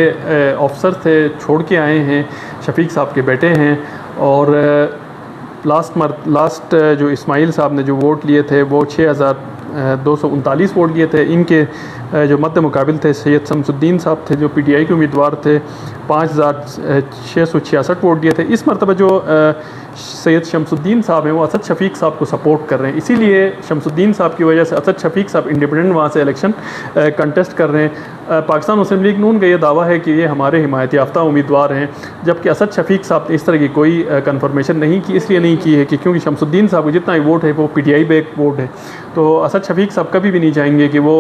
ऑफिसर थे, छोड़ के आए हैं, शफीक साहब के बेटे हैं। और लास्ट जो इस्माइल साहब ने जो वोट लिए थे वो 6239 वोट लिए थे। इनके जो मद्दे मुकाबिल थे सैयद शमसुद्दीन साहब थे जो PTI के उम्मीदवार थे, 5666 वोट दिए थे। इस मरतबा जो सैयद शमसुद्दीन साहब हैं वो असद शफीक साहब को सपोर्ट कर रहे हैं, इसीलिए शमसुद्दीन साहब की वजह से असद शफीक साहब इंडिपेंडेंट वहाँ से इलेक्शन कंटेस्ट कर रहे हैं। पाकिस्तान मुस्लिम लीग नून का ये दावा है कि ये हमारे हिमायत याफ्ता उम्मीदवार हैं, जबकि असद शफीक साहब ने इस तरह की कोई कन्फर्मेशन नहीं की। इसलिए नहीं की है कि क्योंकि शमसुद्दीन साहब को जितना ही वोट है वो PTI बैक वोट है, तो असद शफीक साहब कभी भी नहीं चाहेंगे कि वो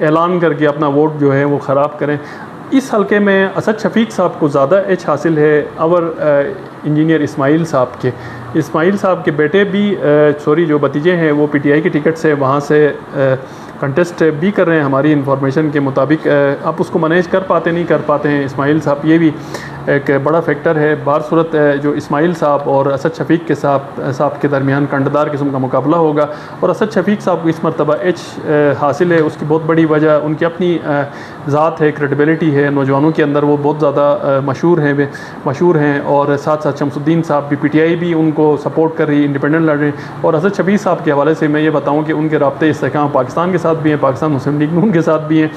ऐलान करके अपना वोट जो है वो ख़राब करें। इस हल्के में असद शफीक साहब को ज़्यादा एच हासिल है इंजीनियर इस्माइल साहब के। इस्माइल साहब के बेटे भी जो भतीजे हैं वो PTI के टिकट से वहाँ से कंटेस्ट भी कर रहे हैं हमारी इन्फॉर्मेशन के मुताबिक। आप उसको मैनेज कर पाते नहीं कर पाते हैं इस्माइल साहब, ये भी एक बड़ा फैक्टर है। बार सूरत जो इस्माइल साहब और असद शफीक के साहब के दरमियान कंडदार किस्म का मुकाबला होगा, और असद शफीक साहब को इस मरतबा एच हासिल है। उसकी बहुत बड़ी वजह उनकी अपनी ज़ात है, क्रेडिबिलिटी है नौजवानों के अंदर, वो बहुत ज़्यादा मशहूर हैं। और साथ साथ शमसुद्दीन साहब भी PTI भी उनको सपोर्ट कर रही है, इंडिपेंडेंट लड़ रहे हैं। और असद शफीक साहब के हवाले से मैं ये बताऊँ कि उनके राब्ते इस्तेहकाम पाकिस्तान के साथ भी हैं, पाकिस्तान मुस्लिम लीग नून के साथ भी हैं,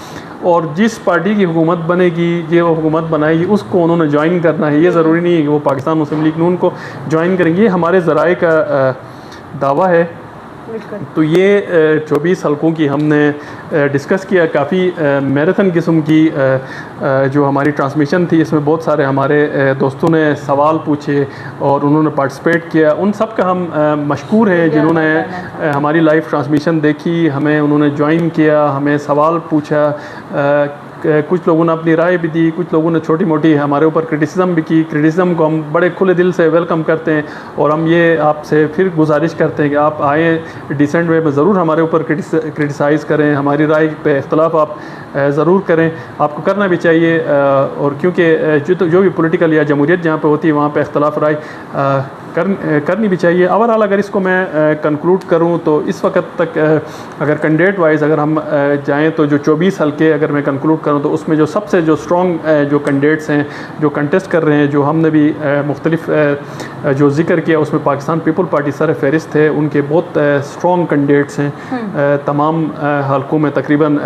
और जिस पार्टी की हुकूमत बनेगी, जो हुकूमत बनाएगी, उसको उन्होंने ज्वाइन करना है। ये ज़रूरी नहीं है कि वो पाकिस्तान मुस्लिम लीग नून को ज्वाइन करेंगे। ये हमारे ज़राए का दावा है बिल्कुल। तो ये 24 हलकों की हमने डिस्कस किया। काफ़ी मैराथन किस्म की जो हमारी ट्रांसमिशन थी, इसमें बहुत सारे हमारे दोस्तों ने सवाल पूछे और उन्होंने पार्टिसिपेट किया। उन सब का हम मशकूर हैं जिन्होंने हमारी लाइव ट्रांसमिशन देखी, हमें उन्होंने ज्वाइन किया, हमें सवाल पूछा। कुछ लोगों ने अपनी राय भी दी, कुछ लोगों ने छोटी मोटी हमारे ऊपर क्रिटिसिज्म भी की। क्रिटिसिज्म को हम बड़े खुले दिल से वेलकम करते हैं और हम ये आपसे फिर गुजारिश करते हैं कि आप आए डिसेंट वे में ज़रूर हमारे ऊपर क्रिटिसाइज़ करें, हमारी राय पे इख्तलाफ आप ज़रूर करें, आपको करना भी चाहिए। और क्योंकि जो भी पॉलिटिकल या जमहूरियत जहाँ पे होती है वहाँ पे इख्तलाफ राय करनी भी चाहिए। ओवरऑल अगर इसको मैं कंक्लूड करूँ तो इस वक्त तक अगर कैंडिडेट वाइज अगर हम जाएँ तो जो 24 हल्के अगर मैं कंक्लूड करूँ तो उसमें जो सबसे जो स्ट्रॉन्ग जो कैंडिडेट्स हैं जो कंटेस्ट कर रहे हैं, जो हमने भी मुख्तलिफ जो जिक्र किया उसमें पाकिस्तान पीपल पार्टी सर फहरिस्त है, उनके बहुत स्ट्रॉन्ग कैंडिडेट्स हैं तमाम हल्कों में। तकरीबन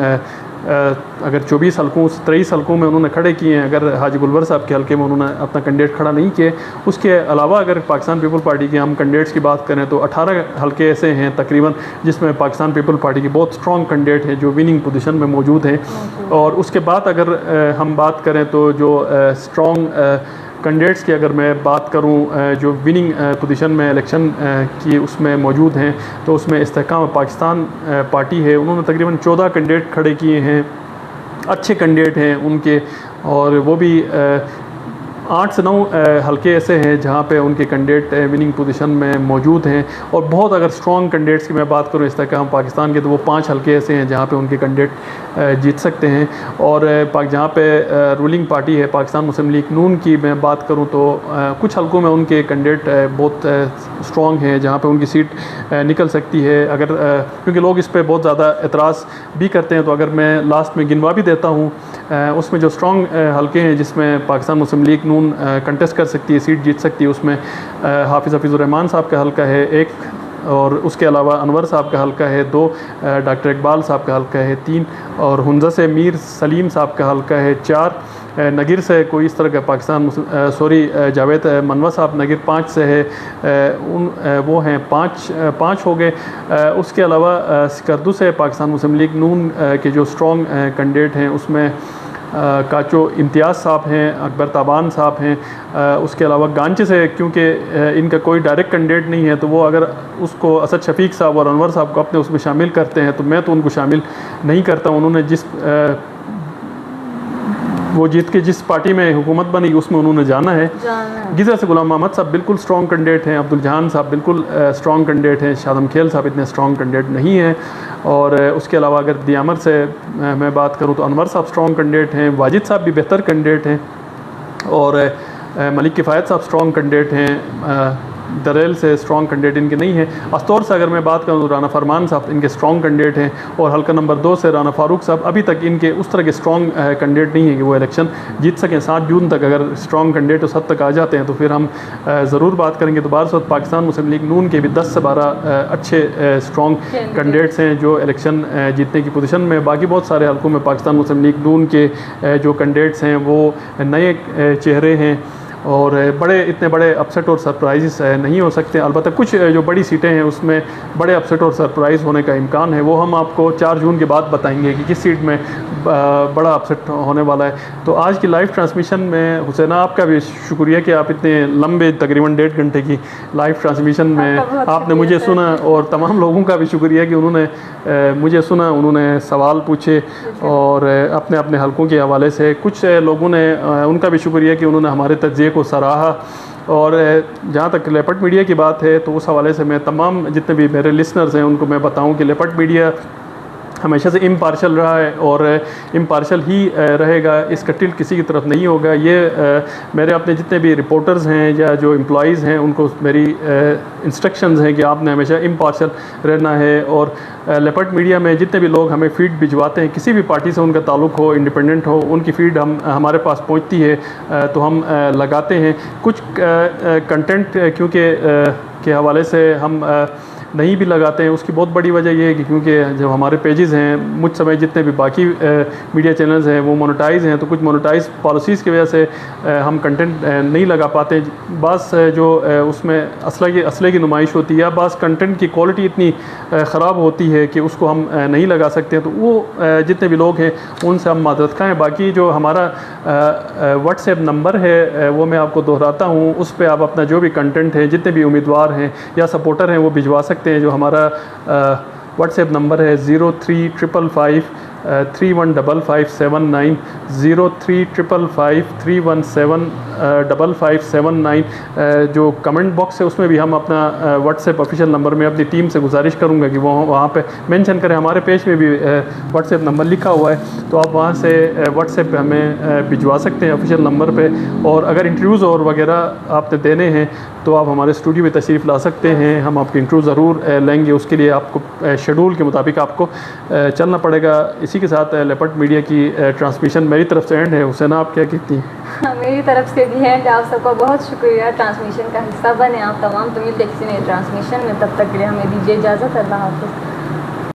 अगर 24 हल्कों 23 हल्कों में उन्होंने खड़े किए हैं। अगर हाजी गुलबर साहब के हल्के में उन्होंने अपना कैंडिडेट खड़ा नहीं किए, उसके अलावा अगर पाकिस्तान पीपल पार्टी के हम कैंडिडेट्स की बात करें तो 18 हल्के ऐसे हैं तकरीबन जिसमें पाकिस्तान पीपल पार्टी की बहुत स्ट्रॉन्ग कैंडिडेट हैं जो विनिंग पोजीशन में मौजूद हैं। और उसके बाद अगर हम बात करें तो जो स्ट्रॉन्ग कैंडिडेट्स की अगर मैं बात करूं जो विनिंग पोजीशन में इलेक्शन की उसमें मौजूद हैं तो उसमें इस्तेहकाम पाकिस्तान पार्टी है। उन्होंने तकरीबन 14 कैंडिडेट खड़े किए हैं, अच्छे कैंडिडेट हैं उनके, और वो भी 8 से 9 हल्के ऐसे हैं जहाँ पे उनके कैंडिडेट विनिंग पोजीशन में मौजूद हैं। और बहुत अगर स्ट्रॉन्ग कैंडिडेट्स की मैं बात करूँ इस्तेहकाम पाकिस्तान के तो वो 5 हल्के ऐसे हैं जहाँ पे उनके कैंडिडेट जीत सकते हैं। और जहाँ पे रूलिंग पार्टी है पाकिस्तान मुस्लिम लीग नून की मैं बात करूँ तो कुछ हल्कों में उनके कैंडिडेट बहुत स्ट्रॉन्ग हैं जहाँ पे उनकी सीट निकल सकती है। अगर क्योंकि लोग इस पर बहुत ज़्यादा एतराज़ भी करते हैं तो अगर मैं लास्ट में गिनवा भी देता हूँ उसमें जो स्ट्रॉन्ग हल्के हैं जिसमें पाकिस्तान मुस्लिम लीग नून कंटेस्ट कर सकती है, सीट जीत सकती है, उसमें हाफिज़ हफीज़ुर्रहमान साहब का हल्का है 1, और उसके अलावा अनवर साहब का हल्का है 2, डॉक्टर इकबाल साहब का हल्का है 3, और हुंजा से मीर सलीम साहब का हल्का है 4, नगिर से कोई इस तरह का पाकिस्तान जावेद मनवा साहब नगिर 5 से है, वो हैं 5 हो गए। उसके अलावा सिकरदू से पाकिस्तान मुस्लिम लीग नून के जो स्ट्रॉन्ग कैंडिडेट हैं उसमें काचो इम्तियाज़ साहब हैं, अकबर ताबान साहब हैं। उसके अलावा गांचे से क्योंकि इनका कोई डायरेक्ट कैंडिडेट नहीं है तो वो अगर उसको असद शफीक साहब और अनवर साहब को अपने उसमें शामिल करते हैं तो मैं तो उनको शामिल नहीं करता। उन्होंने वो जीत के जिस पार्टी में हुकूमत बनी उसमें उन्होंने जाना है। गिज़ा से गुलाम मोहम्मद साहब बिल्कुल स्ट्रॉन्ग कैंडिडेट हैं, अब्दुल जहान साहब बिल्कुल स्ट्रॉन्ग कैंडिडेट हैं, शादम खेल साहब इतने स्ट्रॉन्ग कैंडिडेट नहीं हैं। और उसके अलावा अगर दियामर से मैं बात करूं तो अनवर साहब स्ट्रॉन्ग कैंडिडेट हैं, वाजिद साहब भी बेहतर कैंडिडेट हैं, और मलिक किफ़ायत साहब स्ट्रॉन्ग कैंडिडेट हैं। दरेल से स्ट्रॉन्ग कैंडिडेट इनके नहीं है। अस्तौर से अगर मैं बात करूँ तो राना फरमान साहब इनके स्ट्रॉन्ग कैंडिडेट हैं, और हल्का नंबर 2 से राना फारूक साहब अभी तक इनके उस तरह के स्ट्रॉन्ग कैंडिडेट नहीं है कि वो इलेक्शन जीत सकें। 7 जून तक अगर स्ट्रॉन्ग कैंडिडेट उस हद तक आ जाते हैं तो फिर हम ज़रूर बात करेंगे। तो बार पाकिस्तान मुस्लिम लीग नून के भी 10 से 12 अच्छे स्ट्रॉन्ग कैंडिडेट्स हैं जो इलेक्शन जीतने की पोजीशन में। बाकी बहुत सारे हल्कों में पाकिस्तान मुस्लिम लीग नून के जो कैंडिडेट्स हैं वो नए चेहरे हैं और इतने बड़े अपसेट और सरप्राइज़ नहीं हो सकते। अलबत्ता कुछ जो बड़ी सीटें हैं उसमें बड़े अपसेट और सरप्राइज़ होने का इम्कान है, वो हम आपको 4 जून के बाद बताएंगे कि किस सीट में बड़ा अपसेट होने वाला है। तो आज की लाइव ट्रांसमिशन में हुसैना आपका भी शुक्रिया कि आप इतने लंबे तकरीबन 1.5 घंटे की लाइव ट्रांसमिशन में आपने मुझे सुना, और तमाम लोगों का भी शुक्रिया कि उन्होंने मुझे सुना, उन्होंने सवाल पूछे और अपने अपने हलकों के हवाले से। कुछ लोगों ने उनका भी शुक्रिया कि उन्होंने हमारे तज्ज़िये को सराहा। और जहाँ तक लेपर्ड मीडिया की बात है तो उस हवाले से मैं तमाम जितने भी मेरे लिसनर्स हैं उनको मैं बताऊं कि लेपर्ड मीडिया हमेशा से इम्पार्शल रहा है और इम्पार्शल ही रहेगा, इसका टिल्ट किसी की तरफ नहीं होगा। ये मेरे अपने जितने भी रिपोर्टर्स हैं या जो एम्प्लॉइज़ हैं उनको मेरी इंस्ट्रक्शंस हैं कि आपने हमेशा इम्पार्शल रहना है। और लेपर्ड मीडिया में जितने भी लोग हमें फ़ीड भिजवाते हैं, किसी भी पार्टी से उनका ताल्लुक़ हो, इंडिपेंडेंट हो, उनकी फ़ीड हमारे पास पहुँचती है तो हम लगाते हैं। कुछ कंटेंट क्योंकि के हवाले से हम नहीं भी लगाते हैं। उसकी बहुत बड़ी वजह ये है कि क्योंकि जब हमारे पेजेस हैं, मुझ समय जितने भी बाकी मीडिया चैनल्स हैं वो मोनेटाइज हैं, तो कुछ मोनेटाइज पॉलिसीज़ की वजह से हम कंटेंट नहीं लगा पाते। बास जो उसमें असले की नुमाइश होती है, बास कंटेंट की क्वालिटी इतनी ख़राब होती है कि उसको हम नहीं लगा सकते। तो वो जितने भी लोग हैं उनसे हम मादरत खाएँ। बाकी जो हमारा व्हाट्सएप नंबर है वो मैं आपको दोहराता हूँ, उस पर आप अपना जो भी कंटेंट है, जितने भी उम्मीदवार हैं या सपोर्टर हैं वो भिजवा सकते हैं। जो हमारा व्हाट्सएप नंबर है 0355531557 035553175579। जो कमेंट बॉक्स है उसमें भी हम अपना व्हाट्सएप ऑफिशियल नंबर में अपनी टीम से गुजारिश करूँगा कि वो वहाँ पे मेंशन करें। हमारे पेज में भी व्हाट्सएप नंबर लिखा हुआ है, तो आप वहाँ से व्हाट्सएप पे हमें भिजवा सकते हैं ऑफिशियल नंबर पे। और अगर इंटरव्यूज़ और वगैरह आपने देने हैं तो आप हमारे स्टूडियो में तशरीफ़ ला सकते हैं, हम आपके इंटरव्यू ज़रूर लेंगे। उसके लिए आपको शेड्यूल के मुताबिक आपको चलना पड़ेगा। इसी के साथ लेपर्ड मीडिया की ट्रांसमिशन मेरी तरफ से एंड है। हुसैन, आप क्या कहती हैं? मेरी तरफ से भी है। आप सबका बहुत शुक्रिया, ट्रांसमिशन का हिस्सा बने आप तमाम। तो मिलते किसी नए ट्रांसमिशन में, तब तक के लिए हमें दीजिए इजाज़त। अल्लाह हाफ़िज़।